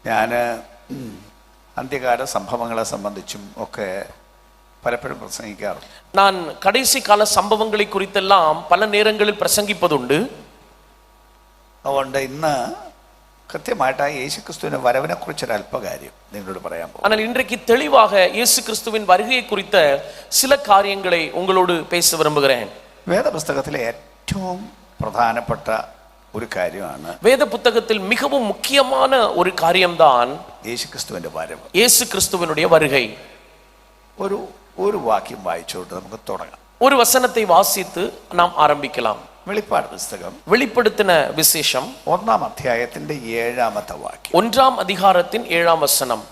ഞാൻ അന്ത്യകാല സംഭവങ്ങളെ സംബന്ധിച്ചും ഒക്കെ പലപ്പോഴും പ്രസംഗിക്കാറുണ്ട്. நான் கடைசி கால சம்பவங்களை குறித்தெல்லாம் பல நேரங்களில் பிரசங்கிப்பதுண்டு. അതുകൊണ്ട് ഇന്ന് കൃത്യമായിട്ട് ആ യേശുക്രിസ്തുവിന്റെ വരവിനെ കുറിച്ചൊരു അല്പകാര്യം നിങ്ങളോട് പറയാൻ പോകും. ஆனால் இன்றைக்கு தெளிவாக இயேசு கிறிஸ்துவின் வருகை குறித்த சில காரியங்களை உங்களோடு பேச விரும்புகிறேன். വേദപുസ്തകത്തിലെ ഏറ്റവും പ്രധാനപ്പെട്ട ഒരു കാര്യമാണ്, வேத புத்தகத்தில் மிகவும் முக்கியமான ஒரு காரியம்தான் യേശുക്രിസ്തുവിന്റെ വരവ്, இயேசு கிறிஸ்துவினுடைய வருகை. ഒരു വാക്യം വായിച്ചുകൊണ്ട് നമുക്ക് തുടങ്ങാം. ஒரு வசனத்தை வாசித்து நாம் ஆரம்பிக்கலாம். വെളിപ്പാട് പുസ്തകം வெளிப்படுத்தின விசேஷம் 1-ാം അധ്യായത്തിന്റെ 7-ാമത്തെ വാക്യം. 1-ாம் அதிகாரத்தின் 7-ாம் வசனம்.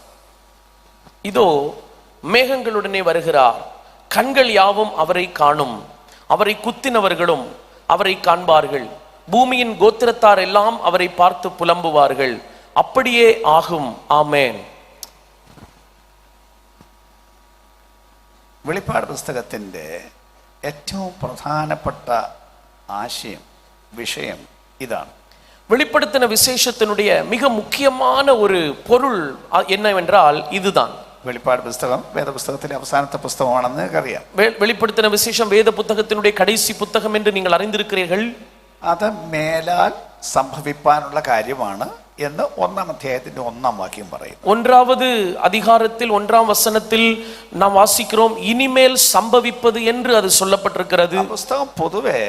இதோ மேகங்களுடனே வருகிறார், கண்கள் யாவும் அவரை காணும், அவரை குத்தினவர்களும் அவரை காண்பார்கள், பூமியின் கோத்திரத்தார் எல்லாம் அவரை பார்த்து புலம்புவார்கள், அப்படியே ஆகும். ஆமென். വെളിപ്പാട് പുസ്തകത്തിന്റെ ഏറ്റവും പ്രധാനപ്പെട്ട ആശയം, വിഷയം ഇതാണ്. வெளிப்படுத்தின விசேஷத்தினுடைய மிக முக்கியமான ஒரு பொருள் என்னவென்றால் இதுதான். വെളിപ്പാട് പുസ്തകം വേദപുസ്തകത്തിലെ അവസാനത്തെ പുസ്തകമാണെന്ന് അറിയാം. வெளிப்படுத்தின விசேஷம் வேத புத்தகத்தினுடைய கடைசி புத்தகம் என்று நீங்கள் அறிந்திருக்கிறீர்கள். അത് മേലാൽ സംഭവിപ്പാനുള്ള കാര്യമാണ് എന്ന് 1-ാം അധ്യായത്തിന്റെ 1-ാം വാക്യം പറയും. 1-வது அதிகாரத்தில் 1-ாம் வசனத்தில் நாம் வாசிக்கிறோம், இனிமேல் சம்பவிப்பது என்று அது சொல்லப்பட்டிருக்கிறது. പുസ്തകം പൊതുവെ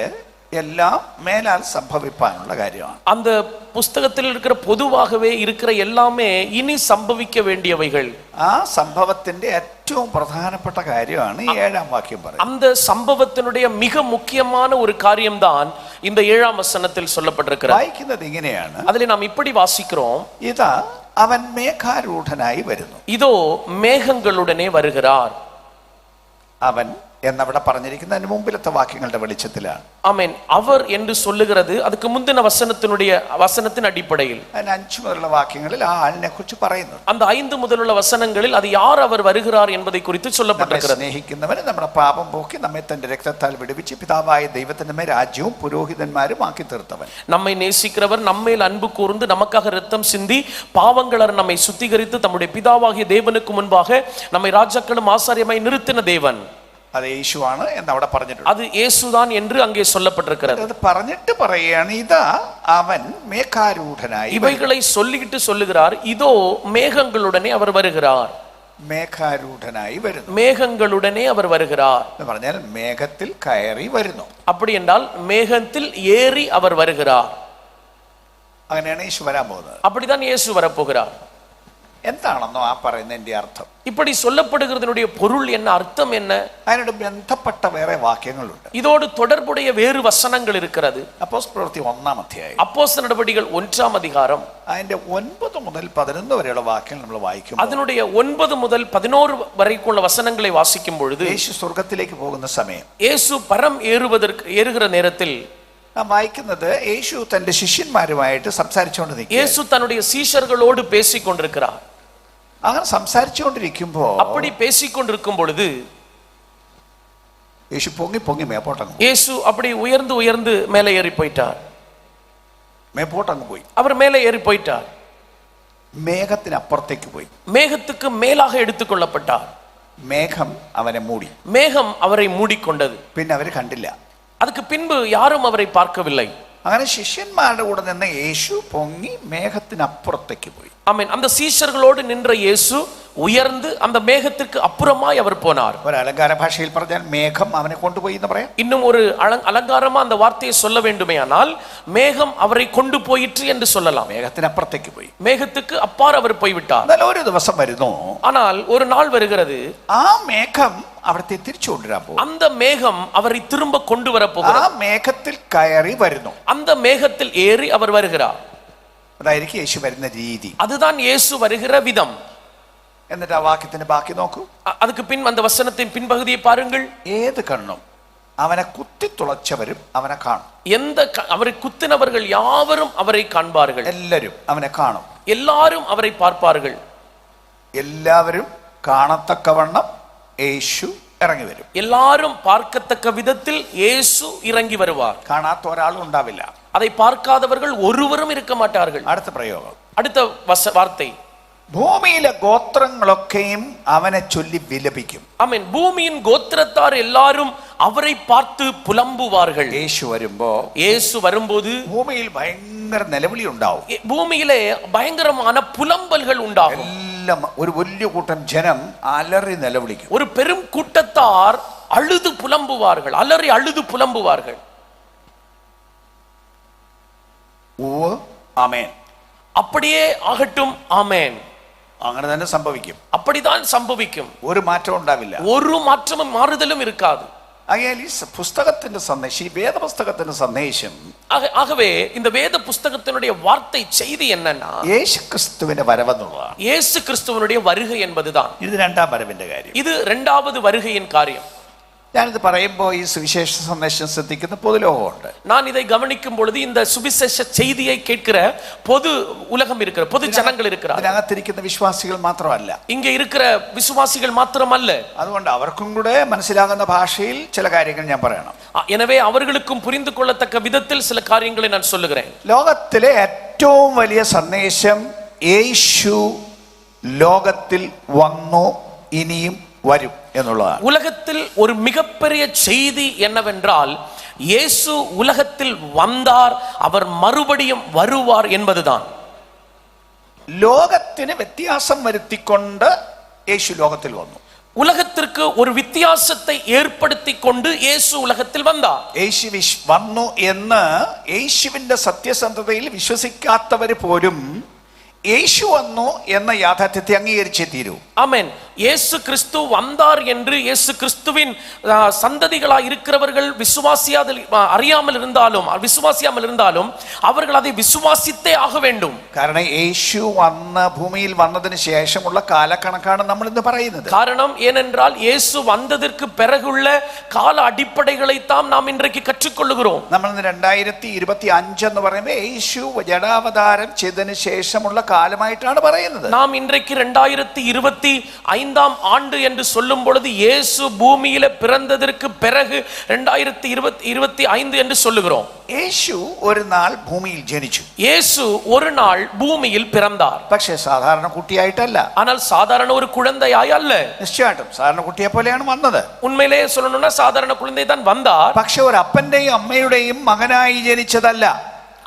എല്ലാം മേലാൽ സംഭവിപ്പാനുള്ള കാര്യമാണ്. அந்த புஸ்தகத்தில் இருக்கிற பொதுவாகவே இருக்கிற எல்லாமே இனி சம்பவிக்க வேண்டியவைகள். ആ സംഭവത്തിന്റെ ഏറ്റവും പ്രധാനപ്പെട്ട കാര്യമാണ് ഈ 7-ാം വാക്യം പറയുന്നത്. அந்த சம்பவத்தினுடைய மிக முக்கியமான ஒரு காரியம்தான் இந்த 7-ாம் வசனத்தில் சொல்லப்பட்டிருக்கிறது. വായിക്കുന്നത് ഇങ്ങനെയാണ്, அதில் நாம் இப்படி வாசிக்கிறோம், ഇതാ അവൻ മേഘാരൂഢനായി വരുന്നു. இதோ மேகங்களுடனே வருகிறார். അവൻ എന്നവിടെ പറഞ്ഞിരിക്കുന്നതിന് മുമ്പിലത്തെ വാക്യങ്ങളുടെ വെളിച്ചത്തിലാണ്. ஆமென். அவர் என்று சொல்லுகிறது அதுக்கு முந்தின வசனத்தின் அடிப்படையில். അതിന് 5 മുതലുള്ള വാക്യങ്ങളിൽ ആ ആളിനെ കുറിച്ച് പറയുന്നു. அந்த 5 முதலுள்ள வசனங்களில் அது யார் அவர் வருகிறார் என்பதை குறித்து சொல்லப்பட்டிருக்கிறது. സ്നേഹിക്കുന്നവന് നമ്മുടെ പാപം പോക്കി നമ്മെ തന്റെ രക്തത്താൽ വിടുവിച്ച് പിതാവായ ദൈവത്തിന്റെ മേൽ രാജ്യവും പുരോഹിതന്മാരും ആക്കി തീർത്തവൻ. நம்மை நேசிக்கிறவர் நம்மேல் அன்பு கூர்ந்து நமக்காக இரத்தம் சிந்தி பாவங்களர் நம்மை சுத்திகரித்து தம்முடைய பிதாவாகிய தேவனுக்கு முன்பாக நம்மை ராஜாக்களும் ஆசாரியமாய் நிறுத்தின தேவன். അത് യേശുവാണ് എന്ന് അവിടെ പറഞ്ഞിട്ടുണ്ട്. அது இயேசுதான் என்று அங்கே சொல்லப்பட்டிருக்கிறது. അത് പറഞ്ഞിട്ട് പറയുകയാണ്, ഇതാ അവൻ മേഘാരൂഢനായി. இவைகளை சொல்லிட்டு சொல்லுகிறார், இதோ மேகங்களுடனே அவர் வருகிறார். മേഘാരൂഢനായി വരുന്നു. மேகங்களுடனே அவர் வருகிறார் എന്ന് പറഞ്ഞാൽ മേഘത്തിൽ കയറി വരുന്നു. அப்படி என்றால் மேகத்தில் ஏறி அவர் வருகிறார். അങ്ങനെയാണ് യേശു വരാൻ പോകുന്നത്. அப்படிதான் இயேசு வரப்போகிறார். എന്താണെന്നോ ആ പറയുന്നതിന്റെ അർത്ഥം? இப்படி சொல்லப்படுகிறதனுடைய பொருள் என்ன, அர்த்தம் என்ன? അതിനോട് ബന്ധപ്പെട്ട വേറെ വാക്യങ്ങളുണ്ട്. இதோடு தொடர்புடைய வேறு வசனங்கள் இருக்கிறது. അപ്പോസ്തലപ്രവൃത്തി 1-ാം അധ്യായം, அப்போஸ்தலர் நடவடிக்கைகள் 1-ாம் அதிகாரம், അതിന്റെ 9 മുതൽ 11 വരെയുള്ള വാക്യങ്ങൾ നമ്മൾ വായിക്കും. அதனுடைய 9 முதல் 11 வரைக்குள்ள வசனங்களை வாசிக்கும் பொழுது യേശു സ്വർഗത്തിലേക്ക് പോകുന്ന സമയം, இயேசு பரம் ஏறுகிற நேரத்தில் നാം വായിക്കുന്നത് യേശു തന്റെ ശിഷ്യന്മാരുമായിട്ട് സംസാരിച്ചുകൊണ്ട് നിൽക്കുക. இயேசு தன்னுடைய சீஷர்களோடு பேசிக் கொண்டிருக்கிறார். അങ്ങനെ സംസാരിച്ചുകൊണ്ടിരിക്കുമ്പോ, அப்படி பேசிக் கொண்டிருக்கும் பொழுது യേശു പൊങ്ങി പൊങ്ങി മേപ്പോട്ടങ്ങ് இயேசு அப்படி உயர்ந்து உயர்ந்து மேலே ஏறி போயிட்டார். മേപ്പോട്ടങ്ങ് പോയി. அவர் மேலே ஏறி போயிட்டார். മേഘത്തിനപ്പുറത്തേക്ക് പോയി. மேகத்துக்கு மேலாக எடுத்துக்கொள்ளப்பட்டார். മേഘം അവനെ മൂടി. மேகம் அவரை மூடிக்கொண்டது. പിന്നെ അവര് കണ്ടില്ല. அதுக்கு பின்பு யாரும் அவரை பார்க்கவில்லை. അങ്ങനെ ശിഷ്യന്മാരുടെ കൂടെ നിന്ന് യേശു പൊങ്ങി മേഘത്തിനപ്പുറത്തേക്ക് പോയി. ஆமென். அந்த சீஷர்களோடு நின்ற இயேசு உயர்ந்து அந்த மேகத்திற்கு அப்புறமாய் அவர் போனார். ഒരു അലങ്കാര ഭാഷയിൽ പറഞ്ഞാൽ മേഘം അവനെ കൊണ്ടുപോയി എന്ന് പറയാം. இன்னும் ஒரு அலங்காரமா அந்த வார்த்தையை சொல்ல வேண்டுமேயானால் மேகம் அவரை கொண்டு போயிற்று என்று சொல்லலாம். മേഘത്തിനപ്പുറത്തേക്ക് പോയി. மேகத்துக்கு அப்பார் அவர் போய்விட்டார். എന്നാൽ ഒരു ദിവസം വരുന്നു, ஆனால் ஒரு நாள் வருகிறது, ആ മേഘം അവിടത്തെ തിരിച്ചു കൊണ്ടുവരാൻ പോകും. அந்த மேகம் அவரை திரும்ப கொண்டு வர ആ போகிறார். മേഘത്തിൽ കയറി വരുന്നു. அந்த மேகத்தில் ஏறி அவர் வருகிறார். അതായിരിക്കും യേശു വരുന്ന രീതി. அதுதான் இயேசு வருகிற விதம். എന്നിട്ട് ആ വാക്യത്തിന്റെ ബാക്കി നോക്കൂ. அதுக்கு பின் அந்த வசனத்தின் பின்பகுதியை பாருங்கள். ഏത് കണ്ണും അവനെ കുത്തിത്തുളച്ചവരും അവനെ കാണും. அவரை குத்தினவர்கள் யாவரும் அவரை காண்பார்கள். എല്ലാവരും അവനെ കാണും. எல்லாரும் அவரை பார்ப்பார்கள். എല്ലാവരും കാണത്തക്കവണ്ണം യേശു ഇറങ്ങി വരും. எல்லாரும் பார்க்கத்தக்க விதத்தில் இயேசு இறங்கி வருவார். കാണാത്ത ഒരാളും ഉണ്ടാവില്ല. அதை பார்க்காதவர்கள் ஒருவரும் இருக்க மாட்டார்கள். അടുത്ത പ്രയോഗം, அடுத்த வார்த்தை, ഭൂമിയിലെ ഗോത്രങ്ങളൊക്കെയും അവനെ ചൊല്ലി വിലപിക്കും. ஆமென். பூமியின் கோத்திரத்தார் எல்லாரும் அவரை பார்த்து புலம்புவார்கள். இயேசு வரும்போது ഭൂമിയിൽ ഭയങ്കര നിലവിളി ഉണ്ടാവും. பூமியிலே பயங்கரமான புலம்பல்கள் உண்டாகும். എല്ലാം ഒരു വലിയ കൂട്ടം ജനം അലറി നിലവിളിക്കും. ஒரு பெரும் கூட்டத்தார் அழுது புலம்புவார்கள், அலறி அழுது புலம்புவார்கள். ആമേൻ. அப்படியே ஆகட்டும், ஆமென். അങ്ങനെ തന്നെ സംഭവിക്കും. அப்படிதான் சம்பவிக்கும். ഒരു മാറ്റം ഉണ്ടാവില്ല. ஒரு மாற்றமும் மாறுதலும் இருக்காது. ആകയാൽ ഈ പുസ്തകത്തിന്റെ സന്ദേശം, ഈ വേദപുസ്തകത്തിന്റെ സന്ദേശം, ஆகவே இந்த வேத புஸ்தகத்தினுடைய வார்த்தை செய்தி என்னன்னா യേശുക്രിസ്തുവിന്റെ വരവെന്നുള്ളതാണ്. இயேசு கிறிஸ்துவனுடைய வருகை என்பதுதான். ഇത് രണ്ടാം വരവിന്റെ കാര്യം. இது இரண்டாவது வருகையின் காரியம். ഞാനിത് പറയുമ്പോൾ ഈ സുവിശേഷ സന്ദേശം ശ്രദ്ധിക്കുന്ന പൊതുലോകമുണ്ട്. நான் இதை கவனிக்கும் பொழுது இந்த சுவிசேஷ செய்தியை கேட்கிற பொது உலகம் இருக்கிற பொது ஜனங்கள் இருக்கிறார். ഇതിനകത്തിരിക്കുന്ന വിശ്വാസികൾ മാത്രമല്ല, இங்கே இருக்கிற விசுவாசிகள் மாத்திரமல்ல. അതുകൊണ്ട് അവർക്കും കൂടെ മനസ്സിലാകുന്ന ഭാഷയിൽ ചില കാര്യങ്ങൾ ഞാൻ പറയണം. எனவே அவர்களுக்கும் புரிந்து கொள்ளத்தக்க விதத்தில் சில காரியங்களை நான் சொல்லுகிறேன். ലോകത്തിലെ ഏറ്റവും വലിയ സന്ദേശം യേശു ലോകത്തിൽ വന്നു ഇനിയും വരും എന്നുള്ളതാണ്. உலகத்தில் ஒரு மிகப்பெரிய செய்தி என்னவென்றால் இயேசு உலகத்தில் வந்தார், அவர் மறுபடியும் வருவார் என்பதுதான். ലോകത്തിന് വ്യത്യാസം വരുത്തിക്കൊണ്ട് യേശു ലോകത്തിൽ വന്നു. உலகத்திற்கு ஒரு வித்தியாசத்தை ஏற்படுத்தி கொண்டு இயேசு உலகத்தில் வந்தார். യേശു വന്നു എന്ന് യേശുവിന്റെ സത്യസന്ധതയിൽ വിശ്വസിക്കാത്തവർ പോലും യേശു വന്നു എന്ന യാഥാർത്ഥ്യത്തെ അംഗീകരിച്ചേ തീരൂ. ஆமென். இயேசு கிறிஸ்து வந்தார் என்று இயேசு கிறிஸ்துவின் சந்ததிகளாய் இருக்கிறவர்கள் அறியாமல் இருந்தாலும் விசுவாசியாமல் இருந்தாலும் அவர்கள் அதை விசுவாசித்தே ஆக வேண்டும். കാരണം യേശു വന്ന ഭൂമിയിൽ വന്നതിന് ശേഷമുള്ള കാലക്കണക്കാണ് നമ്മൾ ഇന്ന് പറയുന്നത്. காரணம் ஏனென்றால் இயேசு வந்ததற்கு பிறகுள்ள கால அடிப்படைகளை தான் நாம் இன்றைக்கு கற்றுக்கொள்ளுகிறோம். നമ്മൾ ഇന്ന് 2025 എന്ന് പറയുമ്പോൾ യേശു ജഡാവതാരം ചെയ്തതിന് ശേഷമുള്ള കാലമായിട്ടാണ് പറയുന്നത്. நாம் இன்றைக்கு 2025 ஆண்டு என்று சொல்லும் பொழுது இயேசு பூமியில பிறந்ததற்கு பிறகு 2025 என்று சொல்லுகிறோம். യേശു ഒരു നാൾ ഭൂമിയിൽ ജനിച്ചു. இயேசு ஒரு நாள் பூமியில் பிறந்தார். പക്ഷേ സാധാരണ കുട്ടിയായിട്ടല്ല. ஆனால் சாதாரண ஒரு குழந்தையாய் அல்ல. നിശ്ചയമായിട്ടും സാധാരണ കുട്ടിയെ പോലെയാണ് വന്നത്. உண்மையிலே சொல்லணும்னா சாதாரண குழந்தை தான் வந்தார். പക്ഷേ ഒരു അപ്പന്റെയും അമ്മയുടെയും മകനായി ജനിച്ചതല്ല.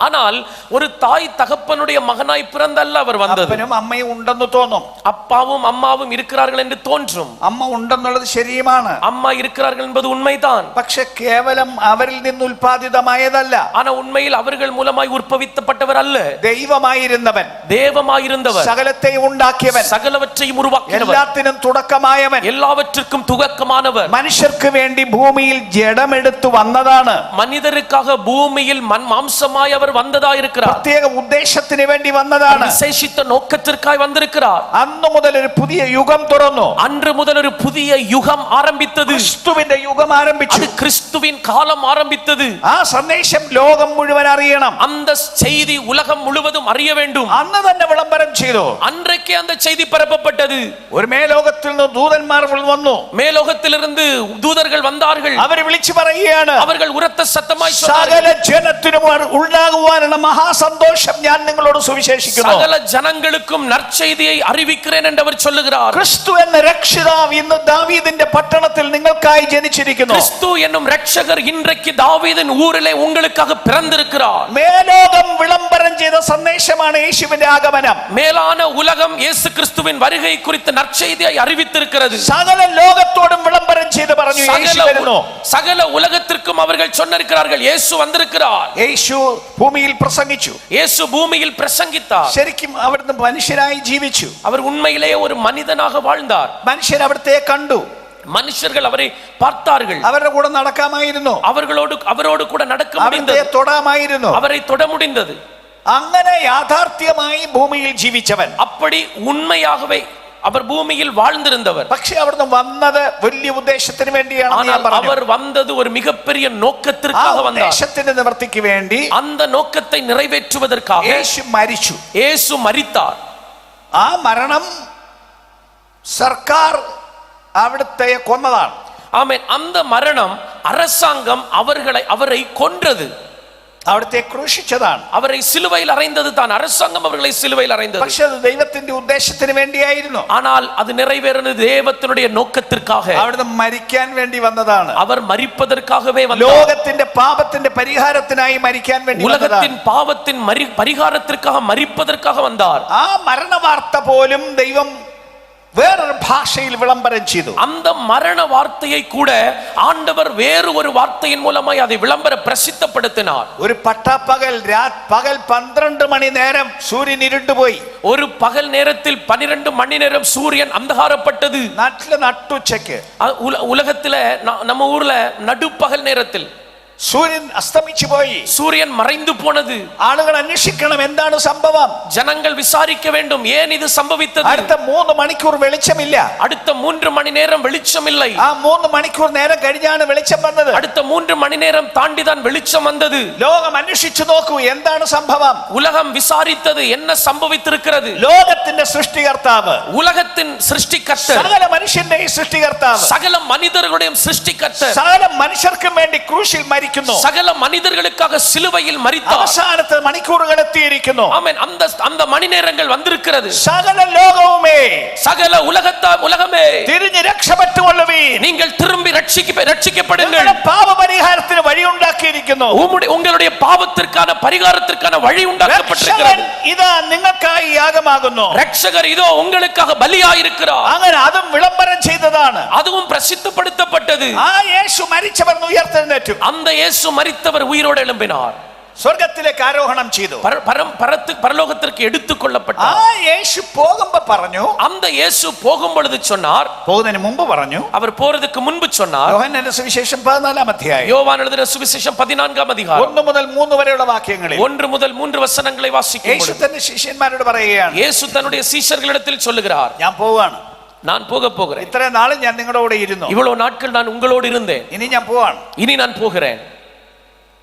ஆனால் ஒரு தாய் தகப்பனுடைய மகனாய் பிறந்தல்ல அவர் வந்தது. അപ്പനും അമ്മയും ഉണ്ടെന്ന് തോന്നും. அப்பாவும் அம்மாவும் இருக்கிறார்கள் என்று தோன்றும். അമ്മ ഉണ്ടെന്നുള്ളത് ശരിയുമാണ്. அம்மா இருக்கிறார்கள் என்பது உண்மைதான். പക്ഷെ കേവലം അവരിൽ നിന്ന് ഉൽപാദിതമായതല്ല. ஆனா உண்மையில் அவர்கள் மூலமாய் உற்பவிக்கப்பட்டவர் அல்ல. ദൈവമായിരുന്നവൻ, தேவமாயிருந்தவர், സകലത്തെയും ഉണ്ടാക്കിയവൻ, சகலவற்றையும் உருவாக்கியவர், എല്ലാത്തിനും തുടക്കമായവൻ, எல்லாவற்றுக்கும் துவக்கமானவர், മനുഷ്യർക്ക് വേണ്ടി ഭൂമിയിൽ ജഡമെടുത്തു വന്നതാണ്. மனிதருக்காக பூமியில் மாம்சமாய் அவர் வந்ததா இருக்கிறார். പ്രത്യേക ഉദ്ദേശത്തിന് വേണ്ടി വന്നതാണ്. விசேஷித்த நோக்கத்திற்காய் வந்திருக்கிறார். അന്നു മുതൽ ഒരു പുതിയ യുഗം തുറന്നു. அன்று முதல் ஒரு புதிய யுகம் ஆரம்பித்தது. ക്രിസ്തുവിന്റെ യുഗം ആരംഭിച്ചു. அது கிறிஸ்துவின் காலம் ஆரம்பித்தது. ആ സന്ദേശം ലോകം മുഴുവൻ അറിയണം. அந்த செய்தி உலகம் முழுவதும் அறிய வேண்டும். അന്ന് തന്നെ വിളംബരം ചെയ്തു. அன்றைக்கே அந்த செய்தி பரப்பப்பட்டது. ഒരു മേലോകത്തിൽ നിന്ന് ദൂതന്മാർ വന്നു. மேலோகத்திலிருந்து தூதர்கள் வந்தார்கள். അവർ വിളിച്ചു പറയുകയാണ്, அவர்கள் உரத்த சத்தமாய் സകല ജനത്തിനും ഉണ്ടാകുവാനുള്ള മഹാസന്തോഷം ഞാൻ നിങ്ങളോട് സുവിശേഷിക്കുന്നു. சகல ஜனங்களுக்கும் நற்செய்தியை அறிவிக்கிறேன் என்று அவர் சொல்லுகிறார். ക്രിസ്തു എന്ന രക്ഷിതാവ് ഇന്ന് ദാവീദിന്റെ പട്ടണത്തിൽ നിങ്ങൾക്കായി ജനിച്ചിരിക്കുന്നു. கிறிஸ்து என்னும் ரட்சகர் இன்றைக்கு தாவீதின் ஊரிலே உங்களுக்காக பிறந்திருக்கிறார். മേലോകം വിളംബരം ചെയ്ത സന്ദേശമാണ് യേശുവിന്റെ ആഗമനം. மேலான உலகம் இயேசு கிறிஸ்துவின் வருகை குறித்த நற்செய்தியை அறிவித்திருக்கிறது. സകല ലോകത്തോടും വിളംബരം ചെയ്ത് പറഞ്ഞു യേശു വരുന്നു. சகல உலகத்திற்கும் அவர்கள் சொன்னிருக்கிறார்கள் இயேசு வந்திருக்கிறார். യേശു ഭൂമിയിൽ പ്രസംഗിച്ചു. இயேசு பூமியில் பிரசங்கித்தார். ശരിക്കും അവിടുന്ന് മനുഷ്യനായി ജീവിച്ചു. அவர் உண்மையிலேயே ஒரு மனிதனாக வாழ்ந்தார். മനുഷ്യർ അവിടുത്തെ കണ്ടു. மனுஷர்கள் அவரை பார்த்தார்கள். അവരുടെ കൂടെ നടക്കാമായിരുന്നു. அவரோடு கூட நடக்க முடிந்தது. അവിടുത്തെ തൊടാമായിരുന്നു. அவரை தொட முடிந்தது. അങ്ങനെ യാഥാർത്ഥ്യമായി ഭൂമിയിൽ ജീവിച്ചവൻ. அப்படி உண்மையாகவே அவர் பூமியில் வாழ்ந்திருந்தவர். പക്ഷേ അവിടുന്ന് വന്നത് വലിയ ഉദ്ദേശത്തിന് വേണ്ടിയാണ്. அவர் വന്നത് ഒരു மிகப்பெரிய நோக்கத்திற்காக வந்தார். ഉദ്ദേശത്തിന്റെ നിവൃത്തിക്ക് വേണ്ടി, அந்த நோக்கத்தை நிறைவேற்றுவதற்காக യേശു മരിച്ചു. இயேசு மரித்தார். ആ മരണം സർക്കാർ അവിടുത്തെ കൊന്നതാണ്. ஆமென். அந்த மரணம் அரசாங்கம் அவரை கொன்றது. അവിടുത്തെ ക്രൂശിച്ചതാണ്. அவரை சிலுவையில் அறைந்தது தான். அரசாங்கம் அவர்களை சிலுவையில் அறைந்தது. പക്ഷെ അത് ദൈവത്തിന്റെ ഉദ്ദേശത്തിന് വേണ്ടിയായിരുന്നു. ஆனால் அது நிறைவேறினது தேவத்தினுடைய நோக்கத்திற்காக. അവിടുന്ന് മരിക്കാൻ വേണ്ടി വന്നതാണ്. அவர் മരിப்பதற்காகவே வந்தார். ലോകത്തിന്റെ പാപത്തിന്റെ പരിഹാരത്തിനായി മരിക്കാൻ വേണ്ടി വന്നതാണ്. உலகத்தின் பாவத்தின் பரிகாரத்திற்காக மரிப்பதற்காக வந்தார். ആ മരണവാർത്ത പോലും ദൈവം വേറൊരു ഭാഷയിൽ വിളംബരം ചെയ്തു. அந்த மரண வார்த்தையை கூட ஆண்டவர் வேறு ஒரு வார்த்தையின் மூலமாய் அதை விளம்பர பிரசித்தப்படுத்தினார். ഒരു പട്ടാപ്പകൽ പകൽ 12 മണി നേരം സൂര്യൻ ഇരുണ്ടുപോയി. ஒரு பகல் நேரத்தில் 12 மணி நேரம் சூரியன் அந்தகாரப்பட்டது. നാട്ടിലെ നട്ടുച്ചയ്ക്ക് உலகத்துல நம்ம ஊர்ல நடுப்பகல் நேரத்தில் സൂര്യൻ അസ്തമിച്ചു പോയി. சூரியன் மறைந்து போனது. ആളുകൾ അന്വേഷിക്കണം എന്താണ് സംഭവം. ஜனங்கள் விசாரிக்க வேண்டும் ஏன் இது சம்பவித்தது. അടുത്ത 3 മണിക്കൂർ വെളിച്ചമില്ല. அடுத்த 3 மணி நேரம் வெளிச்சம் இல்லை. ആ 3 മണിക്കൂർ നേരം കഴിഞ്ഞാണ് വെളിച്ചം വന്നത്. அடுத்த 3 மணி நேரம் தாண்டி தான் வெளிச்சம் வந்தது. ലോകം അന്വേഷിച്ചു നോക്കൂ എന്താണ് സംഭവം. உலகம் விசாரித்தது என்ன சம்பவித்திருக்கிறது. ലോകത്തിന്റെ സൃഷ്ടികർത്താവ്, உலகத்தின் சிருஷ்டிகர்த்தர், സകല മനുഷ്യന്റെയും സൃഷ്ടികർത്താവ്, சகல மனிதர்களுடைய சிருஷ்டிகர்த்தர், സകല മനുഷ്യർക്കും വേണ്ടി ക്രൂശിൽ മരിക്കുന്നു. சகல மனிதர்களுக்காக சிலுவையில் மரித்தார். അവസാനത്തെ മണിക്കൂറുകൾ എത്തിയിരിക്കുന്നു. ஆமென். அந்த மணி நேரங்கள் வந்திருக்கிறது. സകല ലോകവുമേ, சகல உலகமே തിരിഞ്ഞ് രക്ഷപ്പെട്ടുകൊള്ളുവീൻ. நீங்கள் திரும்பி ரட்சிக்கப்படுங்கள். പാപപരിഹാരത്തിന് വഴി ഉണ്ടാക്കിയിരിക്കുന്നു. உங்களுடைய பாவத்திற்கான பரிகாரத்திற்கான வழி உண்டாக்கப்பட்டிருக்கிறது. ഇതാ നിങ്ങൾക്കായി യാഗമാകുന്നു. ரட்சகர் இதோ உங்களுக்காக பலியாயிருக்கிறார். അങ്ങനെ അതും വിളംബരം ചെയ്തതാണ്. அதுவும் பிரசித்தப்படுத்தப்பட்டது. ആ യേശു മരിച്ചവർ ഉയർത്തെഴുന്നേറ്റു. அந்த இயேசு மரித்தவர் உயிரோடு எழும்பினார். സ്വർഗ്ഗത്തിലേക്ക് ആരോഹണം ചെയ്തു. பரலோகத்திற்கு எடுத்துக் கொள்ளப்பட்டார். ആ യേശു പോകുമ്പോൾ പറഞ്ഞു, அந்த இயேசு போகும் பொழுது சொன்னார், പോകുന്നതിന് മുമ്പ് പറഞ്ഞു, அவர் போறதுக்கு முன்பு சொன்னார். യോഹന്നാന്റെ സുവിശേഷം 14-ാം അധ്യായം, யோவான் எழுதின சுவிசேஷம் 14-ാം அதிகாரம் 1 മുതൽ 3 വരെയുള്ള വാക്യങ്ങളിൽ 1 முதல் 3 വசനங்களை വാസിക്കും യേശു തന്റെ ശിഷ്യന്മാരോട് പറയുകയാണ്, இயேசு தன்னுடைய சீஷர்களிடத்தில் சொல்லுகிறார், ഞാൻ പോവാണ്, நான் போகிறேன். ഇത്രയും നാളും ഞാൻ നിങ്ങളുടെ കൂടെ ഇരുന്നു, இவ்வளவு நாட்கள் நான் உங்களோடு இருந்தேன், ഇനി ഞാൻ പോവാണ്, இனி நான் போகிறேன்.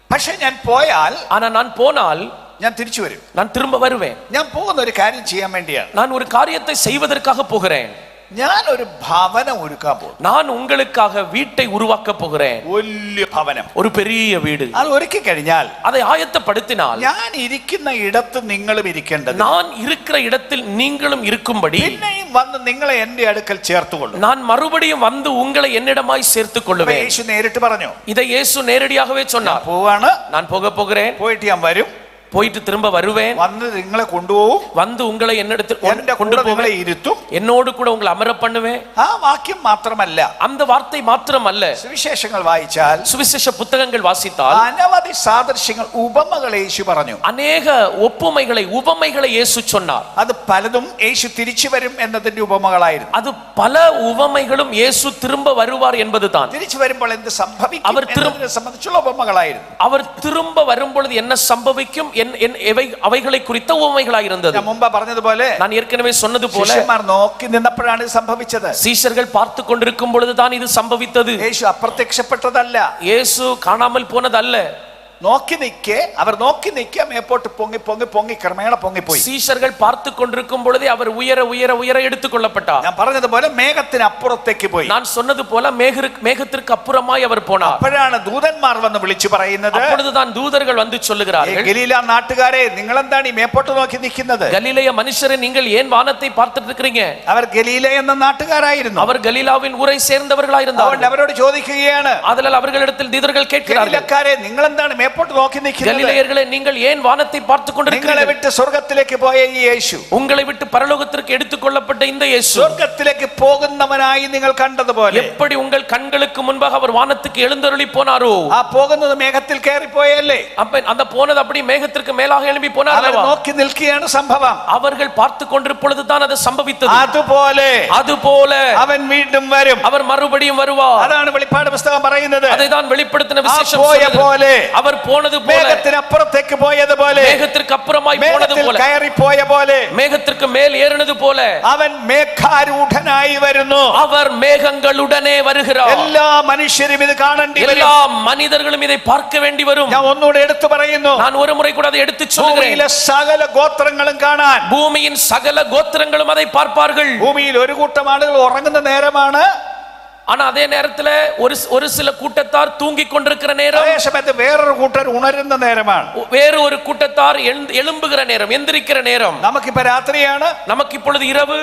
പക്ഷെ ഞാൻ പോയാൽ, ஆனா நான் போனால் ഞാൻ തിരിച്ചു വരും, நான் திரும்ப வருவேன். ഞാൻ പോകുന്ന ഒരു കാര്യം ചെയ്യാൻ വേണ്ടിയാണ്, நான் ஒரு காரியத்தை செய்வதற்காக போகிறேன். ഞാൻ ഒരു ഭവനം ഒരുക്കാൻ പോകും, நான் உங்களுக்காக வீட்டை உருவாக்க போகிறேன். വലിയ ഭവനം, ஒரு பெரிய வீடு. അത് ഒരുക്കി കഴിഞ്ഞാൽ, அதை ஆயத்தப்படுத்தினால், ഞാൻ ഇരിക്കുന്ന ഇടത്ത് നിങ്ങളും ഇരിക്കേണ്ടത്, நான் இருக்கிற இடத்தில் நீங்களும் இருக்கும்படி പിന്നെയും വന്ന് നിങ്ങളെ എന്റെ അടുക്കൽ ചേർത്തുകൊള്ളും, நான் மறுபடியும் வந்து உங்களை என்னிடமாய் சேர்த்துக் கொள்ளுவேன். യേശു നേരിട്ട് പറഞ്ഞു, இதை இயேசு நேரடியாகவே சொன்னார். പോവാണ്, நான் போகிறேன், പോയിട്ട് ഞാൻ വരും, போயிட்டு திரும்ப வருவேன், വന്ന് നിങ്ങളെ കൊണ്ടുപോകും, வந்து உங்களை என்னிடத்தில் கொண்டு നിങ്ങളെ போவேன், ഇരുത്തും, என்னோடு கூட உங்களை அமர பண்ணுவேன். ആ വാക്യം മാത്രമല്ല, அந்த வார்த்தை மாத்திரமல்ல, സുവിശേഷങ്ങൾ വായിച്ചാൽ, சுவிசேஷ புத்தகங்கள் வாசித்தால் അനവധി സാദൃശ്യങ്ങൾ, ഉപമകൾ യേശു പറഞ്ഞു, அநேக ஒப்புமைகளை உவமைகளை இயேசு சொன்னார். അത് പലതും യേശു തിരിച്ചു വരും എന്നതിന്റെ ഉപമകളായിരുന്നു. அது பல உவமைகளும் இயேசு திரும்ப வருவார் என்பதுதான். തിരിച്ചു വരുമ്പോൾ എന്ത് സംഭവിക്കും അവർ എന്നതിനെ സംബന്ധിച്ചുള്ള ഉപമകളായിരുന്നു. அவர் திரும்ப வரும்பொழுது என்ன சம்பவிக்கும் அவைகளை குறித்த உவமைகளாக இருந்தது. ഞാൻ മുമ്പ് പറഞ്ഞതുപോലെ, நான் ஏற்கனவே சொன்னது போல, ശിഷ്യന്മാർ നോക്കി നിന്നപ്പോഴാണ് ഇത് സംഭവിച്ചത്. சீஷர்கள் பார்த்து கொண்டிருக்கும் பொழுதுதான் இது சம்பவித்தது. യേശു അപ്രത്യക്ഷപ്പെട്ടതല്ല, இயேசு காணாமல் போனதல்ல. നോക്കി നിൽക്കെ, അവർ നോക്കി നിൽക്കെ മേപ്പോട്ട് പൊങ്ങി പൊങ്ങി പൊങ്ങി ക്രമേണ പൊങ്ങിപ്പോയി. சீஷர்கள் பார்த்து கொண்டிருக்கும் பொழுதே அவர் உயர உயர உயர எடுத்துக் கொள்ளப்பட்டார். ഞാൻ പറഞ്ഞതുപോലെ മേഘത്തിന് അപ്പുറത്തേക്ക് പോയി. நான் சொன்னது போல மேகத்திற்கு அப்புறமாய் அவர் போனார். അപ്പോഴാണ് ദൂതന്മാർ വന്ന് വിളിച്ചു പറയുന്നത്, அப்பொழுதுதான் தூதர்கள் வந்து சொல்லுகிறார்கள், ഗലീല നാട്ടുകാരെ, നിങ്ങൾ എന്താണ് ഈ മേപ്പോട്ട് നോക്കി നിൽക്കുന്നത്? கலிலேய மனுஷரே, நீங்கள் ஏன் வானத்தை பார்த்துட்டு இருக்கிறீங்க? അവർ ഗലീല എന്ന നാട്ടുകാരായിരുന്നു. அவர் கலிலாவின் ஊரை சேர்ந்தவர்களாயிருந்தார்கள். അവരോട് ചോദിക്കുകയാണ്, அதனால் அவர்களிடத்தில் தூதர்கள் கேட்கிறார்கள், ഗലീലക്കാരെ, നിങ്ങൾ എന്താണ് മേപ്പോട്ട് നോക്കി നിൽക്കുന്നത്? கலிலேயர்களே, நீங்கள் ஏன் வானத்தை பார்த்து നിങ്ങളെ கொண்டிருக்கிறீர்கள்? വിട്ട് സ്വർഗ്ഗത്തിലേക്ക് പോയ ഈ യേശു, உங்களை விட்டு பரலோகத்திற்கு எடுத்துக்கொள்ளப்பட்ட இந்த இயேசு സ്വർഗ്ഗത്തിലേക്ക് പോകുന്നവനായി നിങ്ങൾ കണ്ടതുപോലെ, எப்படி உங்கள் கண்களுக்கு முன்பாக அவர் வானத்துக்கு எழுந்தருளி போனாரோ, ആ പോകുന്നത് മേഘത്തിൽ കയറിപ്പോയല്ലേ? அப்ப அந்த போனது அப்படி மேகத்திற்கு மேலாக எழும்பி போனார் അവർ அல்லவா? നോക്കി നിൽക്കുകയാണ് സംഭവം. அவர்கள் பார்த்து கொண்டிருப்பொழுதுதான் அது சம்பவித்தது. അതുപോലെ അവൻ വീണ്ടും വരും, அவர் மறுபடியும் வருவார். അതാണ് വെളിപ്പാട് പുസ്തകം പറയുന്നത്. அதைதான் வெளிப்படுத்தின விசேஷம் പോയ சொல்கிறது. പോലെ, அவர் போனது போல, മേഘത്തിനപ്പുറത്തേക്ക് പോയതുപോലെ, மேகத்திற்கு அப்புறமாய் போனது മേഘത്തിൽ போல, കയറിപ്പോയ പോലെ, மேகத்திற்கு மேல் ஏறினது போல അവൻ മേഘാരൂഢനായി വരുന്നു. அவர் மேகங்களுடனே வருகிறார். എല്ലാ മനുഷ്യരും ഇത് കാണേണ്ടി വരും. எல்லா மனிதர்களும் இதை பார்க்க வேண்டி வரும். ഞാൻ ഒന്നുകൂടെ എടുത്തു പറയുന്നു, நான் ஒரு முறை கூட அதை எடுத்து சொல்கிறேன். ഭൂമിയിലെ സകല ഗോത്രങ്ങളും കാണാൻ, பூமியின் சகல கோத்திரங்களும் அதை பார்ப்பார்கள். ഭൂമിയിൽ ഒരു കൂട്ടം ആളുകൾ ഉറങ്ങുന്ന നേരമാണ്, ஆனா அதே நேரத்துல ஒரு சில கூட்டத்தார் தூங்கிக் கொண்டிருக்கிற நேரம், അതേ സമയത്ത് വേറൊരു കൂട്ടർ ഉണരുന്ന നേരമാണ്. வேறு ஒரு கூட்டத்தார் எழும்புகிற நேரம், எந்திரிக்கிற நேரம். നമുക്കിപ്പോ രാത്രിയാണ്, நமக்கு இப்பொழுது இரவு.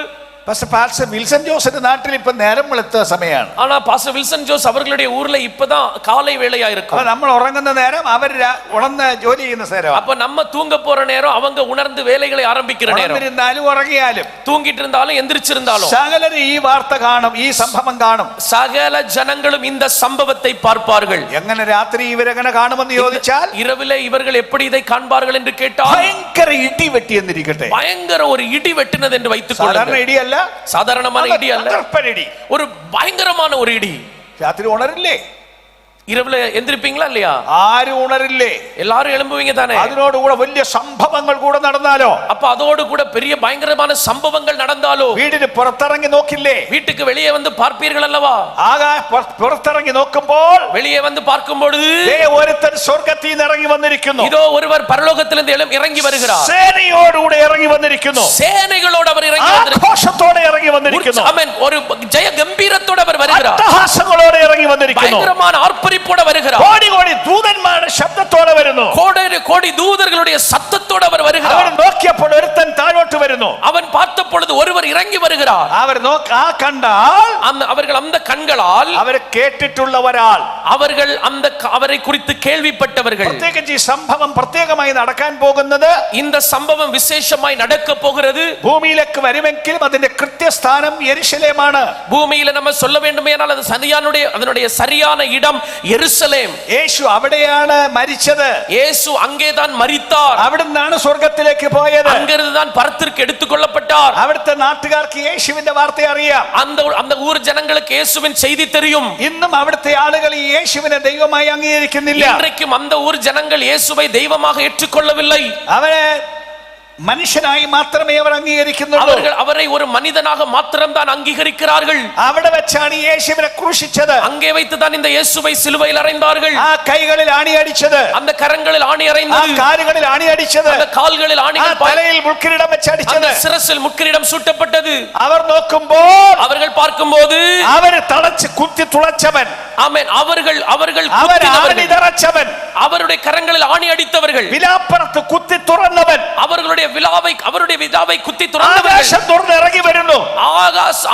പാസ്റ്റർ വിൽസൺ ജോസിന്റെ നാട്ടിൽ ഇപ്പൊ നേരം വെളുത്ത സമയമാണ്. ஆனா பாஸ்டர் வில்சன் ஜோஸ் அவர்களுடைய ஊர்ல இப்பதான் காலை வேளையா இருக்கும். നമ്മൾ ഉറങ്ങുന്ന നേരം അവർ ഉണർന്ന് ജോലി ചെയ്യുന്ന നേരം. அப்ப நம்ம தூங்க போற நேரம், அவங்க உணர்ந்து வேலைகளை ஆரம்பிக்கிற நேரம். ഉണർന്നിരുന്നാലും ഉറങ്ങിയാലും தூங்கிட்டு இருந்தாலும் எந்திரிச்சிருந்தாலும் സകലരും ഈ വാർത്ത കാണും, ഈ സംഭവം കാണും. சகல ஜனங்களும் இந்த சம்பவத்தை பார்ப்பார்கள். എങ്ങനെ രാത്രി ഇവരെങ്ങനെ കാണുമെന്ന് ചോദിച്ചാൽ, இரவிலே இவர்கள் எப்படி இதை காண்பார்கள் என்று கேட்டால், ഭയങ്കര ഇടി വെട്ടി എന്നിരിക്കട്ടെ. பயங்கர ஒரு இடி வெட்டினது என்று வைத்துக் സാധാരണ கொள்ளுங்கள். ഇടിയല്ല, சாதாரணமான இடி அல்ல, ஒரு பயங்கரமான ஒரு இடி. രാത്രി ഉണരില്ലേ? இரவுல எந்திரிப்பீங்களா இல்லையா? ആരും ഉണരില്ലേ? எல்லாரும் எழும்புவீங்க தானே? അതിനോട് കൂടെ വലിയ സംഭവങ്ങൾ കൂടെ നടന്നാലോ? அப்ப அதோடு கூட பெரிய பயங்கரமான சம்பவங்கள் நடந்தாலோ വീടിന് പുറത്തിറങ്ങി നോക്കില്ലേ? வீட்டுக்கு வெளியே வந்து பார்ப்பீர்கள் அல்லவா? പുറത്തിറങ്ങി നോക്കുമ്പോൾ வெளியே வந்து பார்க்கும் பொழுது ഒരുത്തൻ സ്വർഗ്ഗത്തിൽ നിന്ന് ഇറങ്ങി വന്നിരിക്കുന്നു. இதோ ஒருவர் பரலோகத்திலிருந்து இறங்கி வருகிறார். സേനയോടുകൂടെ ഇറങ്ങി വന്നിരിക്കുന്നു. சேனைகளோடு அவர் இறங்கி வந்திருக்கிறார். ആഘോഷത്തോടെ ഇറങ്ങി വന്നിരിക്കുന്നു. ஆமென். ஒரு ஜெய கம்பீரத்தோடு அவர் வருகிறார். അട്ടഹാസങ്ങളോടെ ഇറങ്ങി വന്നിരിക്കുന്നു. பயங்கரமான ஆர்ப்பரிப்போடு வருகிறார். കോടി കോടി ദൂതന്മാരുടെ ശബ്ദത്തോടെ വരുന്നു. கோடி கோடி தூதர்களுடைய சத்தத்தோடு அவர் வருகிறார். അവർ നോക്കിയപ്പോൾ ഒരുത്തൻ താഴോട്ട് വരുന്നു. அவன் பார்த்த பொழுது ஒருவர் இறங்கி வருகிறார். അവർ കണ്ടാൽ அவர்கள் அந்த கண்களால் അവർ കേട്ടിട്ടുള്ള ഒരാൾ, அவர்கள் அந்த அவரை குறித்து கேள்விப்பட்டவர்கள். പ്രത്യേകിച്ച് ഈ സംഭവം പ്രത്യേകമായി നടക്കാൻ പോകുന്നത്, இந்த சம்பவம் விசேஷமாய் நடக்க போகிறது. ഭൂമിയിലേക്ക് വരുമെങ്കിലും അതിന്റെ കൃത്യസ്ഥാനം യെരുശലേമാണ്. பூமியில நம்ம சொல்ல வேண்டுமேனால் அது அதனுடைய சரியான இடம் எருசலேம். യേശു അവിടെയാണ് മരിച്ചത്. இயேசு அங்கேதான் மரித்தார். അവിടുന്നാണ് സ്വർഗ്ഗത്തിലേക്ക് പോയത്. அங்கிருந்து தான் பரத்திற்கு எடுத்துக்கொள்ளப்பட்டார். അവിടുത്തെ നാട്ടുകാർക്ക് യേശുവിന്റെ വാർത്ത അറിയാം. அந்த ஊர் ஜனங்களுக்கு இயேசுவின் செய்தி தெரியும். ഇന്നും അവിടുത്തെ ആളുകൾ ഈ യേശുവിനെ ദൈവമായി അംഗീകരിക്കുന്നില്ല. இன்றைக்கும் அந்த ஊர் ஜனங்கள் இயேசுவை தெய்வமாக ஏற்றுக்கொள்ளவில்லை. അവരെ മനുഷ്യനായി മാത്രമേ അവർ അംഗീകരിക്കുന്നുള്ളൂ. அவரை ஒரு மனிதனாக மாத்திரம் தான் அங்கீகரிக்கிறார்கள். അവിടെ വെച്ചാണ് യേശുവിനെ ക്രൂശിച്ചത്. அங்கே வைத்து தான் இந்த இயேசுவை சிலுவையில் அறைந்தார்கள். ആ കൈകളിൽ ആണി അടിച്ചത്, அந்த கரங்களில் ஆணி அறைந்தது, ആ കാലുകളിൽ ആണി അടിച്ചത്, அந்த കാലുകളിൽ ஆணிகள், തലയിൽ മുൾക്കിരീടം വെച്ച് അടിച്ചത്, சிரசில் முட்கிரீடம் சூட்டப்பட்டது. അവർ നോക്കുമ്പോൾ, அவர்கள் பார்க்கும்போது അവർ തളച്ച് കുത്തി തുളച്ചവൻ, ஆமென், அவர்கள் அவருடைய கரங்களில் ஆணி அடித்தவர்கள், വിലാപ്പുറത്ത് കുത്തി തുറന്നവൻ, அவருடைய விலாவை குத்தி துறந்தவர்கள், ആകാശം തുറന്ന് ഇറങ്ങി വരുന്നു.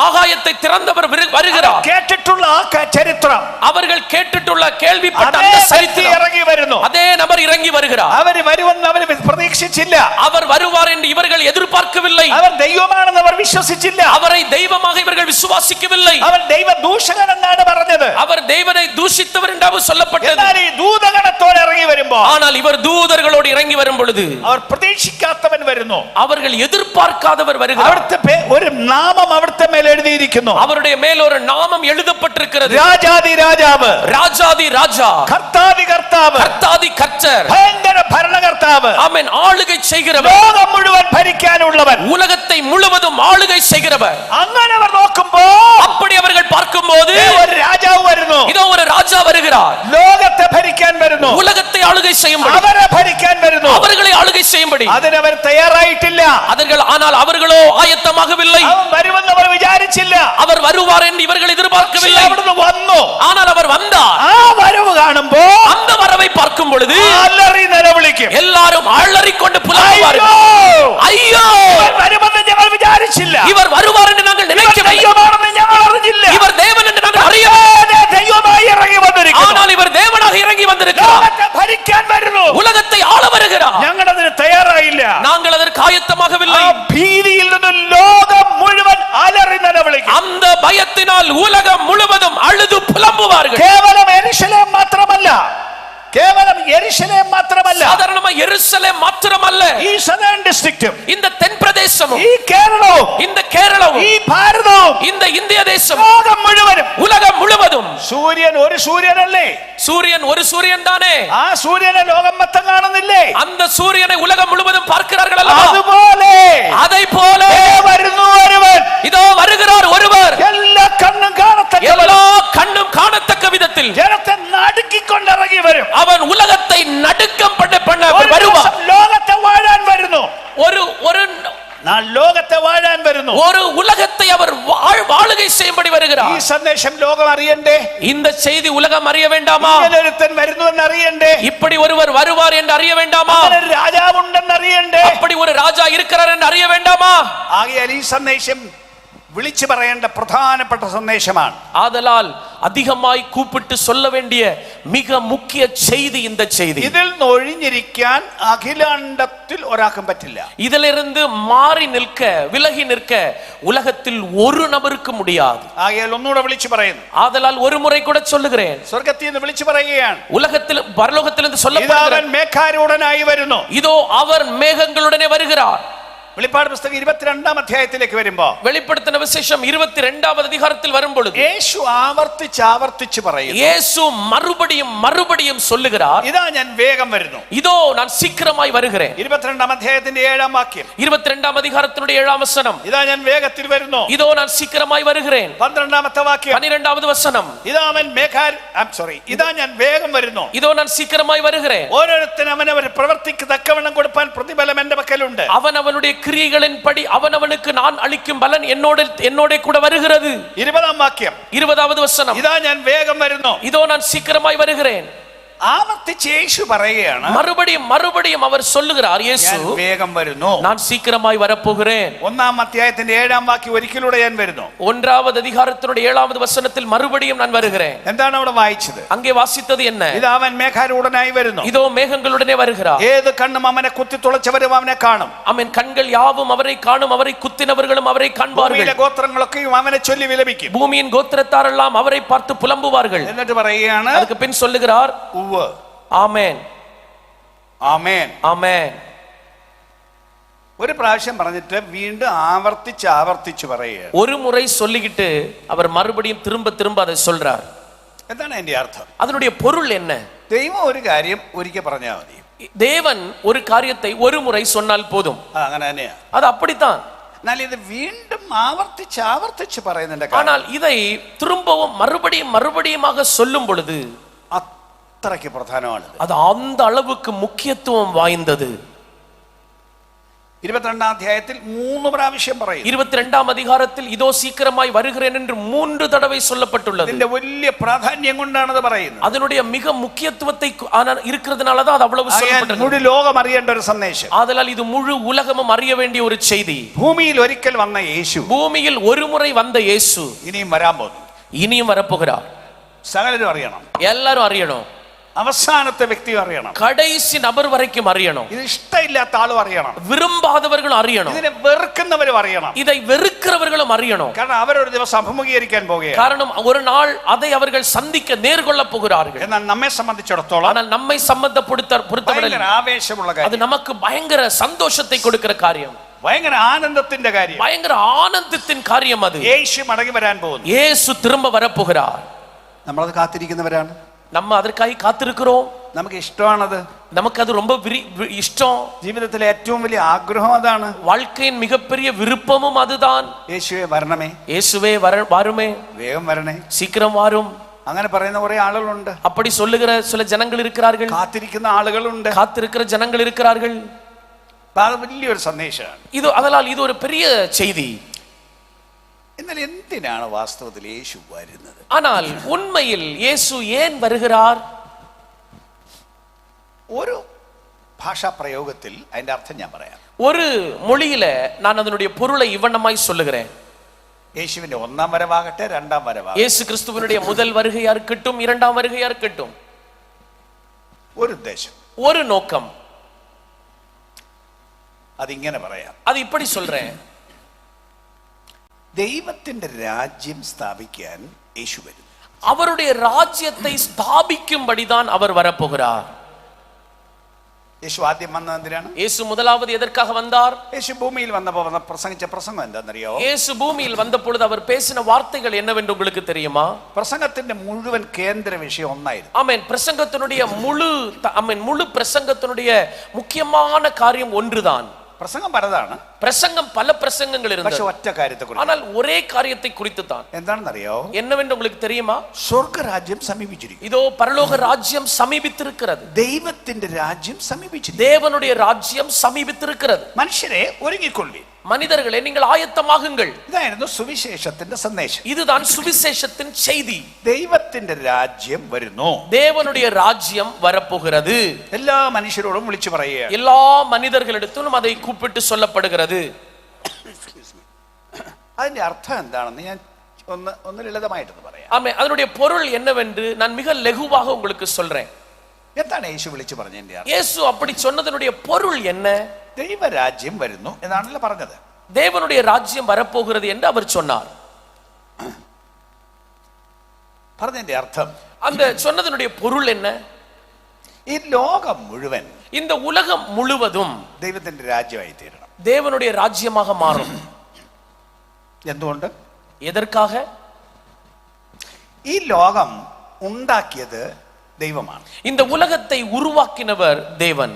ஆகாயத்தை திறந்தவர் வருகிறார். കേട്ടിട്ടുള്ള ആ ചരിത്രം, அவர்கள் கேட்டுட்டுள்ள கேள்விப்பட்ட அந்த சரித்திரம் ഇറങ്ങി വരുന്നു. அதே நபர் இறங்கி வருகிறார். അവർ വരുമെന്ന് അവർ പ്രതീക്ഷിച്ചില്ല. அவர் வருவார் என்று இவர்கள் எதிர்பார்க்கவில்லை. അവർ ദൈവമാണെന്ന് അവർ വിശ്വസിച്ചില്ല. அவரை தெய்வமாக இவர்கள் விசுவாசிக்கவில்லை. അവർ ദൈവ ദൂഷകൻ എന്നാണ് പറഞ്ഞത്. அவர் தேவனை தூஷித்தவர் என்று சொல்லப்பட்டது. എന്നാൽ ഈ ദൂതഗണത്തോടെ ഇറങ്ങി വരുമ്പോൾ, ஆனால் இவர் தூதர்களோடு இறங்கி வரும் பொழுது അവർ പ്രതീക്ഷിക്കാത്തവൻ വരുന്നു. அவர்கள் எதிர்பார்க்காதவர் வருகிறார். അവിടുത്തെ ഒരു നാമം അവിടുത്തെ മേൽ എഴുതിയിരിക്കുന്നു. அவருடைய மேல் ஒரு நாமம் எழுதப்பட்டிருக்கிறது. രാജാതി രാജാവ്, ராஜாதி ராஜா, കർത്താതി കർത്താവ്, கர்த்தாதி கர்த்தர், ഭയങ്കര ഭരണകർത്താവ്, ஆமென், ஆளுகை செய்கிறவர், ലോകം മുഴുവൻ ഭരിക്കാനുള്ളവൻ, உலகத்தை முழுவதும் ஆளுகை செய்கிறவர். അങ്ങനെ അവർ നോക്കുമ്പോൾ, அப்படி அவர்கள் பார்க்கும்போது ഒരു രാജാവ് വരുന്നു. இதோ ஒரு ராஜா வருகிறார். ലോകത്തെ ഭരിക്കാൻ വരുന്നു. உலகத்தை ஆளுகை செய்யும்படி, അവരെ ഭരിക്കാൻ വരുന്നു. அவர்களை ஆளுகை செய்யும்படி അതിനവർ തയ്യാറായിട്ടില്ല. ஆனால் அவர்களோ ஆயத்தமாகவில்லை. അവൻ വരുമെന്ന് അവർ വിചാരിച്ചില്ല. அவர் வருவார் என்று இவர்கள் எதிர்பார்க்கவில்லை. അവിടുന്ന് വന്നു. ஆனால் அவர் வந்தார். ആ വരവ് കാണുമ്പോൾ, அந்த வரவை பார்க்கும் பொழுது അലറി നിലവിളിക്കും. எல்லாரும் അലറിക്കൊണ്ട് പുലമ്പുവാர்கள். ஐயோ, വരുമെന്ന് ഞങ്ങൾ വിചാരിച്ചില്ല. இவர் வருவார் என்று நாங்கள் நினைக்கவில்லை. ദൈവമാണെന്ന് ഞങ്ങൾ അറിഞ്ഞില്ല. இவர் தேவன் என்று நாங்கள் அறியவில்லை. ദൈവമായി ഇറങ്ങി വന്നിരിക്കുന്നു. ஆனால் இவர் தேவனாக இறங்கி வந்திருக்கிறார். ലോകത്തെ ഭരിക്കാൻ വരുന്നു. உலகத்தை ஆள வருகிறார். ഞങ്ങൾ അതിന് തയ്യാറായില്ല. நாங்கள் அதற்கு ஆயத்தமாகவில்லை. ആ ഭീതിയിൽ നിന്ന് ലോകം മുഴുവൻ അലറി നിലവിളിക്കും. அந்த பயத்தினால் உலகம் முழுவதும் அழுது புலம்புவார்கள். കേവലം യെരുശലേം മാത്രമല്ല, കേവലം യെരുശലേം മാത്രമല്ല, சாதாரணமா எருசலேம் மாத்திரமல்ல, ഈ സദേൺ ഡിസ്ട്രിക്റ്റും, இந்த தென் பிரதேசமும், ഈ കേരളവും, இந்த கேரளവും, ഈ ഭാരതവും, இந்த இந்திய தேசம், ലോകം മുഴുവനും, உலகம் முழுவதும். സൂര്യൻ ഒരു സൂര്യനല്ലേ? சூரியன் ஒரு சூரியன் தானே. ആ സൂര്യനെ ലോകം മൊത്തം കാണുന്നില്ലേ? அந்த சூரியனை உலகம் முழுவதும் பார்க்கிறார்கள் அல்லவா? അതുപോലെ அதை போல വരുന്നു ഒരുവൻ, இதோ வருகிறார் ஒருவர், എല്ലാ കണ്ണും കാണത്തക്ക, எல்லா கண்ணும் காணத்தக்க விதத்தில் ജനത്തെ നടുക്കിക്കൊണ്ടിറങ്ങി വരും. அவன் உலகத்தை நடுக்கம் பண்ண ഒരു வருவார். ലോകത്തെ വാഴാൻ വരുന്നു. ஒரு ലോകത്തെ ലോകത്തെ വാഴാൻ വരുന്നു. ஒரு உலகத்தை அவர் வாழுகை செய்யும்படி வருகிறார். ഈ സന്ദേശം ലോകം അറിയണ്ടേ? இந்த செய்தி உலகம் அறிய வேண்டாமா? ഒരുത്തൻ വരുന്നുവെന്ന് അറിയണ്ടേ? இப்படி ஒருவர் வருவார் என்று அறிய வேண்டாமா? ഒരു രാജാവുണ്ടെന്ന് അറിയണ്ടേ? அப்படி ஒரு ராஜா இருக்கிறார் என்று அறிய வேண்டாமா? ആകയാൽ ഈ സന്ദേശം വിളിച്ചു പറയേണ്ട പ്രധാനപ്പെട്ട സന്ദേശമാണ്. ஆதலால் அதிகமாய் கூப்பிட்டு சொல்ல வேண்டிய மிக முக்கிய செய்தி இந்த செய்தி. ഇതിൽ നിന്ന് ഒഴിഞ്ഞിരിക്കാൻ അഖിലാണ്ടത്തിൽ ഒരാൾക്കും പറ്റില്ല. இதிலிருந்து மாறி நிற்க, விலகி நிற்க உலகத்தில் ஒரு நபருக்கு முடியாது. ആകയാൽ ഒന്നുകൂടെ വിളിച്ചു പറയുന്നു. ஆதலால் ஒரு முறை கூட சொல்லுகிறேன். സ്വർഗ്ഗത്തിൽ നിന്ന് വിളിച്ചു പറയുകയാണ്. உலகத்தில் പരലോകத்திலிருந்து ഇതാ சொல்லப்படுகிறது. അവൻ മേഘാരൂഢനായി വരുന്നു. இதோ அவர் மேகங்களுடனே வருகிறார். വെളിപ്പാട് പുസ്തകം 22-ാം അധ്യായത്തിലേക്ക് വരുമ്പോ, வெளிப்படுத்தின விசேஷம் 22வது அதிகாரத்தில் வரும் பொழுது യേശു ആവർത്തിച്ച് പറയുന്നു. இயேசு மறுபடியும் சொல்லுகிறார், ഇതാ ഞാൻ വേഗം വരുന്നു. இதோ நான் சீக்கிரமாய் வருகிறேன். 22-ാം അധ്യായത്തിന്റെ 7-ാം വാക്യം. 22ാം அதிகாரத்தினுடைய 7ஆம் வசனம். ഇതാ ഞാൻ വേഗത്തിൽ വരുന്നു. இதோ நான் சீக்கிரமாய் வருகிறேன். 12-ാമത്തെ വാക്യം. 12வது வசனம். ഇതാ ഞാൻ വേഗം വരുന്നു. இதோ நான் சீக்கிரமாய் வருகிறேன். ഓരോരുത്തരും അവനവർ പ്രവൃത്തിക്ക് തക്കവണ്ണം കൊടുപ്പാൻ പ്രതിഫലം എന്റെ പക്കലുണ്ട്. அவனுடைய கிரியைகளின்படி அவனவனுக்கு நான் அளிக்கும் பலன் என்னோட கூட வருகிறது. 20-ാം വാക്യം. 20வது வசனம். ഇതാ ഞാൻ വേഗം വരുന്നു. இதோ நான் சீக்கிரமாய் வருகிறேன். ആവർത്തിച്ച് യേശു പറയുകയാണ്, மறுபடியும் அவர் சொல்லுகிறார், இயேசு വേഗം വരുന്നു. நான் சீக்கிரமாய் வரப்போகிறேன். 1-ാം അധ്യായത്തിന്റെ 7-ാം വാക്യം ഒരിക്കലൂടെ ഞാൻ വരുന്നു. 1வது அதிகாரத்தினுடைய 7வது வசனத்தில் மறுபடியும் நான் வருகிறேன். എന്താണ് അവിടെ വായിച്ചത്? அங்கே வாசித்தது என்ன? ഇതാ അവൻ മേഘാരൂഢനായി വരുന്നു. இதோ மேகங்களுடனே வருகிறார். ഏത് കണ്ണും അവനെ കുത്തി തുളച്ചവരും അവനെ കാണും. ஆமென். கண்கள் யாவும் அவரை காணும், அவரை குத்தினவர்களும் அவரை காண்பார்கள். ഭൂമിയിലെ ഗോത്രങ്ങളൊക്കെയും അവനെ ചൊല്ലി വിലപിക്കും. பூமியின் கோத்திரத்தாரெல்லாம் அவரை பார்த்து புலம்புவார்கள். എന്നിട്ട് പറയുകയാണ്, அதுக்கு பின் சொல்லுகிறார், ஆமென் ആമേൻ. ஆமென். ഒരു പ്രാവശ്യം പറഞ്ഞിട്ട് വീണ്ടും ആവർത്തിച്ച് പറയുക. ஒரு முறை சொல்லிக்கிட்டு அவர் மறுபடியும் திரும்ப அதை சொல்றார். എന്താണ് അതിന്റെ അർത്ഥം? அதனுடைய பொருள் என்ன? ദൈവം ഒരു കാര്യം ഒരിക്കൽ പറഞ്ഞാൽ മതി. தேவன் ஒரு காரியத்தை ஒரு முறை சொன்னால் போதும். അങ്ങനെ തന്നെയാ. அது அப்படித்தான். എന്നാൽ ഇത് വീണ്ടും ആവർത്തിച്ച് പറയുന്നുണ്ട്. ஆனால் இதை திரும்பவும் மறுபடியுமாக சொல்லும் பொழுது അത്രയ്ക്ക് പ്രധാനമാണ്. அது அந்த அளவுக்கு முக்கியத்துவம் வாய்ந்தது. 22-ാം അധ്യായത്തിൽ 3 പ്രാവശ്യം പറയും. 22ஆம் அதிகாரத்தில் இதோ சீக்கிரமாய் வருகிறேன் என்று 3 தடவை சொல்லப்பட்டுள்ளது. ഇതിന്റെ വലിയ പ്രാധാന്യം കൊണ്ടാണ് അത് പറയുന്നത്. அதனுடைய மிக முக்கியத்துவத்தை இருக்கிறதுனால தான் அது அவ்வளவு சொல்லப்பட்டது. മുഴു ലോകം അറിയേണ്ട ഒരു സന്ദേശം. ஆதலால் இது முழு உலகமும் அறிய வேண்டிய ஒரு செய்தி. ഭൂമിയിൽ ഒരിക്കൽ വന്ന യേശു, பூமியில் ஒரு முறை வந்த இயேசு ഇനിയും വരാൻ പോകുന്നു. இனியும் வரப்போகிறார். സകലരും അറിയണം. எல்லாரும் அறியணும். അവസാനത്തെ വ്യക്തി അറിയണം. கடைசி நபர் வரைக்கும் அறியணும். ഇത് ഇഷ്ടമില്ലാത്ത ആളും അറിയണം. விரும்பாதவர்களும் அறியணும். ഇതിനെ വെറുക്കുന്നവരും അറിയണം. இதை வெறுக்கிறவர்களும் அறியணும். കാരണം അവരൊരു ദിവസം അഭിമുഖീകരിക്കാൻ പോകുകയാണ്. காரணம் ஒரு நாள் அதை அவர்கள் சந்திக்க நேர்கொள்ள போகிறார்கள். എന്നാൽ നമ്മെ സംബന്ധിച്ചിടത്തോളം ஆனால் நம்மை பொறுத்தவரை ആവേശമുള്ള കാര്യം, அது நமக்கு பயங்கர சந்தோஷத்தை கொடுக்கிற காரியம், ഭയങ്കര ആനന്ദത്തിന്റെ കാര്യം, பயங்கர ஆனந்தத்தின் காரியம். அது യേശു മടങ്ങി വരാൻ പോകുന്നു. இயேசு திரும்ப வரப்போகிறார். നമ്മളത് കാത്തിരിക്കുന്നവരാണ്. நம்ம அதற்காக காத்திருக்கிறோம். നമുക്ക് ഇഷ്ടമാണത്. நமக்கு அது ரொம்ப இஷ்டம். ജീവിതത്തിലെ ഏറ്റവും വലിയ ആഗ്രഹം അതാണ്. வாழ்க்கையின் மிகப்பெரிய விருப்பமும் அதுதான். യേശുവേ വരണമേ, இயேசுவே வாருமே, വേഗം വരണേ, சீக்கிரம் வாரும். അങ്ങനെ പറയുന്ന കുറെ ആളുകളുണ്ട്. அப்படி சொல்லுகிற சில ஜனங்கள் இருக்கிறார்கள். കാത്തിരിക്കുന്ന ആളുകളുണ്ട്. காத்திருக்கிற ஜனங்கள் இருக்கிறார்கள். അത് വലിയൊരു സന്ദേശമാണ്. அதனால் இது ஒரு பெரிய செய்தி. എന്നാൽ എന്തിനാണ് വാസ്തവത്തിൽ യേശു വരുന്നത്? ஆனால் உண்மையில் இயேசு ஏன் வருகிறார்? ഒരു ഭാഷാ പ്രയോഗത്തിൽ അതിന്റെ അർത്ഥം ഞാൻ പറയാം. ஒரு மொழியில நான் அதனுடைய பொருளை இவ்வண்ணமாய் சொல்லுகிறேன். യേശുവിന്റെ ഒന്നാം വരവാകട്ടെ, രണ്ടാം വരവാകട്ടെ, இயேசு கிறிஸ்துவினுடைய முதல் வருகையா இருக்கட்டும், இரண்டாம் வருகையா இருக்கட்டும், ഒരു ഉദ്ദേശം, ஒரு நோக்கம். അതിങ്ങനെ പറയാം. அது இப்படி சொல்றேன். ദൈവത്തിന്റെ രാജ്യം സ്ഥാപിക്കാൻ യേശു വരും. அவருடைய ராஜ்யத்தை ஸ்தாபிக்கும்படிதான் அவர் வரப்போகிறார். യേശു ആദ്യം വന്നത് എന്തിനാണ്? இயேசு முதலாவது எதற்காக வந்தார்? യേശു ഭൂമിയിൽ വന്നപ്പോൾ പ്രസംഗിച്ച പ്രസംഗം എന്താണെന്നറിയോ? இயேசு பூமியில் வந்த பொழுது அவர் பேசின வார்த்தைகள் என்னவென்று உங்களுக்கு தெரியுமா? പ്രസംഗത്തിന്റെ മുഴുവൻ കേന്ദ്ര വിഷയം ഒന്നായിരുന്നു. ஆமென். பிரசங்கத்தினுடைய முழு பிரசங்கத்தினுடைய முக்கியமான காரியம் ஒன்றுதான். പ്രസംഗം പലതാണ്. பிரசங்கம் பல பிரசங்கங்கள் இருந்தது. പക്ഷെ ഒറ്റ കാര്യത്തെക്കുറിച്ച്. ஆனால் ஒரே காரியத்தை குறித்து தான். എന്താണെന്നറിയോ? என்னவென்று உங்களுக்கு தெரியுமா? സ്വർഗ്ഗരാജ്യം സമീപിച്ചിരിക്കുന്നു. இதோ பரலோக ராஜ்யம் சமீபித்திருக்கிறது. ദൈവത്തിന്റെ രാജ്യം സമീപിച്ചിരിക്കുന്നു. தேவனுடைய ராஜ்யம் சமீபித்திருக்கிறது. മനുഷ്യരെ ഒരുങ്ങിക്കൊള്ളി. மனிதர்களே நீங்கள் ஆயத்தமாகுங்கள். ഇതായിരുന്നു സുവിശേഷത്തിന്റെ സന്ദേശം. இதுதான் சுவிசேஷத்தின் செய்தி. ദൈവത്തിന്റെ രാജ്യം വരുന്നു. தேவனுடைய ராஜ்யம் வரப்போகிறது. എല്ലാ മനുഷ്യരോടും വിളിച്ചു പറയുക. எல்லா மனிதர்களிடத்திலும் அதை கூப்பிட்டு சொல்லப்படுகிறது. അതിന്റെ അർത്ഥം എന്താണെന്ന് ഞാൻ ഒന്ന് ലളിതമായിട്ട് പറയാം. ஆமென். அதனுடைய பொருள் என்னவென்று நான் மிக லகுவாக உங்களுக்கு சொல்றேன். എന്താണ് യേശു വിളിച്ചു പറഞ്ഞതിന്റെ അർത്ഥം? இயேசு அப்படி சொன்னதனுடைய பொருள் என்ன? ദൈവരാജ്യം വരുന്നു എന്നാണല്ലോ പറഞ്ഞത്. தேவனுடைய ராஜ்யம் வரப்போகிறது என்று அவர் சொன்னார். പറഞ്ഞതിന്റെ അർത്ഥം, அந்த சொன்னதனுடைய பொருள் என்ன? ഈ ലോകം മുഴുവൻ இந்த உலகம் முழுவதும் ദൈവത്തിന്റെ രാജ്യമായി തീരണം. தேவனுடைய ராஜ்யமாக மாறும். എന്തുകൊണ്ട്? எதற்காக? ഈ ലോകം ഉണ്ടാക്കിയത് ദൈവമാണ്. இந்த உலகத்தை உருவாக்கினவர் தேவன்.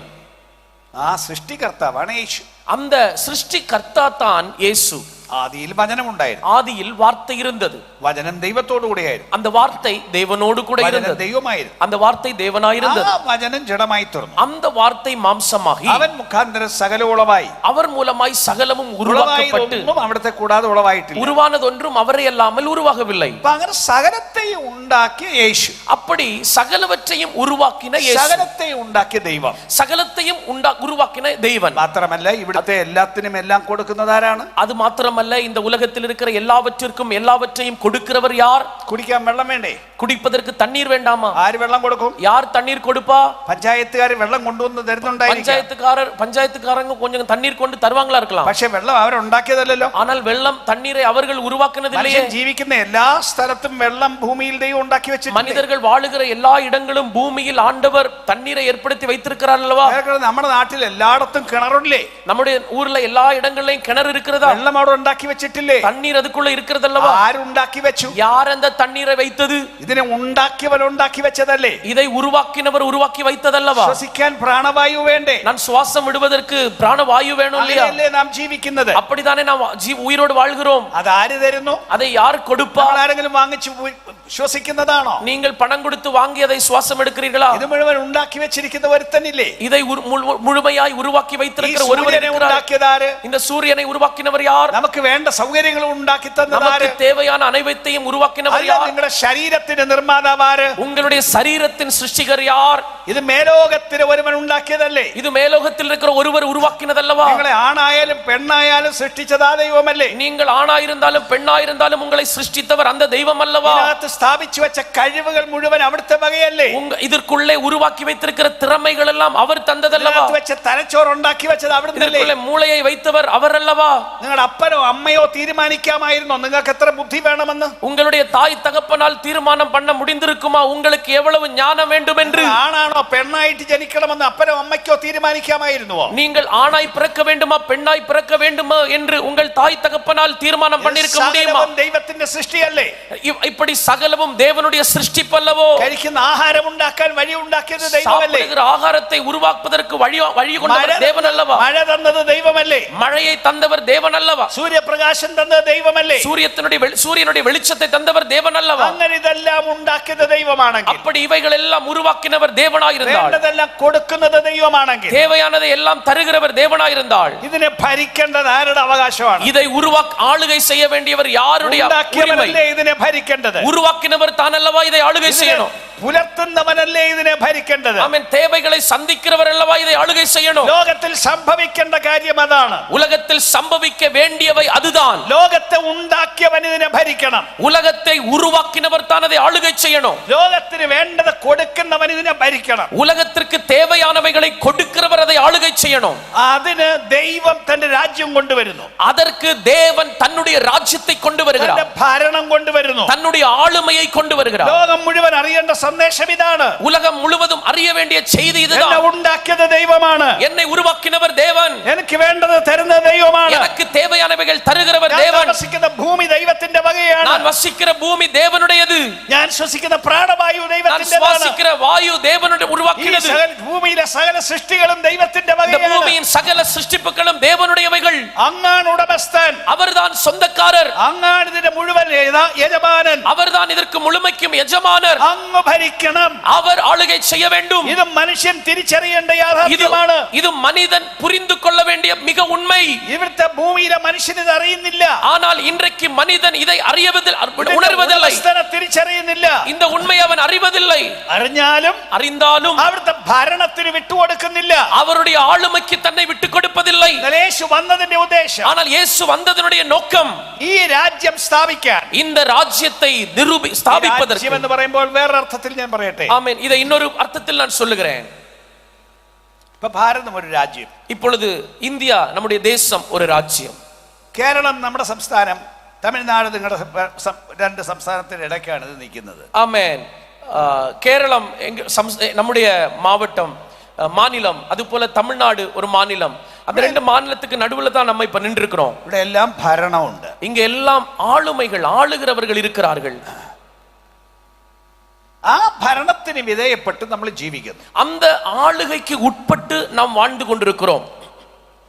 ആ സൃഷ്ടികർത്താവാണ് യേശു. அந்த சிருஷ்டிகர்த்தா தான் இயேசு. ആദിയിൽ വചനം ഉണ്ടായിരുന്നു. ஆதியில் வார்த்தை இருந்தது. വചനം ദൈവത്തോടു കൂടെയായിരുന്നു. அந்த வார்த்தை தேவனோடு கூட இருந்தது. ദൈവമായിരുന്നു. அந்த வார்த்தை தேவனாயிருந்தது. ആ വചനം ജഡമായി തീർന്നു. அந்த வார்த்தை മാംസமாகി അവൻ മുഖാന്തരം സകല ഉളവായി. அவர் மூலமாய் சகலமும் உருவாக்கப்பட்டு അവിടുത്തെ കൂടാതെ ഉളവായിട്ടില്ല. உருவானதொன்றும் அவரை அல்லாமல் உருவாகவில்லை. അങ്ങനെ സകലത്തെയും ഉണ്ടാക്കിയ യേശു. அப்படி சகலவற்றையும் உருவாக்கின இயேசு. സകലത്തെയും ഉണ്ടാക്കിയ ദൈവം. சகலத்தையும் உருவாக்கின தேவன். മാത്രമല്ല ഇവിടുത്തെ എല്ലാത്തിനും എല്ലാം കൊടുക്കുന്നത് ആരാണ്? அது மாத்திரமல்ல, இந்த உலகத்தில் இருக்கிற எல்லாவற்றிற்கும் எல்லாவற்றையும் கொடுக்கிறவர் யார்? കുടിക്കാൻ വെള്ളം വേണ്ടേ? குடிப்பதற்கு தண்ணீர் வேண்டாமா? ആര് വെള്ളം കൊടുക്കും? யார் தண்ணீர் கொடுப்பா? പഞ്ചായത്തുകാർ വെള്ളം കൊണ്ടുവന്ന് തരുന്നുണ്ടായിരിക്കും. பஞ்சாயத்துக்காரங்க கொஞ்சம் தண்ணீர் கொண்டு தருவாங்களா இருக்கலாம். പക്ഷെ വെള്ളം അവരുണ്ടാക്കിയതല്ലോ. ஆனால் வெள்ளம் தண்ணீரை அவர்கள் உருவாக்குனதில்லையே. മനുഷ്യൻ ജീവിക്കുന്ന എല്ലാ സ്ഥലത്തും വെള്ളം ഭൂമിയിൽ ദൈവം ഉണ്ടാക്കി വെച്ചിട്ടുണ്ട്. மனிதர்கள் வாழுகிற எல்லா இடங்களும் பூமியில் ஆண்டவர் தண்ணீரை ஏற்படுத்தி வைத்திருக்கிறார் அல்லவா? നമ്മുടെ നാട്ടിൽ എല്ലായിടത്തും കിണറില്ലേ? நம்முடைய ஊர்ல எல்லா இடங்கள்லயும் கிணறு இருக்கிறதா? വെള്ളം അവിടെ ഉണ്ടാക്കി വെച്ചിട്ടില്ലേ? தண்ணீர் அதுக்குள்ள இருக்கிறதல்லவா? ആരുണ്ടാക്കി വെച്ചു? யார் அந்த தண்ணீரை வைத்தது? ഇതിനെ ഉണ്ടാക്കിയവൻ ഉണ്ടാക്കി വെച്ചതല്ലേ? இதை உருவாக்கினவர் உருவாக்கி வைத்ததல்லவா? ശ്വസിക്കാൻ പ്രാണവായു വേണ്ടേ? நான் சுவாசம் விடுவதற்கு பிராணவாயு வேணும் இல்லையா? അങ്ങനെയല്ലേ നാം ജീവിക്കുന്നത്? அப்படிதானே நாம் உயிரோடு வாழ்கிறோம். അതാര് തരുന്നു? அதை யார் கொடுப்பா? ആരെങ്കിലും വാങ്ങിച്ചു ശ്വസിക്കുന്നതാണോ? நீங்கள் பணம் கொடுத்து வாங்கி அதை சுவாசம் எடுக்கிறீர்களா? ഇത് മുഴുവൻ ഉണ്ടാക്കി വെച്ചിരിക്കുന്ന ഒരുത്തനില്ലേ? இதை முழுமையாய் உருவாக்கி வைத்திருக்கிற ஒருவர் ഉണ്ടാക്കിയതാര്? இந்த சூரியனை உருவாக்கினவர் யார்? നമുക്ക് വേണ്ട സൗകര്യങ്ങൾ ഉണ്ടാക്കി തന്നതാര്? நமக்கு தேவையான அனைத்தையும் உருவாக்கினவர் யார்? നിങ്ങളുടെ ശരീരത്തിന്റെ നിർമ്മാതാവാര്? உங்களுடைய சரீரத்தின் சிருஷ்டிகர் யார்? ഇത് മേലോകത്തിന് ഒരുവൻ ഉണ്ടാക്കിയതല്ലേ? இது மேலோகத்தில் இருக்கிற ஒருவர் உருவாக்கினதல்லவா? നിങ്ങളെ ആണായാലും പെണ്ണായാലും സൃഷ്ടിച്ചതാ ദൈവമല്ലേ? நீங்கள் ஆணாயிருந்தாலும் பெண்ணாயிருந்தாலும் உங்களை சிருஷ்டித்தவர் அந்த தெய்வம் அல்லவா? ഇതിനകത്ത് സ്ഥാപിച്ചു വെച്ച കഴിവുകൾ മുഴുവൻ അവിടുത്തെ വകയല്ലേ? இதற்குள்ளே உருவாக்கி வைத்திருக்கிற திறமைகள் எல்லாம் அவர் தந்ததல்லவா? ഇതിനകത്ത് വെച്ച തലച്ചോറ് ഉണ്ടാക്കി വെച്ചത് അവിടുന്നല്ലേ? இதற்குள்ளே மூளையை வைத்தவர் அவர் அல்லவா? നിങ്ങളുടെ അപ്പനോ അമ്മയോ തീരുമാനിക്കാമായിരുന്നോ നിങ്ങൾക്ക് എത്ര ബുദ്ധി വേണമെന്ന്? உங்களுடைய தாய் தகப்பனால் தீர்மானம் பண்ண முடிந்திருக்குமா உங்களுக்கு எவ்வளவு ஞானம் வேண்டும் என்று? ആണാണോ പെണ്ണായിട്ട് ജനിക്കണമെന്ന് അപ്പനോ അമ്മയ്ക്കോ തീരുമാനിക്കാമായിരുന്നുവോ? நீங்கள் ஆணாய் பிறக்க வேண்டுமா பெண்ணாய் பிறக்க வேண்டுமா என்று உங்கள் தாய் தகப்பனால் தீர்மானம் பண்ணிருக்க முடியுமா? ദൈവത്തിന്റെ സൃഷ്ടിയല്ലേ? இப்படி சகலமும் தேவனுடைய சிருஷ்டிப்பல்லவோ? കഴിക്കുന്ന ആഹാരം ഉണ്ടാക്കാൻ വഴി ഉണ്ടാക്കിയത് ദൈവമല്ലേ? ஆகாரத்தை உருவாக்குவதற்கு வழி கொண்டவர் தேவன் அல்லவா? മഴ തന്നത് ദൈവമല്ലേ? மழையை தந்தவர் தேவன் அல்லவா? സൂര്യപ്രകാശം തന്നത് ദൈവമല്ലേ? சூரியனுடைய வெளிச்சத்தை தந்தவர் தேவன் அல்லவா? അങ്ങനെ ഇതെല്ലാം ഉണ്ടാക്കിയത് ദൈവമാണെങ്കിൽ, அப்படி இவைகள் எல்லாம் உருவாக்கினவர் தேவனாயிருந்தால், വേണ്ടതെല്ലാം കൊടുക്കുന്നത് ദൈവമാണെങ്കിൽ, தேவையானதை எல்லாம் தருகிறவர் தேவனாயிருந்தால், ഇതിനെ ഭരിക്കേണ്ടത് ആരുടെ അവകാശമാണ്? இதை ஆளுகை செய்ய வேண்டியவர் யாருடைய உரிமை? ഇതിനെ ഭരിക്കേണ്ടത് உருவாக்கினவர் தான் அல்லவா இதை ஆளுகை செய்யணும். പുലർത്തുന്നവനല്ലേ ഇതിനെ ഭരിക്കേണ്ടത്? ஆமென். தேவைகளை சந்திக்கிறவர் அல்லவா இதை ஆளுகை செய்யணும். ലോകത്തിൽ സംഭവിക്കേണ്ട കാര്യം അതാണ്. உலகத்தில் சம்பவிக்க வேண்டியவை அதுதான். ലോകത്തെ ഉണ്ടാക്കിയവൻ ഇതിനെ ഭരിക്കണം. உலகத்தை உருவாக்கினவர் தான் அதை ஆளுகை செய்யணும். ലോകത്തിന് വേണ്ടത് കൊടുക്കുന്നവൻ ഇതിനെ ഭരിക്കണം. உலகத்திற்கு தேவையானவைகளை கொடுக்கிறவர் அதை ஆளுகை செய்யணும். അതിന് ദൈവം തന്റെ രാജ്യം കൊണ്ടുവരുന്നു. அதற்கு தேவன் தன்னுடைய ராஜ்யத்தை கொண்டு வருகிறார். തന്റെ ഭരണം കൊണ്ടുവരുന്നു. தன்னுடைய ஆளுமையை கொண்டு வருகிறார். ലോകം മുഴുവൻ അറിയേണ്ട സന്ദേശം ഇതാണ്. உலகம் முழுவதும் அறிய வேண்டிய செய்தி இதுதான். എന്നെ ഉണ്ടാക്കിയത് ദൈവമാണ്. என்னை உருவாக்கினவர் தேவன். എനിക്ക് വേണ്ടത് തരുന്ന ദൈവമാണ്. எனக்கு தேவையானவைகள் தருகிறவர் தேவன். ഞാൻ വസിക്കുന്ന ഭൂമി ദൈവത്തിന്റെ വകയാണ്. நான் வசிக்கிற பூமி தேவனுடையது. ഞാൻ ശ്വസിക്കുന്ന പ്രാണവായു ദൈവത്തിന്റേതാണ്. நான் சுவாசிக்கிற வாயு தேவனுடைய உருவாக்கினது. ഭൂമിയിലെ സകല സൃഷ്ടികളും ദൈവത്തിന്റെ വകയാണ്. இந்த பூமியின் சகல சிருஷ்டிப்புகளும் தேவனுடையவைகள். അങ്ങാണ് ഉടമസ്ഥൻ. அவர்தான் சொந்தக்காரர். അങ്ങാണ് ഇതിന്റെ മുഴുവൻ യജമാനൻ. அவர்தான் இதற்கு முழுமைக்கும் எஜமானர். അങ്ങ് ഭരിക്കണം. அவர் ஆளுகை செய்ய வேண்டும். ഇത് മനുഷ്യൻ തിരിച്ചറിയേണ്ട യാഥാർത്ഥ്യമാണ്. இது மனிதன் புரிந்து கொள்ள வேண்டிய மிக உண்மை. ഇവിടുത്തെ ഭൂമിയിലെ മനുഷ്യൻ ഇത് അറിയുന്നില്ല. ஆனால் இன்றைக்கு மனிதன் இதை உணர்வதில்லை, തിരിച്ചറിയുന്നില്ല. இந்த உண்மை அவன் அறிவதில்லை. அறிந்தாலும் അവിടുത്തെ ഭരണത്തിന് വിട്ടുകൊടുക്കുന്നില്ല. அவருடைய ஆளுமைக்கு தன்னை விட்டுக் கொடுப்பதில்லை. യേശു വന്നതിന്റെ ഉദ്ദേശം, ஆனால் இயேசு வந்ததனுடைய நோக்கம் ഈ രാജ്യം സ്ഥാപിക്കാൻ, இந்த ராஜ்யத்தை ஸ்தாபிப்பதற்கு എന്ന് പറയുമ്പോൾ വേറെ അർത്ഥത്തിൽ ഞാൻ പറയട്ടെ. ஆமென். இதை இன்னொரு அர்த்தத்தில் நான் சொல்லுகிறேன். இப்ப ഭാരതം ഒരു രാജ്യം. இப்பொழுது இந்தியா நம்முடைய தேசம் ஒரு ராஜ்யம். കേരളം നമ്മുടെ സംസ്ഥാനം, തമിഴ്നാട് നിങ്ങളുടെ രണ്ട് സംസ്ഥാനത്തിന്റെ ഇടയ്ക്കാണ് ഇത് നിൽക്കുന്നത്. ஆமென். கேரளம் நம்முடைய மாவட்டம் மாநிலம், அதுபோல தமிழ்நாடு ஒரு மாநிலம். அந்த ரெண்டு மாநிலத்துக்கு நடுவுல தான் நம்ம இப்ப நின்று இருக்கிறோம். ഇവിടെ എല്ലാം ഭരണമുണ്ട്. இங்க எல்லாம் ஆளுமைகள், ஆளுகிறவர்கள் இருக்கிறார்கள். ആ ഭരണത്തിന് വിധേയപ്പെട്ട് നമ്മൾ ജീവിക്കുന്നു. அந்த ஆளுகைக்கு உட்பட்டு நாம் வாழ்ந்து கொண்டிருக்கிறோம்.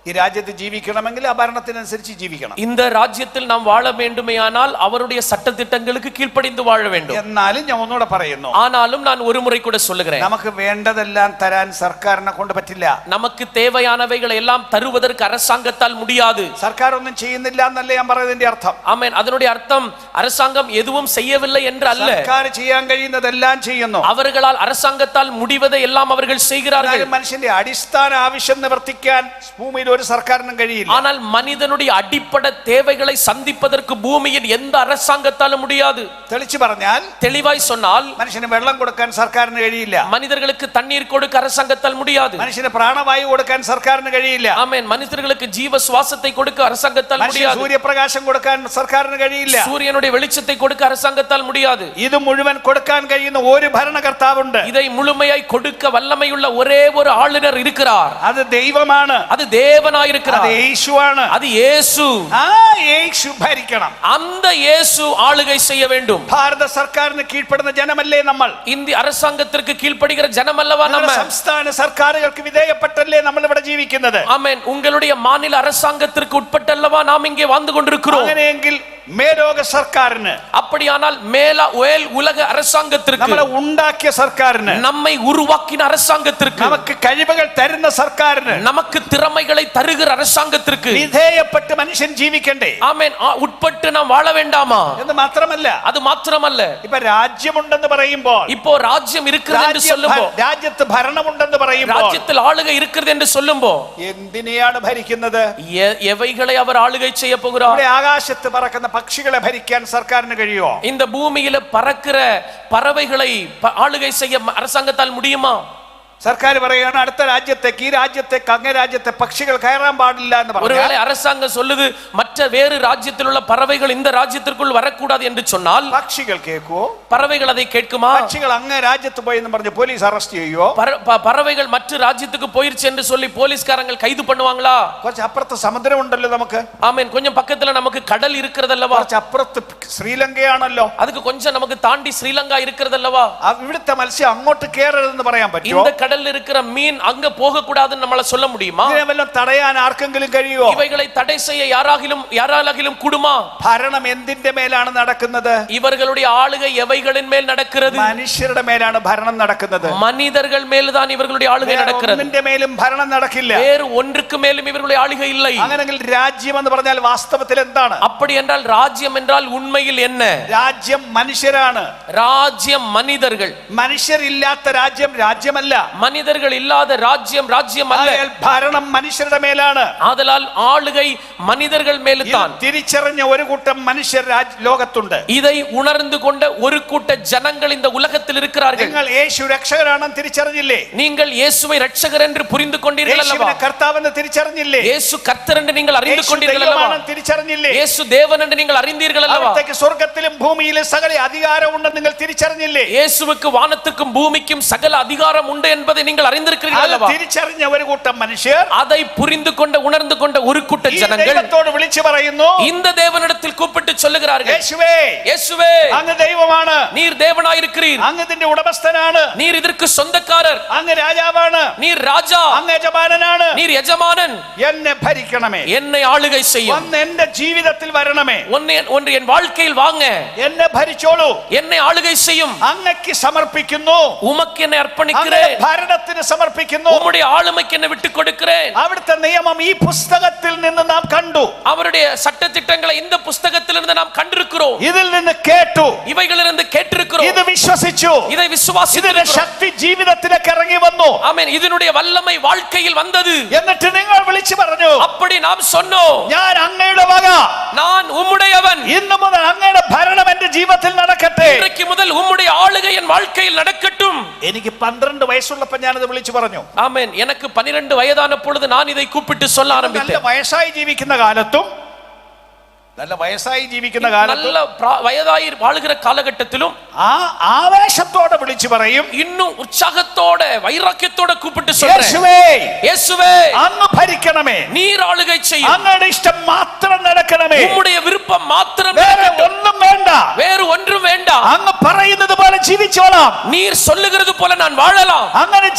ഈ രാജ്യത്ത് ജീവിക്കണമെങ്കിൽ ആ ഭരണത്തിനനുസരിച്ച് ജീവിക്കണം. இந்த ராஜ்யத்தில் நாம் வாழ வேண்டுமேயானால் அவருடைய சட்டதிட்டங்களுக்கு கீழ்ப்படிந்து வாழ வேண்டும். എന്നാലും ഞാൻ ഒന്നുകൂടെ പറയുന്നു, ஆனாலும் நான் ஒரு முறை கூட சொல்லுகிறேன், നമുക്ക് വേണ്ടതെല്ലാം തരാൻ സർക്കാരിനെ കൊണ്ട് പറ്റില്ല. நமக்கு தேவையானவைகளை எல்லாம் தருவதற்கு அரசாங்கத்தால் முடியாது. സർക്കാർ ഒന്നും ചെയ്യുന്നില്ല എന്നല്ല ഞാൻ പറയുന്നതിന്റെ അർത്ഥം. ஆமென். அதனுடைய அர்த்தம் அரசாங்கம் எதுவும் செய்யவில்லை என்று அல்ல. സർക്കാർ ചെയ്യാൻ കഴിയുന്നതെല്ലാം ചെയ്യുന്നു. அவர்களால் அரசாங்கத்தால் முடிவதை எல்லாம் அவர்கள் செய்கிறார்கள். മനുഷ്യന്റെ അടിസ്ഥാന ആവശ്യം നിവർത്തിക്കാൻ ഭൂമിയിൽ ഒരു സർക്കാരിനും കഴിയില്ല. ஆனால் மனிதனுடைய அடிப்படை தேவைகளை சந்திப்பதற்கு பூமியின் எந்த அரசாங்கத்தாலும் முடியாது. തെളിച്ചു പറഞ്ഞാൽ, தெளிவாய் சொன்னால், മനുഷ്യന് വെള്ളം കൊടുക്കാൻ സർക്കാരിന് കഴിയില്ല. மனிதர்களுக்கு தண்ணீர் கொடுக்க அரசாங்கத்தால் முடியாது. മനുഷ്യന് പ്രാണവായു കൊടുക്കാൻ സർക്കാരിന് കഴിയില്ല. ஆமென். மனிதர்களுக்கு ஜீவ சுவாசத்தை கொடுக்க அரசாங்கத்தால் முடியாது. സൂര്യപ്രകാശം കൊടുക്കാൻ സർക്കാരിന് കഴിയില്ല. சூரியனுடைய வெளிச்சத்தை கொடுக்க அரசாங்கத்தால் முடியாது. ഇത് മുഴുവൻ കൊടുക്കാൻ കഴിയുന്ന ഒരു ഭരണകർത്താവുണ്ട്. இதை முழுமையாய் கொடுக்க வல்லமையுள்ள ஒரே ஒரு ஆளுநர் இருக்கிறார். അത് ദൈവമാണ്. அது தேவனாயிருக்கிறார். அது യേശുവാണ്. அது இயேசு. ആ യേശു ഭരിക്കണം. அந்த இயேசு ஆளுகை செய்ய வேண்டும். ഭാരത സർക്കാരിന് കീഴ്പ്പെടുന്ന ജനമല്ലേ നമ്മൾ? இந்திய அரசாங்கத்திற்கு கீழ்ப்படுகிற ஜனம் அல்லவா நம்ம? സംസ്ഥാന സർക്കാരുകൾക്ക് വിധേയപ്പെട്ടല്ലേ നമ്മൾ ഇവിടെ ജീവിക്കുന്നത്? ஆமென். உங்களுடைய மாநில அரசாங்கத்திற்கு உட்பட்டல்லவா நாம் இங்கே வாழ்ந்து கொண்டிருக்கிறோம்? അങ്ങനെയെങ്കിൽ മേലോക സർക്കാരിന്, அப்படியானால் உலக அரசாங்கத்திற்கு, നമ്മളെ ഉണ്ടാക്കിയ സർക്കാരിന്, நம்மை உருவாக்கின அரசாங்கத்திற்கு, നമുക്ക് കഴിവുകൾ തരുന്ന സർക്കാരിന്, நமக்கு திறமைகளை தருகிற அரசாங்கத்திற்கு വിധേയപ്പെട്ട് മനുഷ്യൻ ജീവിക്കണ്ടേ? ஆமென். உட்பட்டு நாம் வாழ வேண்டாமா? എന്ന് മാത്രമല്ല, அது மாத்திரமல்ல, ഇപ്പൊ രാജ്യമുണ്ടെന്ന് പറയുമ്പോൾ, இப்போ ராஜ்யம் இருக்கிறது என்று சொல்லுമ്പോൾ, രാജ്യത്ത് ഭരണമുണ്ടെന്ന് പറയുമ്പോൾ, ராஜ்யத்தில் ஆளுகை இருக்கிறது என்று சொல்லுമ്പോൾ, എന്തിനെയാണ് ഭരിക്കുന്നത്? எவைகளை அவர் ஆளுகை செய்ய போகிறார்? ആകാശത്ത് പറക്കുന്ന പക്ഷികളെ ഭരിക്കാൻ സർക്കാരിന് കഴിയുമോ? இந்த பூமியில பறக்கிற பறவைகளை ஆளுகை செய்ய அரசாங்கத்தால் முடியுமா? സർക്കാർ പറയുകയാണ് അടുത്ത രാജ്യത്തേക്ക്, ഈ രാജ്യത്തേക്ക്, അങ്ങേ രാജ്യത്തെ പക്ഷികൾ കയറാൻ പാടില്ല എന്ന് പറഞ്ഞു. ஒருவேளை அரசாங்கம் சொல்லுது மற்ற வேறு ராஜ்யத்தில் உள்ள பறவைகள் இந்த ராஜ்யத்திற்குள் வரக்கூடாது என்று சொன்னால், പക്ഷികൾ കേൾക്കുവോ? பறவைகள் அதை கேட்குமா? പക്ഷികൾ അങ്ങേ രാജ്യത്ത് പോയി എന്ന് പറഞ്ഞ് പോലീസ് അറസ്റ്റ് ചെയ്യുവോ? பறவைகள் மற்ற ராஜ்யத்துக்கு போயிருச்சு என்று சொல்லி போலீஸ்காரங்க கைது பண்ணுவாங்களா? കുറച്ച് അപ്പുറത്ത് സമുദ്രം ഉണ്ടല്ലോ നമുക്ക്. ஆமென். கொஞ்சம் பக்கத்துல நமக்கு கடல் இருக்கிறது அல்லவா? കുറച്ച് അപ്പുറത്ത് ശ്രീലങ്കയാണല്ലോ. அதுக்கு கொஞ்சம் நமக்கு தாண்டி ஸ்ரீலங்கா இருக்கிறது அல்லவா? ഇവിടുത്തെ മത്സ്യം അങ്ങോട്ട് കേറരുതെന്ന് പറയാൻ പറ്റുമോ? கடல்ல இருக்கிற மீன் அங்க போக கூடாதுன்னு நம்மள சொல்ல முடியுமா? ഇതിനെല്ലാം തടയാൻ ആർക്കെങ്കിലും കഴിയുമോ? இவைகளை தடை செய்ய யாராலும் கூடுமா? ഭരണം എന്തിന്റെ മേലാണ് നടക്കുന്നത്? இவர்களுடைய ஆளுகை எவைகளின் மேல் நடக்கிறது? മനുഷ്യരുടെ മേലാണ് ഭരണം നടക്കുന്നത്. மனிதர்கள் மேல்தான் இவர்களுடைய ஆளுகை நடக்கிறது. ഒന്നിന്റെ മേലും ഭരണം നടക്കില്ല. வேறு ஒன்றுக்கு மேலும் இவர்களுடைய ஆளுகை இல்லை. അങ്ങനെങ്കിൽ രാജ്യം എന്ന് പറഞ്ഞാൽ വാസ്തവത്തിൽ എന്താണ്? அப்படி என்றால் ராஜ்யம் என்றால் உண்மையில் என்ன? രാജ്യം മനുഷ്യരാണ്. ராஜ்யம் மனிதர்கள். മനുഷ്യരില്ലാത്ത രാജ്യം രാജ്യമല്ല. மனிதர்கள் இல்லாத ராஜ்யம் ராஜ்யம் அல்ல. ഭരണം മനുഷ്യരുടെ മേലാണ്. ஆதலால் ஆளுகை மனிதர்கள் மேல்தான். തിരിച്ചറിഞ്ഞ ഒരു കൂട്ടം മനുഷ്യർ ലോകത്തുണ്ട്. இதை உணர்ந்து கொண்ட ஒரு கூட்ட ஜனங்கள் இந்த உலகத்தில் இருக்கிறார்கள். നിങ്ങൾ യേശു രക്ഷകനാണെന്ന് തിരിച്ചറിഞ്ഞില്ലേ? நீங்கள் இயேசுவை இரட்சகர் என்று புரிந்து கொண்டீர்கள் அல்லவா? യേശുവിനെ കർത്താവെന്ന് തിരിച്ചറിഞ്ഞില്ലേ? இயேசு கர்த்தர் என்று நீங்கள் அறிந்து கொண்டீர்கள் அல்லவா? തിരിച്ചറിഞ്ഞില്ലേ? இயேசு தேவன் என்று நீங்கள் அறிந்தீர்கள் அல்லவா? അവിടത്തേക്ക് സ്വർഗ്ഗത്തിലും ഭൂമിയിലും സകല അധികാരമുണ്ടെന്ന് നിങ്ങൾ തിരിച്ചറിഞ്ഞില്ലേ? இயேசுவுக்கு வானத்துக்கும் பூமிக்கும் சகல அதிகாரம் உண்டு என்பதை நீங்கள் அறிந்திருக்கிறீர்கள் அல்லவா? തിരിച്ചറിഞ്ഞ ഒരു കൂട്ടം മനുഷ്യർ, அதை புரிந்து கொண்ட உணர்ந்து கொண்ட ஒரு கூட்ட ஜனங்கள் ദൈവത്തോട് വിളിച്ചു പറയുന്നു, இந்த தேவனிடத்தில் கூப்பிட்டு சொல்லுகிறார்கள், வருகிறார்கள். യേശുവേ இயேசுவே അങ്ങ് ദൈവമാണ്, நீர் தேவனாயிருக்கிறீர், അങ്ങ് ഇതിന്റെ ഉടമസ്ഥനാണ്, நீர் இதற்கு சொந்தக்காரர், അങ്ങ് രാജാവാണ്, நீர் ராஜா, അങ്ങ് യജമാനനാണ്, நீர் எஜமானன், എന്നെ ഭരിക്കണമേ, என்னை ஆளுகை செய்யும், വന്ന് എന്റെ ജീവിതത്തിൽ വരണമേ, ஒன்று என் வாழ்க்கையில் வாங்க, എന്നെ ഭരിച്ചോളൂ, என்னை ആളുகை செய்யும், അങ്ങക്ക് സമർപ്പിക്കുന്നു, உமக்கு என்னை அர்ப்பணிக்கிறேன், ഭരണത്തിന് സമർപ്പിക്കുന്നു, உம்முடைய ஆளுமைக்கு என்னை விட்டுக் கொடுக்கிறேன். അവിടുത്തെ നിയമം ഈ പുസ്തകത്തിൽ നിന്ന് നാം കണ്ടു, அவருடைய சட்டதிட்டங்களை இந்த புஸ்தகத்திலிருந்து நாம் கண்டிருக்கிறோம், ഇതിൽ നിന്ന് കേട്ടു, இவைகளிலிருந்து கேட்டிருக்கிறோம், ഇത് വിശ്വസിച്ചു, இதை ഇതിന്റെ விசுவாசித்திருக்கிறோம். ശക്തി ജീവിതത്തിലേക്ക് ഇറങ്ങി വന്നു. ஆமென். இதனுடைய வல்லமை வாழ்க்கையில் வந்தது. എന്നിട്ട് നിങ്ങൾ വിളിച്ചു പറഞ്ഞു, அப்படி நாம் சொன்னோம், ഞാൻ അങ്ങയുടെ വക, நான் உம்முடையவன், ഇന്നു മുതൽ അങ്ങയുടെ ഭരണം എന്റെ ജീവിതത്തിൽ നടക്കട്ടെ. இன்றைக்கு முதல் உம்முடைய ஆளுகை என் வாழ்க்கையில் நடக்கட்டும். എനിക്ക് 12 വയസ്സുള്ളപ്പോൾ ഞാനത് വിളിച്ചു പറഞ്ഞു. ஆமென். எனக்கு 12 வயதான பொழுது நான் இதை கூப்பிட்டு சொல்ல നല്ല ஆரம்பித்தேன். വയസ്സായി ജീവിക്കുന്ന കാലത്തും நல்ல வயதாയി வாழுகிற காலகட்டத்திலும் ആ ആവേശത്തോടെ വിളിച്ചു പറയും, இன்னும் உற்சாகத்தோட வைராக்கியத்தோட கூப்பிட்டு சொல்றேன், യേശുവേ இயேசுவே അങ്ങ് ഭരിക്കണമേ, நீர் ஆளுகை செய்யும், അങ്ങയുടെ ഇഷ്ടം മാത്രം നടക്കണമേ, உம்முடைய விருப்பம் மாத்திரம் വേറെ நடக்கட்டும், ഒന്നും വേണ്ട, வேறு ஒன்றும் வேண்டாம், അങ്ങ് പറയുന്നത് പോലെ ജീവിച്ചോളാം. நீர் சொல்லுகிறது போல நான் வாழலாம். അങ്ങനെ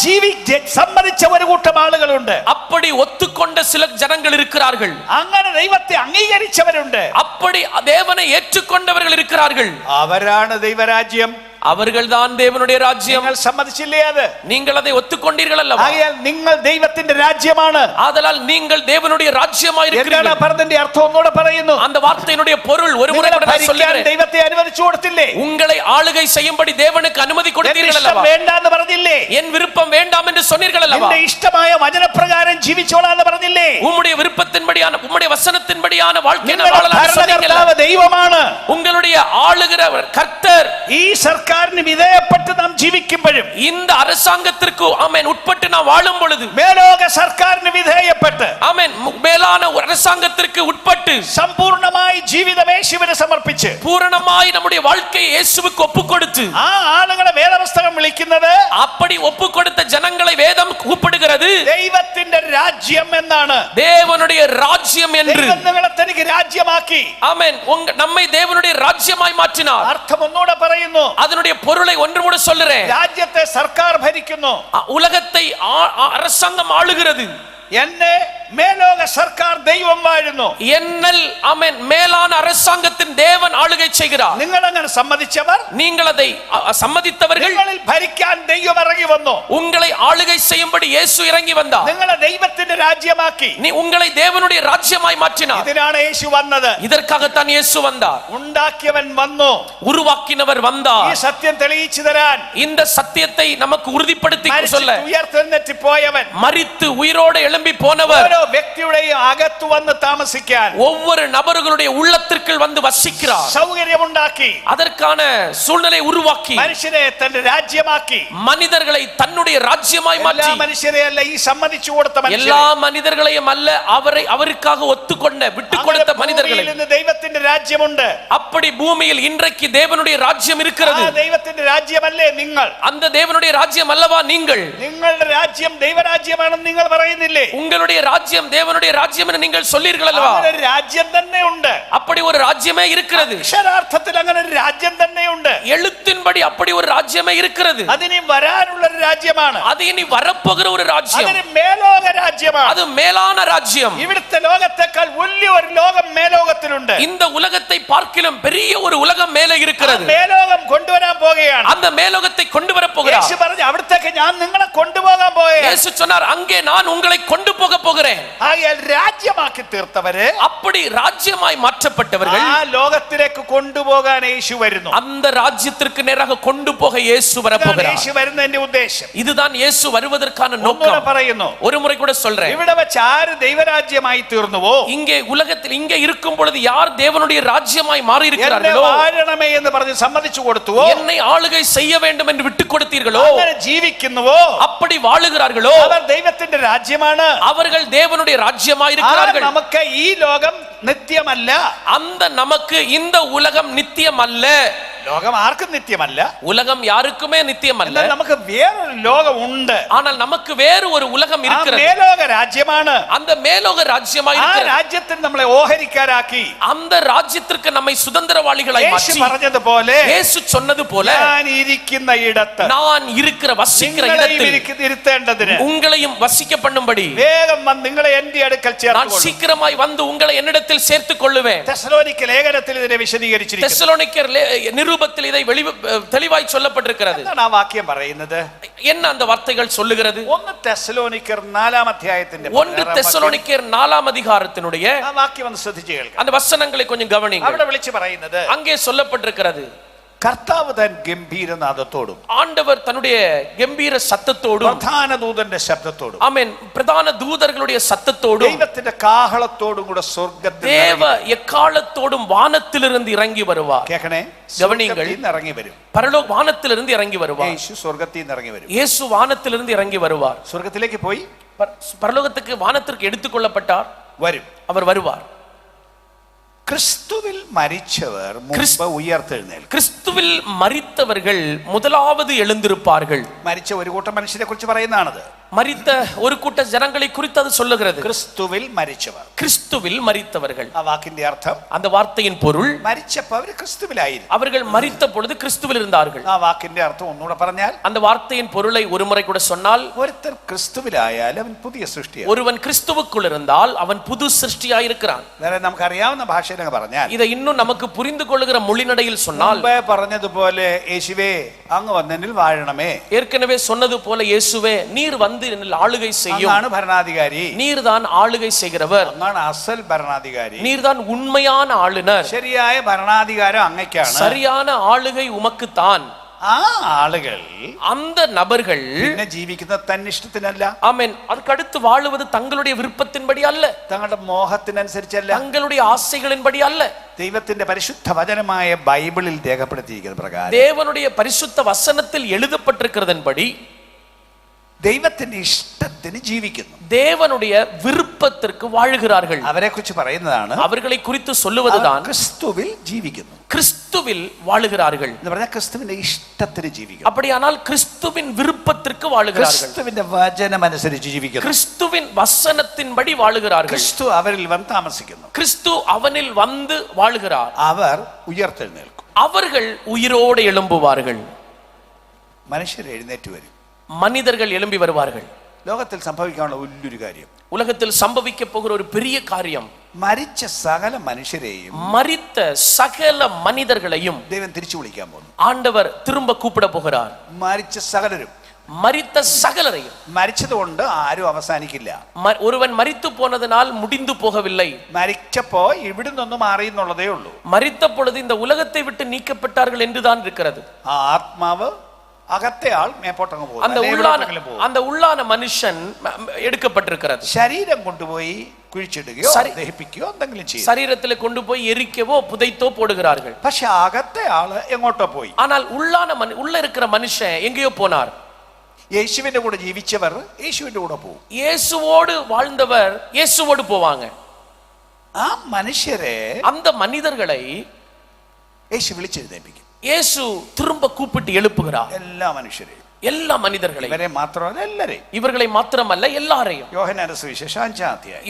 സമ്മതിച്ച ഒരു കൂട്ടം ആളുകളുണ്ട്, அப்படி ஒத்துக்கொண்ட சில ஜனங்கள் இருக்கிறார்கள், അങ്ങനെ ദൈവത്തെ അംഗീകരിച്ചവരുണ്ട്, அப்படி தேவனை ஏற்றுக்கொண்டவர்கள் இருக்கிறார்கள். അവരാണ് ദൈവരാജ്യം. அவர்கள்தான் தேவனுடைய ராஜ்யம். നിങ്ങൾ സമ്മതിച്ചില്ലേ? അത് நீங்கள் அதை ஒத்துக்கொண்டீர்கள் அல்லவா? ആകയാൽ നിങ്ങൾ ദൈവത്തിന്റെ രാജ്യമാണ്. ஆதலால் நீங்கள் தேவனுடைய ராஜ்யமாய் എന്താണ് இருக்கிறீர்கள். പറഞ്ഞതിന്റെ അർത്ഥം ഒന്നുകൂടെ പറയുന്നു. அந்த வார்த்தையினுடைய பொருள் ஒரு முறை கூட நான் சொல்லுகிறேன். ദൈവത്തെ അനുവദിച്ചു കൊടുത്തില്ലേ? உங்களை ஆளுகை செய்யும்படி தேவனுக்கு அனுமதி கொடுத்தீர்கள் அல்லவா? വേണ്ടാന്ന് പറഞ്ഞില്ലേ? என் விருப்பம் வேண்டாம் என்று சொன்னீர்கள் அல்லவா? നിന്റെ ഇഷ്ടമായ വചനപ്രകാരം ജീവിച്ചോളാന്ന് പറഞ്ഞില്ലേ? உம்முடைய விருப்பத்தின்படியான உம்முடைய வசனத்தின்படியான வாழ்க்கை நான் வாழலாம் சொன்னீர்கள். ദൈവമാണ്. உங்களுடைய ஆளுகிறவர் கர்த்தர். ഈ സർക്കാരിന് വിധേയപ്പെട്ട് നാം ജീവിക്കുമ്പോഴും, இந்த அரசாங்கத்திற்கு ஆமென் உட்பட்டு நாம் வாழும் பொழுது, മേലോക സർക്കാരിന് വിധേയപ്പെട്ട് ஆமென் மேலான அரசாங்கத்திற்கு உட்பட்டு സമ്പൂർണ്ണമായി ജീവിതം യേശുവിന് സമർപ്പിച്ച് பூரணமாய் நம்முடைய வாழ்க்கையை இயேசுவுக்கு ஒப்புக்கொடுத்து, ആ ആളുകളെ വേദപുസ്തകം വിളിക്കുന്നത്, அப்படி ஒப்புக்கொடுத்த ஜனங்களை வேதம் கூப்பிடுகிறது ദൈവത്തിന്റെ രാജ്യം എന്നാണ്. தேவனுடைய ராஜ்யம் என்று. ദൈവം നിങ്ങളെ തനിക്ക് രാജ്യമാക്കി. ஆமென். நம்மை தேவனுடைய ராஜ்யமாய் மாற்றினார். അർത്ഥം ഒന്നുകൂടെ പറയുന്നു. அதனுடைய பொருளை ஒன்று கூட சொல்லுறேன். രാജ്യത്തെ സർക്കാർ ഭരിക്കുന്നു, உலகத்தை அரசாங்கம் ஆளுகிறது. എന്നെ മേലോക സർക്കാർ ദൈവം വാഴുന്നു. என்னல் ஆமென் மேலான அரசாங்கத்தின் தேவன் ஆளுகை செய்கிறார். നിങ്ങൾ അങ്ങനെ സമ്മതിച്ചവർ, நீங்கள் அதை சம்மதித்தவர்கள், നിങ്ങളിൽ ഭരിക്കാൻ ദൈവം ഇറങ്ങി വന്നു. உங்களை ஆளுகை செய்யும்படி இயேசு இறங்கி வந்தார். നിങ്ങളെ ദൈവത്തിന്റെ രാജ്യമാക്കി. நீ உங்களை தேவனுடைய ராஜ்யமாய் மாற்றினார். ഇതിനാണ് യേശു വന്നത്. இதற்காகத்தான் இயேசு வந்தார். ഉണ്ടാക്കിയവൻ വന്നു, உருவாக்கினவர் ഈ வந்தார். സത്യം തെളിയിച്ചു തരാൻ. இந்த சத்தியத்தை நமக்கு உறுதிப்படுத்தி சொல்ல, ഉയർത്തെഴുന്നേറ്റ് പോയവൻ, மரித்து உயிரோடு எழும்பி போனவர், ഓരോ വ്യക്തിയുടെയും അകത്ത് വന്ന് താമസിക്കാൻ, ஒவ்வொரு நபர்களுடைய உள்ளத்திற்குள் வந்து வசிக்கிறார். സൗകര്യമുണ്ടാക്കി, அதற்கான சூழ்நிலை உருவாக்கி, മനുഷ്യരെ തന്റെ രാജ്യമാക്കി. மனிதர்களை தன்னுடைய ராஜ்யமாய் എല്ലാ மாற்றி, മനുഷ്യരെ അല്ല, ഈ സമ്മതിച്ചു കൊടുത്ത எல்லா മனிதர்களையும் அல்ல, அவருக்காக ஒத்துக்கொண்ட விட்டு கொடுத்த மனிதர்களை. ദൈവത്തിന്റെ രാജ്യമുണ്ട്. அப்படி பூமியில் இன்றைக்கு தேவனுடைய ராஜ்யம் இருக்கிறது. ദൈവത്തിന്റെ രാജ്യമല്ലേ നിങ്ങൾ? அந்த தேவனுடைய ராஜ்யம் அல்லவா நீங்கள்? നിങ്ങളുടെ രാജ്യം ദൈവരാജ്യമാണെന്ന് നിങ്ങൾ പറയുന്നില്ലേ? உங்களுடைய ராஜ்யம் தேவனுடைய ராஜ்யம் என்று நீங்கள் சொல்லீர்கள் அல்லவா? അങ്ങനെ ഒരു രാജ്യം തന്നെ ഉണ്ട്. அப்படி ஒரு ராஜ்யமே இருக்கிறது. അക്ഷരാർത്ഥത്തിൽ അങ്ങനെ ഒരു രാജ്യം തന്നെ ഉണ്ട്. எழுத்தின்படி அப்படி ஒரு ராஜ்யமே இருக்கிறது. അതിനി വരാനുള്ള ഒരു രാജ്യമാണ്. அது ഇനി வரப்போகிற ஒரு ராஜ்யம். അതൊരു മേലോക രാജ്യമാണ്. அது மேலான ராஜ்யம். ഇവിടുത്തെ ലോകത്തെക്കാൾ വലിയ ഒരു ലോകം മേലോകത്തിലുണ്ട്. இந்த உலகத்தை பார்க்கிலும் பெரிய ஒரு உலகம் மேலே இருக்கிறது. മേലോകം കൊണ്ടുവരാൻ പോകുകയാണ്. அந்த மேலோகத்தை கொண்டு வர போகிறார். യേശു പറഞ്ഞു, അവിടത്തേക്ക് ഞാൻ നിങ്ങളെ കൊണ്ടുപോകാൻ പോകുകയാണ്. இயேசு சொன்னார், அங்கே நான் உங்களை கொண்டு போக போகிறேன். ആകയാൽ രാജ്യമാക്കി തീർത്തവര്, அப்படி ராஜ்யமாய் மாற்றப்பட்டவர்கள், ആ ലോകത്തിലേക്ക് കൊണ്ടുപോകാൻ യേശു വരുന്നു. அந்த ராஜ்யத்திற்கு நேராக கொண்டு போக இயேசு வர போகிறார். യേശു വരുന്നതിന്റെ ഉദ്ദേശം இதுதான் இயேசு வருவதற்கான ഒന്നുകൂടെ நோக்கம். പറയുന്നു. ஒரு முறை கூட சொல்றேன். ഇവിടെ വെച്ച് ആര് ദൈവരാജ്യമായി തീർന്നുവോ, இங்கே உலகத்தில் இங்கே இருக்கும் பொழுது யார் தேவனுடைய ராஜ்யமாய் மாறி എന്നെ இருக்கிறார்களோ, വാഴണമേ എന്ന് പറഞ്ഞ് സമ്മതിച്ചു കൊടുത്തുവോ, என்னை ஆளுகை செய்ய வேண்டும் என்று விட்டுக் கொடுத்தீர்களோ, അങ്ങനെ ജീവിക്കുന്നുവോ, அப்படி வாழுகிறார்களோ, അവർ ദൈവത്തിന്റെ രാജ്യമാണ്. அவர்கள் தேவனுடைய ராஜ்யமாய் இருக்கிறார்கள். നമുക്ക് ഈ ലോകം നിത്യമല്ല. அந்த நமக்கு இந்த உலகம் நித்தியம் அல்ல. ലോകം ആർക്കും നിത്യമല്ല. உலகம் யாருக்குமே நித்தியமல்ல. എന്നാൽ നമുക്ക് വേറൊരു ലോകം ഉണ്ട്. ஆனால் நமக்கு வேறு ஒரு உலகம் ആ இருக்கிறது. മേലോക രാജ്യമാണ്. அந்த மேலோக ராஜ்யமாய் ആ இருக்கிறது. രാജ്യത്തിന് നമ്മളെ ഓഹരിക്കാരാക്കി. அந்த ராஜ்யத்திற்கு நம்மை சுதந்திரவாளிகளாய் യേശു மாற்றி, പറഞ്ഞതുപോലെ இயேசு சொன்னது போல, ഞാൻ ഇരിക്കുന്ന ഇടത്ത് நான் இருக்கிற வசிக்கிற നിങ്ങളെയും இடத்தில் ഇരുത്തേണ്ടതിന് உங்களையும் வசிக்க பண்ணும்படி വേഗം വന്ന് നിങ്ങളെ എന്റെ അടുക്കൽ நான் ചേർത്തുകൊള്ളും. சீக்கிரமாய் வந்து உங்களை என்னிடத்தில் சேர்த்துக் கொள்ளுவேன். തെസ്സലോനിക്ക ലേഖനത്തിൽ ഇതിനെ വിശദീകരിച്ചിരിക്കുന്നു. தெசலோனிக்கர் நிருபத்தில் இதை தெளிவாய் சொல்லப்பட்டிருக்கிறது. എന്താണ് ആ വാക്യം പറയുന്നത്? என்ன அந்த வார்த்தைகள் சொல்லுகிறது? 1 തെസ്സലോനിക്കർ 4-ാം അധ്യായത്തിന്റെ 1 தெசலோனிக்கர் 4-ாம் அதிகாரத்தினுடைய ആ വാക്യം ഒന്ന് ശ്രദ്ധിച്ചു കേൾക്കുക. அந்த வசனங்களை கொஞ்சம் கவனிங்க. അവിടെ വിളിച്ചു പറയുന്നത്, அங்கே சொல்லப்பட்டிருக்கிறது, കർത്താവ് തൻ ഗംഭീരനാദത്തോടും ஆண்டவர் தன்னுடைய கம்பீர சத்தத்தோடும் പ്രധാന ദൂതന്റെ ശബ്ദത്തോടും ஆமென் பிரதான தூதர்களுடைய சத்தத்தோடும் ദൈവത്തിന്റെ കാഹളത്തോടും കൂടെ സ്വർഗ്ഗത്തിൽ தேவ எக்காலத்தோடும் வானத்திலிருந்து இறங்கி வருவார். കേൾക്കണേ, ഗവനിങ്ങൾ. സ്വർഗ്ഗത്തിൽ നിന്ന് ഇറങ്ങി വരും. பரலோக வானத்திலிருந்து இறங்கி வருவார். യേശു സ്വർഗ്ഗത്തിൽ നിന്ന് ഇറങ്ങി വരും. இயேசு வானத்திலிருந்து இறங்கி வருவார். സ്വർഗ്ഗത്തിലേക്ക് പോയി பரலோகத்துக்கு வானத்திற்கு எடுத்துக்கொள்ளப்பட்டார். വരും. அவர் வருவார். ക്രിസ്തുവിൽ മരിച്ചവർ മുമ്പ് ഉയർത്തെഴുന്നേൽക്കും. கிறிஸ்துவில் மரித்தவர்கள் முதலாவது எழுந்திருப்பார்கள். മരിച്ച ഒരു കൂട്ടം മനുഷ്യരെ കുറിച്ച് പറയുന്നതാണത്. மரித்த ஒரு கூட்ட ஜனங்களை குறித்து அது சொல்லுகிறது. ക്രിസ്തുവിൽ മരിച്ചവർ, கிறிஸ்துவில் மரித்தவர்கள். ആ വാക്കിന്റെ അർത്ഥം, அந்த வார்த்தையின் பொருள், മരിച്ചപ്പോൾ അവർ ക്രിസ്തുവിലായിരുന്നു. அவர்கள் மரித்த பொழுது கிறிஸ்துவில் இருந்தார்கள். ആ വാക്കിന്റെ അർത്ഥം ഒന്നുകൂടെ പറഞ്ഞാൽ, அந்த வார்த்தையின் பொருளை ஒரு முறை கூட சொன்னால், ഒരുത്തൻ ക്രിസ്തുവിലായാൽ അവൻ പുതിയ സൃഷ്ടിയാണ്. ஒருவன் கிறிஸ்துவுக்குள் இருந்தால் அவன் புது சிருஷ்டியாய் இருக்கிறான். വേറെ നമുക്ക് അറിയാവുന്ന ഭാഷയിൽ പറഞ്ഞാൽ, இதை இன்னும் நமக்கு புரிந்து கொள்ளுகிற மொழிநடையில் சொன்னால், മുമ്പേ പറഞ്ഞതുപോലെ യേശുവേ അങ്ങ് വന്നെന്നിൽ വാഴണമേ, ஏற்கனவே சொன்னது போல, இயேசுவே நீர் வந்து என்னில் ஆளுகை செய்யும். അങ്ങാണ് ഭരണാധികാരി, நீர்தான் ஆளுகை செய்கிறவர், അങ്ങാണ് അസൽ ഭരണാധികാരി, நீர்தான் உண்மையான ஆளுநர், ശരിയായ ഭരണാധികാരം അങ്ങയ്ക്കാണ്. சரியான ஆளுகை உமக்குத்தான். ആ ആളുകൾ, அந்த நபர்கள் പിന്നെ ജീവിക്കുന്നത് തന്നിഷ്ടത്തിനല്ല, ஆமென், அதுக்கு அடுத்து வாழுவது தங்களுடைய விருப்பத்தின்படி அல்ல, തങ്ങളുടെ മോഹത്തിനനുസരിച്ചല്ല, தங்களுடைய ஆசைகளின்படி அல்ல. ദൈവത്തിന്റെ പരിശുദ്ധ വചനമായ ബൈബിളിൽ രേഖപ്പെടുത്തിയിരിക്കുന്ന പ്രകാരം, தேவனுடைய பரிசுத்த வசனத்தில் எழுதப்பட்டிருக்கிறதன்படி ദൈവത്തിന്റെ ഇഷ്ടത്തിന് ജീവിക്കുന്നു. தேவனுடைய விருப்பத்திற்கு வாழுகிறார்கள். അവരെ കുറിച്ച് പറയുന്നതാണ്, அவர்களை குறித்து சொல்லுவதுதான் ക്രിസ്തുവിൽ ജീവിക്കുന്നു. கிறிஸ்துவில் வாழுகிறார்கள் എന്ന് പറഞ്ഞാൽ ക്രിസ്തുവിന്റെ ഇഷ്ടത്തിന് ജീവിക്കുന്നു. அப்படியானால் கிறிஸ்துவின் விருப்பத்திற்கு வாழுகிறார்கள், ക്രിസ്തുവിന്റെ വചനം അനുസരിച്ച് ജീവിക്കുന്നു. கிறிஸ்துவின் வசனத்தின்படி வாழுகிறார்கள். ക്രിസ്തു അവരിൽ വന്ന് താമസിക്കുന്നു. கிறிஸ்து அவனில் வந்து வாழுகிறார். അവർ ഉയർത്തെഴുന്നേൽക്കും. அவர்கள் உயிரோடு எழும்புவார்கள். മനുഷ്യർ എഴുന്നേറ്റ് വരും. மனிதர்கள் எழும்பி வருவார்கள். ലോകത്തിൽ സംഭവിക്കാനുള്ള വലിയൊരു കാര്യം, உலகத்தில் சம்பவிக்க போகிற ஒரு பெரிய காரியம், മരിച്ച സകല മനുഷ്യരെയും மரித்த சகல மனிதர்களையும் ദൈവം തിരിച്ചു വിളിക്കാൻ പോകുന്നു. ஆண்டவர் திரும்ப கூப்பிட போகிறார். മരിച്ച സകലരും, மரித்த சகலரையும். മരിച്ചതുകൊണ്ട് ആരും അവസാനിക്കില്ല. ஒருவன் மரித்து போனதனால் முடிந்து போகவில்லை. മരിച്ചപ്പോ ഇവിടുന്നൊന്നും മാറിയെന്നുള്ളതേ ഉള്ളൂ. மரித்த பொழுது இந்த உலகத்தை விட்டு நீக்கப்பட்டார்கள் என்றுதான் இருக்கிறது. ആ ആത്മാവ്, അകത്തെ ആൾ മേപ്പോട്ടങ്ങ് പോകും. அந்த உள்ளான மனுஷன் எடுக்கப்பட்டிருக்கிறது. ശരീരം കൊണ്ടുപോയി കുഴിച്ചിടുകയോ ദഹിപ്പിക്കുകയോ എന്തെങ്കിലും ചെയ്യും. சரீரத்தில் கொண்டு போய் எரிக்கவோ புதைத்தோ போடுகிறார்கள். പക്ഷെ അകത്തെ ആള് എങ്ങോട്ടോ പോയി. ஆனால் உள்ள இருக்கிற மனுஷன் எங்கேயோ போனார். യേശുവിന്റെ കൂടെ ജീവിച്ചവർ യേശുവിന്റെ കൂടെ പോകും. இயேசுவோடு வாழ்ந்தவர் இயேசுவோடு போவாங்க. ആ മനുഷ്യരെ, அந்த மனிதர்களை യേശു വിളിച്ചെഴുന്നേൽപ്പിക്കും. இயேசு திரும்ப கூப்பிட்டு எழுப்புகிறார். എല്ലാ മനുഷ്യരെയും, எல்லா மனிதர்களையும், ഇവരെ മാത്രമല്ല എല്ലാരെയും. இவர்களை மாத்திரமல்ல எல்லாரையும். യോഹന്നാന്റെ സുവിശേഷം 5-ാം അധ്യായം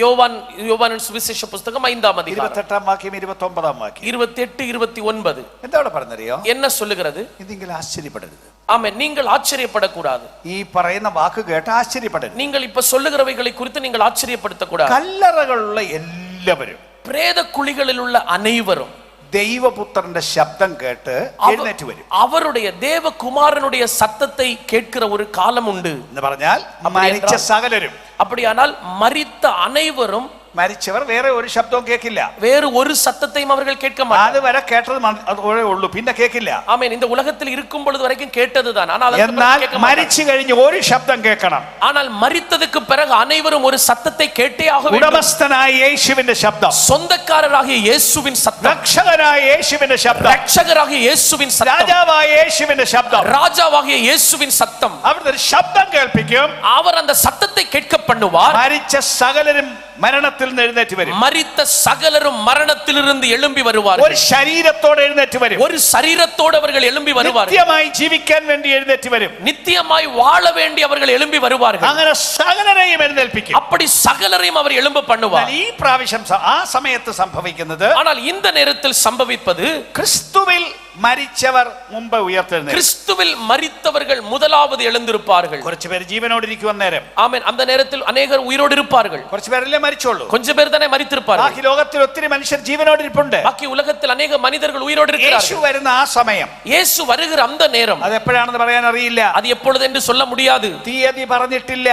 யோவானின் சுவிசேஷ புத்தகம் 5-ாம் அதிகாரம் 28-ാം വാക്യം 29-ാം വാക്യം 28, 29 എന്താ അവിടെ പറഞ്ഞറിയോ? என்ன சொல்லுகிறது? ഇതെങ്കിലും ആശ്ചര്യപ്പെടരുത്. ஆமென், நீங்கள் ஆச்சரியப்படக்கூடாது. ഈ പറയുന്ന വാക്ക് കേട്ട് ആശ്ചര്യപ്പെടരുത്. நீங்கள் இப்ப சொல்லுகிறவைகளை குறித்து நீங்கள் ஆச்சரியப்படுத்தக்கூடாது. കല്ലറകളുള്ള എല്ലാവരും, பிரேத குழிகளில் உள்ள அனைவரும் ദൈവപുത്രന്റെ ശബ്ദം കേട്ട് എഴുന്നേറ്റ് വരും. அவருடைய தேவகுமாரனுடைய சத்தத்தை கேட்கிற ஒரு காலம் உண்டு എന്ന് പറഞ്ഞാൽ മരിച്ച സകലരും, அப்படியானால் மரித்த அனைவரும், മരിച്ചവർ വേറെ ഒരു ശബ്ദവും കേൾക്കില്ല. வேறு ஒரு சத்தத்தையும் அவர்கள் கேட்க மாட்டார்கள். അതുവരെ കേട്ടത് അതേ ഉള്ളൂ, പിന്നെ കേൾക്കില്ല. ஆமென், இந்த உலகத்தில் இருக்கும் பொழுது வரைக்கும் கேட்டதுதான். ஆனால் എന്നാൽ മരിച്ചു കഴിഞ്ഞ് ഒരു ശബ്ദം കേൾക്കണം. ஆனால் மரித்ததுக்கு பிறகு அனைவரும் ஒரு சத்தத்தை கேட்டே ஆக வேண்டும். ഉടമസ്ഥനായ യേശുവിന്റെ ശബ്ദം, சொந்தக்காரராகிய இயேசுவின் சத்தம், രക്ഷകനായ യേശുവിന്റെ ശബ്ദം, ரட்சகராகிய இயேசுவின் சத்தம், രാജാവായ യേശുവിന്റെ ശബ്ദം, ராஜாவாகிய இயேசுவின் சத்தம். അവിടുത്തെ ഒരു ശബ്ദം കേൾപ്പിക്കും. அவர் அந்த சத்தத்தை கேட்க பண்ணுவார். മരിച്ച സകലരും മരണത്തിൽ നിന്ന് എഴുന്നേറ്റ് വരും. மரித்த சகலரும் மரணத்திலிருந்து எழும்பி வருவார்கள். ഒരു ശരീരത്തോടെ എഴുന്നേറ്റ് വരും. ஒரு சரீரத்தோடு அவர்கள் எழும்பி வருவார்கள். നിത്യമായി ജീവിക്കാൻ വേണ്ടി എഴുന്നേറ്റ് വരും. நித்தியமாய் வாழ வேண்டி அவர்கள் எழும்பி வருவார்கள். അങ്ങനെ സകലരെയും എഴുന്നേൽപ്പിക്കും. அப்படி சகலரையும் அவர் எழும்ப பண்ணுவார். ഈ പ്രാവശ്യം ആ സമയത്ത് സംഭവിക്കുന്നത്, ஆனால் இந்த நேரத்தில் சம்பவிப்பது, ക്രിസ്തുവിൽ മരിച്ചവർ മുമ്പ് ഉയർത്തെഴുന്നേൽക്കും. கிறிஸ்துவில் மரித்தவர்கள் முதலாவது எழுந்திருப்பார்கள். കുറച്ച് പേര് ജീവനോട് ഇരിക്കുവാൻ നേരം, ஆமென், அந்த நேரத்தில் അനേകർ உயிரோடு இருப்பார்கள். കുറച്ച് പേരല്ലേ മരിച്ചോളൂ. கொஞ்சம் பேர் தானே மரித்திருப்பார்கள். ബാക്കി ലോകത്തിൽ ഒത്തിരി മനുഷ്യർ ജീവനോട് ഇരിപ്പുണ്ട്. பாக்கி உலகத்தில் அநேக மனிதர்கள் உயிரோடு യേശു இருக்கிறார்கள். വരുന്ന ആ സമയം, இயேசு வருகிற அந்த நேரம், അത് എപ്പോഴാണെന്ന് പറയാൻ അറിയില്ല. அது எப்பொழுது என்று சொல்ல முடியாது. തീയതി പറഞ്ഞിട്ടില്ല.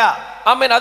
ஆமென்,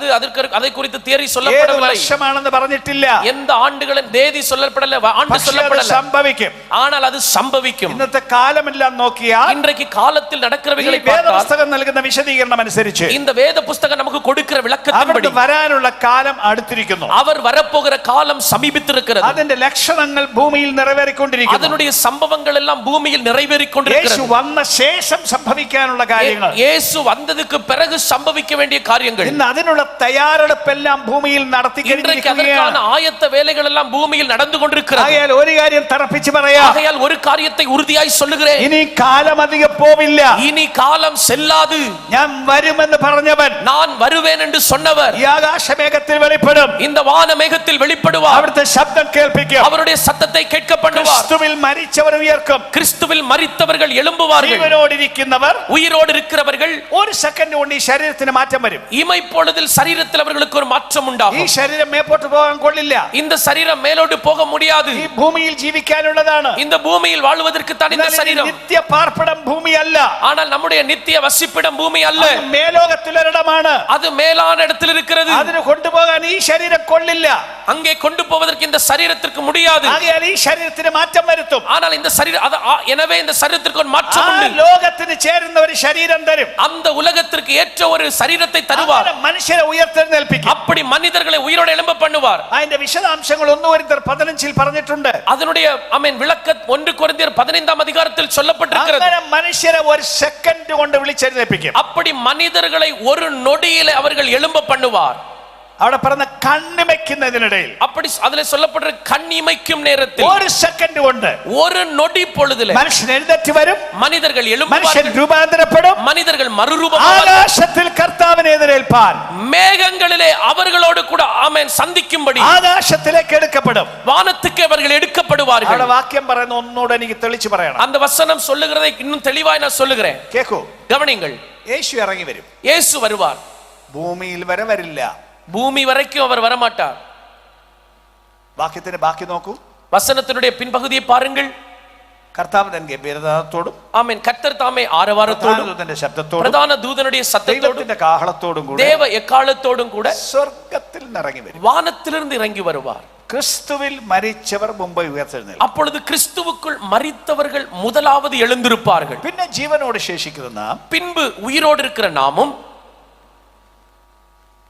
அதை குறித்து தியரி ഏത് சொல்லப்படவில்லை. വർഷമാണെന്ന് പറഞ്ഞിട്ടില്ല. எந்த ஆண்டுகளின் தேதி சொல்லப்படல, ஆண்டு പക്ഷേ അത് சொல்லப்படல. സംഭവിക്കും. ஆனால் அது சம்பவிக்கும். ഇന്നത്തെ കാലമെല്ലാം നോക്കിയാൽ இன்றைக்கு காலத்தில் நடக்கிறவைகளை ഈ பார்த்தால், വേദപുസ്തകം നൽകുന്ന വിശദീകരണം അനുസരിച്ച് இந்த வேத புஸ்தகம் நமக்கு கொடுக்கிற விளக்கத்தின்படி അവിടുന്ന് വരാനുള്ള കാലം അടുത്തിരിക്കുന്നു. அவர் வரப்போகிற காலம் சமீபித்திருக்கிறது. അതിന്റെ ലക്ഷണങ്ങൾ ഭൂമിയിൽ നിറവേറിക്കൊണ്ടിരിക്കുന്നു. அதனுடைய சம்பவங்கள் எல்லாம் பூமியில் நிறைவேறிக் യേശു கொண்டிருக்கிறது. വന്ന ശേഷം സംഭവിക്കാനുള്ള കാര്യങ്ങൾ, இயேசு வந்ததுக்கு பிறகு சம்பவிக்க வேண்டிய காரியங்கள், ഇന്ന് അതിനുള്ള തയ്യാറെടുപ്പെല്ലാം ഭൂമിയിൽ இன்றைக்கு നടത്തിക്കൊണ്ടിരിക്കുകയാണ്. அதற்கான ஆயத்த வேலைகள் எல்லாம் பூமியில் நடந்து கொண்டிருக்கிறது. ആകയാൽ ഒരു കാര്യം തറപ്പിച്ച് പറയാം, ஆகையால் ஒரு காரியத்தை உறுதியாய் சொல்லுகிறேன், ഇനി കാലം അധികം പോവില്ല. இனி காலம் செல்லாது. ഞാൻ വരുമെന്ന് പറഞ്ഞവൻ நான் வருவேன் என்று சொன்னவர் ഈ ആകാശമേഘത്തിൽ വെളിപ്പെടും. இந்த வான மேகத்தில் வெளிப்படுவார். അവിടുത്തെ ശബ്ദം കേൾപ്പിക്കും. அவருடைய சத்தத்தை கேட்க பண்ணுவார். ക്രിസ്തുവിൽ മരിച്ചവർ ഉയർക്കും. கிறிஸ்துவில் மரித்தவர்கள் எழும்புவார்கள். ജീവനോടിരിക്കുന്നവർ, உயிரோடு இருக்கிறவர்கள் ഒരു സെക്കൻഡ് കൊണ്ട് ഈ ശരീരത്തിന് മാറ്റം വരും. இமைப்பொழுதில் சரீரத்தில் அவர்களுக்கு ஒரு மாற்றம் ഈ உண்டாகும். ശരീരം മേപ്പോട്ട് പോകാൻ കൊള്ളില്ല. இந்த சரீரம் மேலோடு போக முடியாது. ഈ ഭൂമിയിൽ ജീവിക്കാനുള്ളതാണ്. இந்த பூமியில் வாழ்வதற்கு தான் இந்த சரீரம். നിത്യ പാർപ്പിടം ഭൂമിയല്ല. ஆனால் நம்முடைய நித்திய வசிப்பிடம் பூமி அல்ல, അത് മേലോകത്തിലൊരിടമാണ്. அது மேலான இடத்தில் இருக்கிறது. അതിന് കൊണ്ടുപോകാൻ ഈ ശരീരം കൊള്ളില്ല. அங்கே கொண்டு போவதற்கு இந்த சரீரத்திற்கு முடியாது. ആകയാൽ ഈ ശരീരത്തിന് മാറ്റം വരുത്തും. ஆனால் இந்த சரீரம் எனவே இந்த சரீரத்திற்கு ஒரு ആ மாற்றம் உண்டு. ലോകത്തിന് ചേരുന്ന ഒരു ശരീരം തരും. அந்த உலகத்திற்கு ஏற்ற ஒரு சரீரத்தை தருவார். അങ്ങനെ മനുഷ്യരെ ഉയർത്തെഴുന്നേൽപ്പിക്കും. அப்படி மனிதர்களை உயிரோடு எழும்ப பண்ணுவார். അതിന്റെ വിശദാംശങ്ങൾ 1 കൊരിന്ത്യർ 15 പറഞ്ഞിട്ടുണ്ട്. அதனுடைய விளக்க 1 கொரிந்தியர் 15 அதிகாரத்தில் சொல்லப்பட்டிருக்கிறது. അങ്ങനെ മനുഷ്യരെ ഒരു സെക്കൻഡ് കൊണ്ട് വിളിച്ചെഴുന്നേൽപ്പിക്കും. அப்படி மனிதர்களை ஒரு நொடியிலே அவர்கள் எழும்ப பண்ணுவார். അവിടെ പറഞ്ഞ കണ്ണിമയ്ക്കുന്നതിനിടയിൽ, அப்படி அதிலே சொல்லப்படுற கண் இமைக்கும் நேரத்தில், ഒരു സെക്കൻഡ് കൊണ്ട് ஒரு நொடி பொழுதிலே മനുഷ്യൻ എഴുന്നേറ്റ് വരും. மனிதர்கள் മനുഷ്യൻ எழும்புவார்கள். രൂപാന്തരപ്പെടും. மனிதர்கள் மறுரூபமாவார்கள். ആകാശത്തിൽ കർത്താവിനെ എതിരേൽപ്പാൻ மேகங்களிலே அவர்களோடு கூட ஆமென் சந்திக்கும்படி ആകാശത്തിലേക്ക് എടുക്കപ്പെടും. வானத்துக்கு அவர்கள் எடுக்கப்படுவார்கள். അവിടെ വാക്യം പറയുന്ന ഒന്നുകൂടെ എനിക്ക് തെളിച്ചു പറയണം. அந்த வசனம் சொல்லுகிறதை இன்னும் தெளிவாய் நான் சொல்லுகிறேன், കേക്കൂ. கவனிங்கள். യേശു ഇറങ്ങി വരും. இயேசு வருவார். ഭൂമിയിൽ വരെ വരില്ല. பூமி வரைக்கும் அவர் வரமாட்டார். വാക്യത്തിന്റെ ബാക്കി നോക്കൂ. வசனத்தினுடைய பின்பகுதியை பாருங்கள். കർത്താവ് തൻ ഗംഭീരനാഥത്തോടും ஆமென், கர்த்தர் தாமே ஆரவாரத்தோடும் ദൂതന്റെ ശബ്ദത്തോടും பிரதான தூதனுடைய சத்தத்தோடும் ദൈവത്തിന്റെ കാഹളത്തോടും കൂടെ தேவ எக்காலத்தோடும் கூட സ്വർഗ്ഗത്തിൽ നിറങ്ങി വരും. வானத்திலிருந்து இறங்கி வருவார். ക്രിസ്തുവിൽ മരിച്ചവർ മുമ്പ് ഉയർത്തെഴുന്നേൽക്കും. அப்பொழுது கிறிஸ்துவுக்குள் மரித்தவர்கள் முதலாவது எழுந்திருப்பார்கள். പിന്നെ ജീവനോട് ശേഷിക്കുന്ന നാം பின்பு உயிரோடு இருக்கிற நாமும்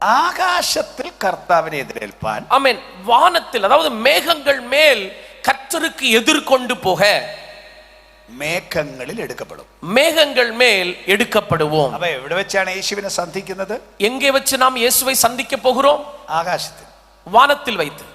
ആകാശത്തിൽ കർത്താവിനെ എതിരേൽപ്പാൻ, ஆமென், வானத்தில் அதாவது மேகங்கள் மேல் கர்த்தருக்கு எதிர்கொண்டு போக മേഘങ്ങളിൽ എടുക്കപ്പെടും. மேகங்கள் மேல் எடுக்கப்படுவோம். അപ്പൊ എവിടെ വെച്ചാണ് യേശുവിനെ സന്ധിക്കുന്നത്? எங்கே வச்சு நாம் இயேசுவை சந்திக்க போகிறோம்? ആകാശത്തിൽ, வானத்தில் வைத்து.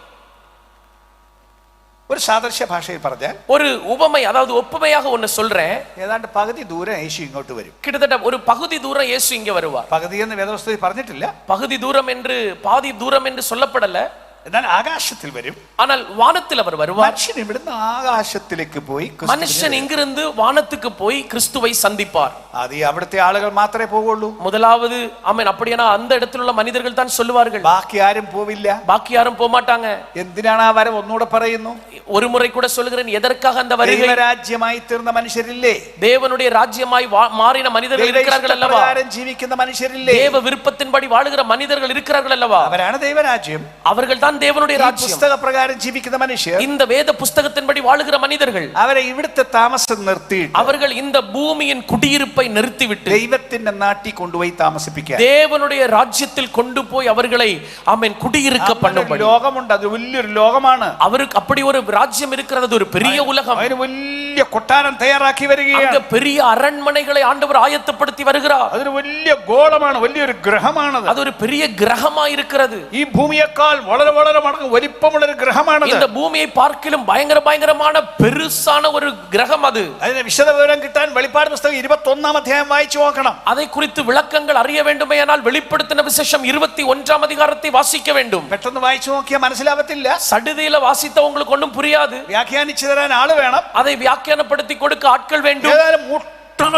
ഒരു സാദൃശ്യ ഭാഷയിൽ പറഞ്ഞാൽ, ஒரு உவமை அதாவது ஒப்புமையாக ஒன்னு சொல்றேன். ഏതാണ്ട് പകുതി ദൂരം യേശു ഇങ്ങോട്ട് വരും. கிட்டத்தட்ட ஒரு பகுதி தூரம் இயேசு இங்க வருவார். പകുതി എന്ന് വേദപുസ്തകത്തിൽ പറഞ്ഞിട്ടില്ല. பகுதி தூரம் என்று பாதி தூரம் என்று சொல்லப்படல. എന്നാൽ ആകാശത്തിൽ വരും. ஆனால் வானத்தில் அவர் வருவார். മനുഷ്യൻ ഇവിടുന്ന് ആകാശത്തിലേക്ക് പോയി மனுஷன் இங்கிருந்து வானத்துக்கு போய் கிறிஸ்துவை சந்திப்பார். അത് ഈ അവിടുത്തെ ആളുകൾ മാത്രമേ പോവുള്ളൂ. முதலாவது ஆமென், அப்படியானா அந்த இடத்தில் உள்ள மனிதர்கள் தான் சொல்லுவார்கள், ബാക്കി ആരും പോവില്ല. பாக்கி யாரும் போக மாட்டாங்க. എന്തിനാണ് ആ വരവ്? ഒന്നുകൂടെ പറയുന്നു. ஒரு முறை கூட சொல்லுகிறேன், எதற்காக அந்த வருகை? ദൈവരാജ്യമായി തീർന്ന മനുഷ്യരില്ലേ? தேவனுடைய ராஜ்யமாய் மாறின மனிதர்கள் இருக்கிறார்கள் அல்லவா? ജീവിക്കുന്ന മനുഷ്യരില്ലേ? தேவ விருப்பத்தின்படி வாழுகிற மனிதர்கள் இருக்கிறார்கள் அல்லவா? അവരാണ് ദൈവരാജ്യം. அவர்கள் தான் தேவனுடைய ராஜ்யம். പുസ്തകപ്രകാരം ജീവിക്കുന്ന മനുഷ്യർ, இந்த வேத புஸ்தகத்தின்படி வாழுகிற மனிதர்கள், അവരെ ഇവിടുത്തെ താമസം നിർത്തി அவர்கள் இந்த பூமியின் குடியிருப்பை நிறுத்திவிட்டு ദൈവത്തിന്റെ നാട്ടിൽ കൊണ്ടുപോയി താമസിപ്പിക്കുക. தேவனுடைய ராஜ்யத்தில் கொண்டு போய் அவர்களை ஆமென் குடியிருக்க பண்ணும்படி. ലോകമുണ്ട്. അത് വലിയൊരു ലോകമാണ്. அவருக்கு அப்படி ஒரு ராஜ்யம் இருக்கிறது, ஒரு பெரிய உலகம். അതിന് വലിയ വലിയ കൊട്ടാരം തയ്യാറാക്കി அங்க വരികയാണ്. பெரிய அரண்மனைகளை ஆண்டவர் ஆயத்தப்படுத்தி வருகிறார். അതൊരു വലിയ ഗോളമാണ്, വലിയൊരു ഗ്രഹമാണത്. அது ஒரு பெரிய கிரகமா இருக்கிறது. ഈ ഭൂമിയേക്കാൾ വളരെ വളരെ മടങ്ങ് വലിപ്പമുള്ള ഒരു ഗ്രഹമാണത്. இந்த பூமியை பார்க்கிலும் பயங்கரமான பெருசான ஒரு கிரகம் அது. അതിന്റെ വിശദവിവരം കിട്ടാൻ വെളിപ്പാട് പുസ്തകം 21-ാം അധ്യായം വായിച്ചു നോക്കണം. அதை குறித்து விளக்கங்கள் அறிய வேண்டுமேயானால் வெளிப்படுத்தின விசேஷம் 21-ஆம் அதிகாரத்தை வாசிக்க வேண்டும். പെട്ടെന്ന് വായിച്ചു നോക്കിയാൽ മനസ്സിലാവത്തില്ല. சடுதியில வாசித்தவங்களுக்கு ஒன்றும் புரியாது. വ്യാഖ്യാനിച്ചു തരാൻ ആള് വേണം. அதை வியாக்கியானப்படுத்தி கொடுக்க ஆட்கள் வேண்டும். ഏതായാലും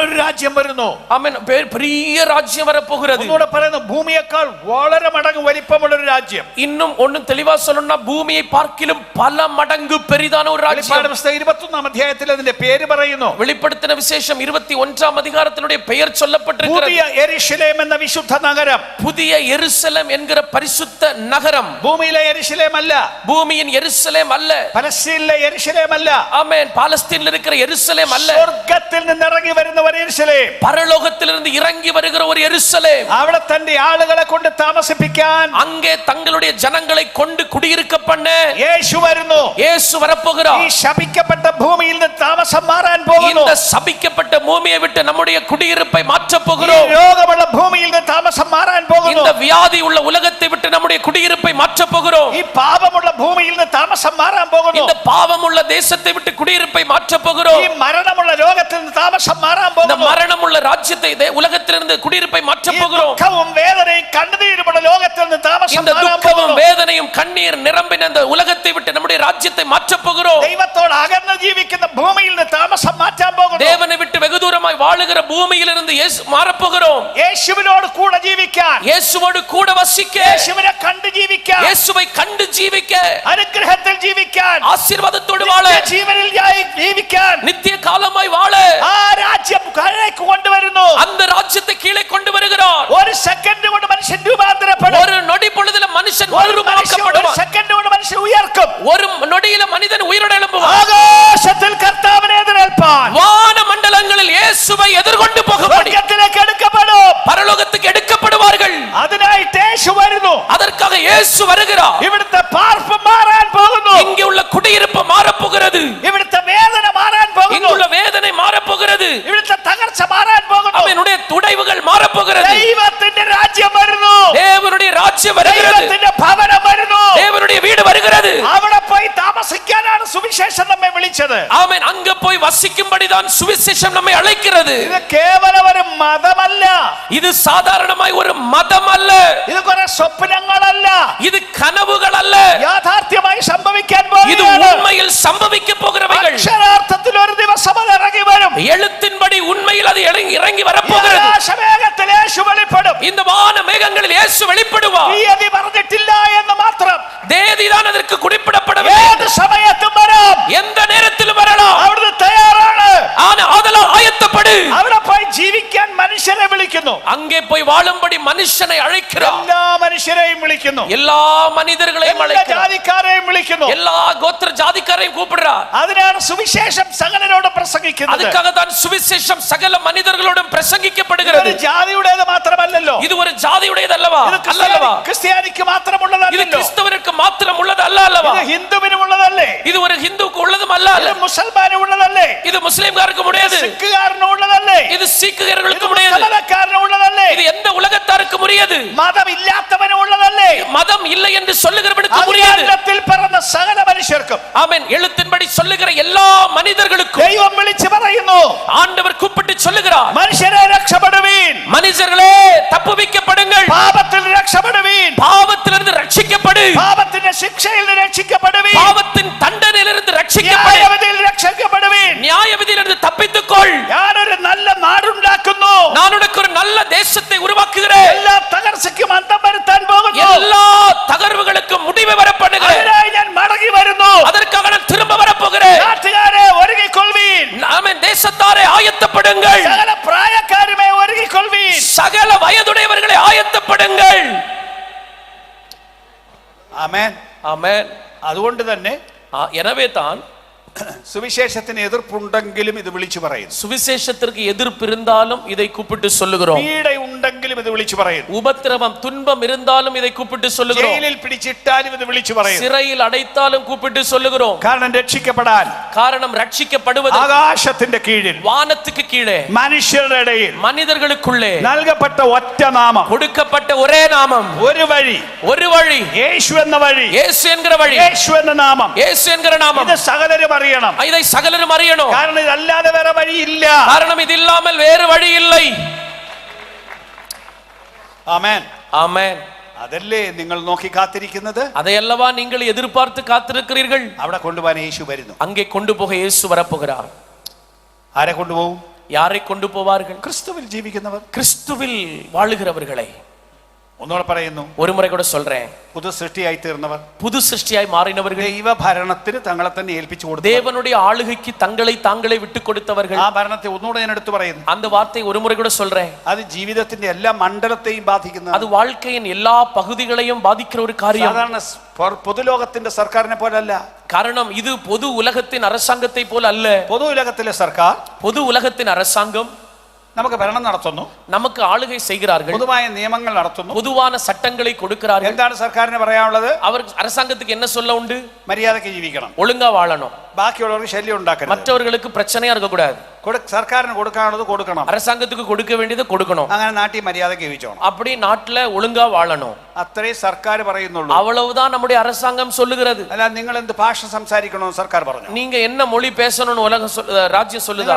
ഒരു രാജ്യം വരുന്നു. ആമേൻ. பெரிய ராஜ்யம் வர போகிறது. ഒന്നുകൂടെ പറയുന്നു, ഭൂമിയേക്കാൾ വളരെ മടങ്ങ് വലിപ്പമുള്ള ഒരു രാജ്യം. இன்னும் ஒன்னு தெளிவா சொல்லணும்னா பூமியை பார்க்கிலும் பல மடங்கு பெரிதான ஒரு ராஜ்யம். വെളിപ്പാട് പുസ്തകം 21-ാം അധ്യായത്തിൽ അതിന്റെ പേര് പറയുന്നു. வெளிப்படுத்தின விசேஷம் 21-ஆம் அதிகாரத்தினுடைய பெயர் சொல்லப்பட்டிருக்கிறது. പുതിയ യെരുശലേം എന്ന വിശുദ്ധ നഗരം. புதிய எருசலேம் என்கிற பரிசுத்த நகரம். ഭൂമിയിലെ യെരുശലേം അല്ല. பூமியின் எருசலேம் அல்ல. പലസ്തീനിലെ യെരുശലേം അല്ല. ஆமென். பாலஸ்தீனில் இருக்கிற எருசலேம் அல்ல. സ്വർഗ്ഗത്തിൽ നിന്ന് ഇറങ്ങി വരുന്ന ഒരു യെരുശലേം. பரலோகத்திலிருந்து இறங்கி வருகிற ஒரு எருசலேம். അവിടെ തന്റെ ആളുകളെ കൊണ്ട് താമസിപ്പിക്കാൻ, அங்கே தங்களுடைய ஜனங்களை கொண்டு குடியிருக்க பண்ண യേശു വരുന്നു. இயேசு வரப்போகிறார். ഈ ശപിക്കപ്പെട്ട ഭൂമിയിൽ നിന്ന് താമസം മാറാൻ പോകുന്നു. இந்த சபிக்கப்பட்ட பூமியை விட்டு நம்முடைய குடியிருப்பை மாற்ற ഈ போகிறோம். രോഗമുള്ള ഭൂമിയിൽ നിന്ന് താമസം മാറാൻ പോകുന്നു. இந்த வியாதி உள்ள உலகத்தை விட்டு நம்முடைய குடியிருப்பை மாற்ற போகிறோம். ഈ പാപമുള്ള ഭൂമിയിൽ നിന്ന് താമസം മാറാൻ പോകുന്നു. இந்த பாவம் உள்ள தேசத்தை விட்டு குடியிருப்பை மாற்ற போகிறோம். ഈ മരണമുള്ള ലോകത്തിൽ നിന്ന് താമസം മാറാൻ இந்த പോകുന്നു. மரணம் உள்ள ராஜ்யத்தை உலகத்திலிருந்து குடியிருப்பை மாற்ற ഈ போகிறோம். ദുഃഖവും വേദനയും കണ്ണുനീരുമുള്ള ലോകത്തിൽ നിന്ന് താമസം இந்த മാറാൻ துக்கமும் പോകുന്നു. வேதனையும் கண்ணீர் நிரம்பின இந்த உலகத்தை விட்டு நம்முடைய ராஜ்யத்தை மாற்ற போகிறோம். ദൈവത്തോട് അകന്ന് ജീവിക്കുന്ന ഭൂമിയിൽ നിന്ന് താമസം മാറ്റാൻ പോകുന്നു. தேவனை விட்டு வெகு தூரமாய் வாழுகிற பூமியிலிருந்து மாறப் போகிறோம். യേശുവിനോട് കൂടെ ജീവിക്കാൻ, இயேசுவோடு கூட வசிக்க, യേശുവിനെ കണ്ട് ജീവിക്കാൻ, இயேசுவை கண்டு ஜீவிக்க, അനുഗ്രഹത്തിൽ ജീവിക്കാൻ, ஆசீர்வாதத்தோடு வாழ, ജീവനിൽ ജീവിക്കാൻ நித்திய காலமாய் வாழ ആ രാജ്യം കരയ്ക്ക് കൊണ്ടുവരുന്നു. அந்த ராஜ்யத்தை கீழே கொண்டு வருகிறார். ഒരു സെക്കൻഡ് കൊണ്ട് മനുഷ്യൻ രൂപാന്തരപ്പെടും. ஒரு நொடி பொழுதுல மனுஷன் ഒരു மறுரூபமாக்கப்படுவான். സെക്കൻഡ് കൊണ്ട് മനുഷ്യൻ ഉയർക്കും. ஒரு நொடியில மனிதன் உயிரோடு எழும்புவான். ആകാശത്തിൽ കർത്താവിനെ എതിരേൽപ്പാൻ வான மண்டலங்களில் இயேசுவை எதிர்கொண்டு போகும்படி സ്വർഗ്ഗത്തിലേക്ക് എടുക്കപ്പെടും. பரலோகத்துக்கு எடுக்கப்படுவார்கள். അതിനായിട്ട് യേശു വരുന്നു. அதற்காக இயேசு வருகிறார். ഇവിടുത്തെ പാർപ്പ് മാറാൻ പോകുന്നു. இங்கே உள்ள குடியிருப்பு மாறப் போகிறது. ഇവിടുത്തെ വേദന മാറാൻ പോകുന്നു. இங்குள்ள வேதனை மாறப் போகிறது. ഇവിടുത്തെ തകർച്ച മാറാൻ പോകുന്നു. அவனுடைய துடைவுகள் மாறப் போகிறது. ദൈവത്തിന്റെ രാജ്യം വരുന്നു. தேவனுடைய ராஜ்யம் வருகிறது. ദൈവത്തിന്റെ ഭവനം വരുന്നു. தேவனுடைய வீடு வருகிறது. അവിടെ പോയി താമസിക്കാനാണ് സുവിശേഷം നമ്മെ വിളിച്ചത്. ஆமென். அங்க போய் வசிக்கும்படிதான் சுவிசேஷம் நம்மை அழைக்கிறது. ഇത് കേവലം ഒരു മതമല്ല. இது சாதாரணமாய் ஒரு மதம் அல்ல. ഇത് കുറെ സ്വപ്നങ്ങളല്ല. இது கனவுகள் அல்ல. യാഥാർത്ഥ്യമായി സംഭവിക്കാൻ இது പോകുന്നു. உண்மையில் சம்பவிக்க போகிறவைகள். അക്ഷരാർത്ഥത്തിൽ ഒരു ദിവസം അത് ഇറങ്ങി വരും. எழுத்தின்படி உண்மையில் அது இறங்கி வரப்போகிறது. ആകാശമേഘത്തിൽ യേശു വെളിപ്പെടും. இந்த வான மேகங்களில் இயேசு வெளிப்படுவார். തീയതി പറഞ്ഞിട്ടില്ല എന്ന് മാത്രം. தேதிதான் அதற்கு குறிப்பிடப்படவில்லை. ഏത് സമയത്തും വരാം. எந்த நேரத்திலும் வரலாம். അവിടുന്ന് തയ്യാറാണ്. ஆதலால் ஆயத்தப்படு. അവിടെ പോയി ജീവിക്കാൻ മനുഷ്യരെ വിളിക്കുന്നു. அங்கே போய் வாழும்படி மனுஷனை அழைக்கிறார். എല്ലാ മനുഷ്യരെയും വിളിക്കുന്നു. எல்லா மனிதர்களையும் എല്ലാ அழைக்கிறார். ജാതിക്കാരെയും വിളിക്കുന്നു. எல்லா கோத்திர ஜாதிக்காரையும் கூப்பிடுறார். അതിനാണ് സുവിശേഷം സകലരോട് പ്രസംഗിക്കുന്നത്. அதுக்காக தான் சுவிசேஷம் சகல மனிதர்களோடும் ഒരു பிரசங்கிக்கப்படுகிறது. ജാതിയുടേത് മാത്രമല്ലല്ലോ. இது ஒரு ஜாதியுடையது அல்லவா? ഇത് அல்லவா? ക്രിസ്ത്യാനിക്ക് இது മാത്രമുള്ളതല്ലല്ലോ. கிறிஸ்தவருக்கு மாத்திரம் உள்ளது அல்ல அல்லவா? ഇത് ഹിന്ദുവിനുള്ളതല്ലേ? இது ஒரு ஹிந்துவுக்கு உள்ளதும் அல்ல அல்ல. ഇത് മുസൽമാനുള്ളതല്ലേ? இது முஸ்லிம்காருக்கு முடியாது. സിഖുകാരനുള്ളതല്ലേ? இது சீக்கியர்களுக்கு ഇത് முடியாது. മുസൽമാനക്കാരനുള്ളതല്ലേ? இது எந்த உலகத்தாருக்கு முடியாது. മതമില്ലാത്തവനുള്ളതല്ലേ? மதம் இல்லை என்று சொல்லுகிறவனுக்கு முடியாது. അതിൽ പിറന്ന സകല മനുഷ്യർക്കും ஆமென். எழுத்தின்படி சொல்லுகிற எல்லா மனிதர்களுக்கும் ദൈവം വിളിച്ചു പറയുന്നു, ஆண்டவர் கூப்பிட்டு சொல்லுகிறார், മനുഷ്യരെ രക്ഷപ്പെടുവീൻ. மனிதர்களே தப்புவிக்கப்படுங்கள். പാപത്തിൽ രക്ഷപ്പെടുവീൻ. பாவத்திலிருந்து ரட்சிக்கப்படு. പാപത്തിന്റെ ശിക്ഷയിൽ നിന്ന് രക്ഷിക്കപ്പെടുവീൻ. பாவத்தின் தண்டனையிலிருந்து ரட்சிக்கப்படு. ന്യായവിധിയിൽ രക്ഷിക്കപ്പെടുവീൻ. நியாயவிதியிலிருந்து தப்பித்துக்கொள். ഞാനൊരു നല്ല നാടുണ്ടാക്കുന്നു. நான் உனக்கு ஒரு நல்ல தேசத்தை உருவாக்குகிறேன். എല്ലാ തകർച്ചയ്ക്കും അന്തം വരുത്താൻ പോകുന്നു. எல்லா தகர்வுகளுக்கும் முடிவு வர பண்ணுகிறேன். അതിനായി ഞാൻ മടങ്ങി വരുന്നു. அதற்காக நான் திரும்ப வரப்போகிறேன். നാട്ടുകാരെ ഒരുങ്ങിക്കൊള്ളുവീൻ. ஆமென். தேசத்தாரே ஆயத்தப்படுங்கள். സകല പ്രായക്കാരുമേ ഒരുങ്ങിക്കൊള്ളുവീൻ. சகல வயதுடையவர்களை ஆயத்தப்படுங்கள். ആമേൻ. ஆமென். അതുകൊണ്ട് തന്നെ எனவே தான் സുവിശേഷത്തിന് എതിർപ്പുണ്ടെങ്കിലും ഇത് വിളിച്ചു പറയുന്നു. சுவிசேஷத்திற்கு எதிர்ப்பு இருந்தாலும் இதை கூப்பிட்டு சொல்லுகிறோம். പീഡയുണ്ട് ഉണ്ടെങ്കിലും ഇത് വിളിച്ചു പറയുന്നു. உபத்திரவம் துன்பம் இருந்தாலும் இதை கூப்பிட்டு சொல்லுகிறோம். ജയിലിൽ പിടിച്ചിട്ടാലും ഇത് വിളിച്ചു പറയുന്നു. சிறையில் அடைத்தாலும் கூப்பிட்டு சொல்லுகிறோம். കാരണം രക്ഷിക്കപ്പെടാൻ, காரணம் ரட்சிக்கப்படுவது ആകാശത്തിന്റെ കീഴിൽ, வானத்துக்கு கீழே, മനുഷ്യരുടെ ഇടയിൽ, மனிதர்களுக்குள்ளே നൽകപ്പെട്ട ഒറ്റ നാമം, கொடுக்கப்பட்ட ஒரே நாமம், ഒരു വഴി, ஒரு வழி, യേശു എന്ന വഴി, இயேசு என்கிற வழி, യേശു എന്ന നാമം, இயேசு என்கிற நாமம். ഇത് സകലരും അറിയണം. இதை சகலரும் அறியணும். കാരണം ഇതല്ലാതെ വേറെ വഴിയില്ല. காரணம் இது இல்லாமல் வேறு வழி இல்லை. ആമേൻ. ஆமென். അതല്ലേ നിങ്ങൾ നോക്കി കാത്തിരിക്കുന്നത്? அதையல்லவா நீங்கள் எதிர்பார்த்து காத்திருக்கிறீர்கள்? അവിടെ കൊണ്ടുപോകാൻ യേശു വരുന്നു. அங்கே கொண்டு போக இயேசு வரப்போகிறார். ആരെ കൊണ്ടുപോകും? யாரை கொண்டு போவார்கள்? ക്രിസ്തുവിൽ ജീവിക്കുന്നവർ, கிறிஸ்துவில் வாழுகிறவர்களை. ഒന്നുകൂടെ പറയുന്നു, ஒரு முறை கூட சொல்றேன், പുതു സൃഷ്ടിയായി തീർന്നവർ, புது சிருஷ்டியாய் மாறினவர்கள், ദൈവ ഭരണത്തിന് തങ്ങളെ തന്നെ ഏൽപ്പിച്ചു കൊടുത്തു, தேவனுடைய ஆளுகைக்கு தங்களை தாங்களே விட்டு கொடுத்தவர்கள். ആ ഭരണത്തെ ഒന്നുകൂടെ ഞാൻ എടുത്തു പറയുന്നു. அந்த வார்த்தை ஒரு முறை கூட சொல்றேன். അത് ജീവിതത്തിന്റെ എല്ലാ മണ്ഡലത്തെയും ബാധിക്കുന്ന, அது வாழ்க்கையின் எல்லா பகுதிகளையும் பாதிக்கிற ஒரு காரியம். സാധാരണ പൊതുലോകത്തിന്റെ സർക്കാരിനെ പോലല്ല. காரணம் இது பொது உலகத்தின் அரசாங்கத்தை போல அல்ல. പൊതു ഉലകത്തിലെ സർക്കാർ, பொது உலகத்தின் அரசாங்கம் നമുക്ക് ഭരണം നടത്തുന്നു, நமக்கு ஆளுகை செய்கிறார்கள், പൊതുവായ നിയമങ്ങൾ നടത്തുന്നു. பொதுவான சட்டங்களை கொடுக்கிறார்கள். എന്താണ് സർക്കാരിന് പറയാനുള്ളത്? அவர் அரசாங்கத்துக்கு என்ன சொல்ல உண்டு? മര്യാദയ്ക്ക് ജീവിക്കണം, ஒழுங்கா வாழணும், ബാക്കിയുള്ളവർക്ക് ശല്യം ഉണ്ടാക്കരുത്, மற்றவர்களுக்கு பிரச்சனையா இருக்க கூடாது, സർക്കാരിന് കൊടുക്കാനുള്ളത് കൊടുക്കണം, அரசாங்கத்துக்கு கொடுக்க வேண்டியது கொடுக்கணும், അങ്ങനെ നാട്ടിൽ മര്യാദയ്ക്ക് ജീവിച്ചോണം. அப்படி நாட்டுல ஒழுங்கா வாழணும். അത്രേ സർക്കാർ പറയുന്നുള്ളൂ. அவ்வளவுதான் நம்முடைய அரசாங்கம் சொல்லுகிறது. അല്ല നിങ്ങൾ എന്ത് ഭാഷ സംസാരിക്കണമെന്ന് സർക്കാർ പറഞ്ഞു. நீங்க என்ன மொழி பேசணும்னு ராஜ்யம் சொல்லுதா?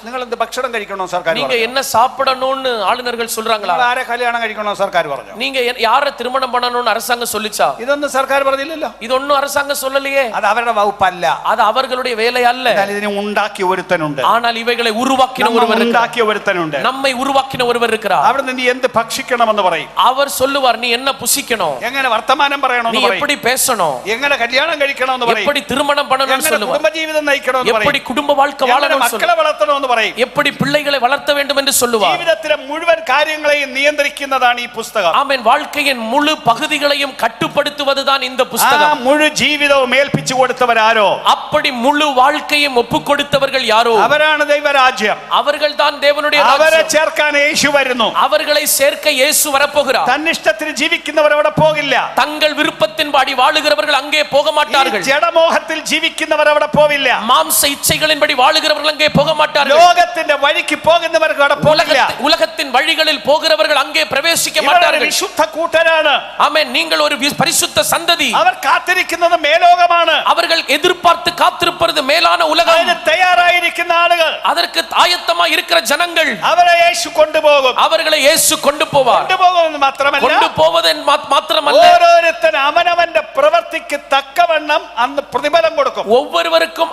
നിങ്ങൾ എന്ത് ഭക്ഷണം കഴിക്കണമെന്ന് സർക്കാർ நீங்க என்ன சாப்பிடணும்னு ஆளுநர்கள் சொல்றாங்களா? ആരെ കല്യാണം കഴിക്കണമെന്ന് സർക്കാർ പറഞ്ഞു. நீங்க யாரை திருமணம் பண்ணணும்னு அரசாங்கம் சொல்லிச்சா? ഇതൊന്നും സർക്കാർ പറഞ്ഞില്ലല്ലോ. இதொன்னும் அரசாங்கம் சொல்லலையே. അത് അവരുടെ വകുപ്പല്ല, அது அவர்களுடைய வேலை அல்ல. ഇതിനെ ഉണ്ടാക്കിയ ഒരുത്തനുണ്ട്. ஆனால் இவைகளை உருவாக்கின ஒருவர் இருக்கிறார். ഉണ്ടാക്കിയ ഒരുത്തനുണ്ട്. நம்மை உருவாக்கின ஒருவர் இருக்கிறார். അവിടെ നീ എന്ത് ഭക്ഷിക്കണമെന്ന് പറയും. அவர் சொல்லுவார், நீ என்ன புசிக்கணும், എങ്ങനെ വർത്തമാനം நீ പറയണമെന്ന് പറയും, எப்படி பேசணும், എങ്ങനെ കല്യാണം കഴിക്കണമെന്ന് പറയും, எப்படி திருமணம் பண்ணணும்னு എങ്ങനെ சொல்லுவார், കുടുംബജീവിതം നയിക്കണമെന്ന് எப்படி പറയും, குடும்ப வாழ்க்கை എങ്ങനെ வாழணும்னு മക്കളെ சொல்லுவார், വളർത്തണമെന്ന് പറയും. எப்படி பிள்ளைகளை வளர்த்த வேண்டும் என்று சொல்லுவார். ജീവിതത്തിലെ മുഴുവൻ കാര്യങ്ങളെയും നിയന്ത്രിക്കുന്നതാണ് ഈ പുസ്തകം. ஆமென். வாழ்க்கையின் முழு பகுதிகளையும் கட்டுப்படுத்துவதுதான் இந்த ആ புஸ்தகம். മുഴു ജീവിതവും ഏൽപ്പിച്ചു കൊടുത്തവരാരോ? அப்படி முழு வாழ்க்கையும் ஒப்பு கொடுத்தவர்கள் யாரோ? അവരാണ് ദൈവരാജ്യം. அவர்கள் தான் தேவனுடைய അവരെ ராஜ்யம். ചേർക്കാൻ യേശു വരുന്നു. அவர்களை சேர்க்க இயேசு வரப்போகிறார். തന്നിഷ്ടത്തിന് ജീവിക്കുന്നവർ അവിടെ പോകില്ല. தங்கள் விருப்பத்தின்படி வாழுகிறவர்கள் அங்கே போக ഈ மாட்டார்கள். ജഡമോഹത്തിൽ ജീവിക്കുന്നവർ അവിടെ പോവില്ല. மாம்ச இச்சைகளின்படி வாழுகிறவர்கள் அங்கே போக மாட்டார்கள். ലോകത്തിന്റെ വഴിക്ക് പോകുന്നവർക്ക് അവിടെ പോകില്ല. உலகத்தின் வழிகளில் போகிறவர்கள் அங்கே பிரவேசிக்க ഇവർ ഒരു மாட்டார்கள். വിശുദ്ധ കൂട്ടരാണ്. ஆமென். நீங்கள் ஒரு பரிசுத்த சந்ததி. അവർ കാത്തിരിക്കുന്നത് മേലോകമാണ്. அவர்கள் எதிர்பார்த்து காத்திருப்பது மேலான உலகம். അതിന് തയ്യാറായിരിക്കുന്ന ആളുകൾ, அதற்கு ஆயத்தமா இருக்கிற ஜனங்கள், അവരെ യേശു കൊണ്ടുപോകും. அவர்களை இயேசு கொண்டு போவார். കൊണ്ടുപോകുമെന്ന് മാത്രമല്ല, கொண்டு போவது மாத்திரமல்ல, ഓരോരുത്തൻ അവനവന്റെ പ്രവൃത്തിക്ക് തക്കവണ്ണം അന്ന് പ്രതിഫലം കൊടുക്കും. ஒவ்வொருவருக்கும்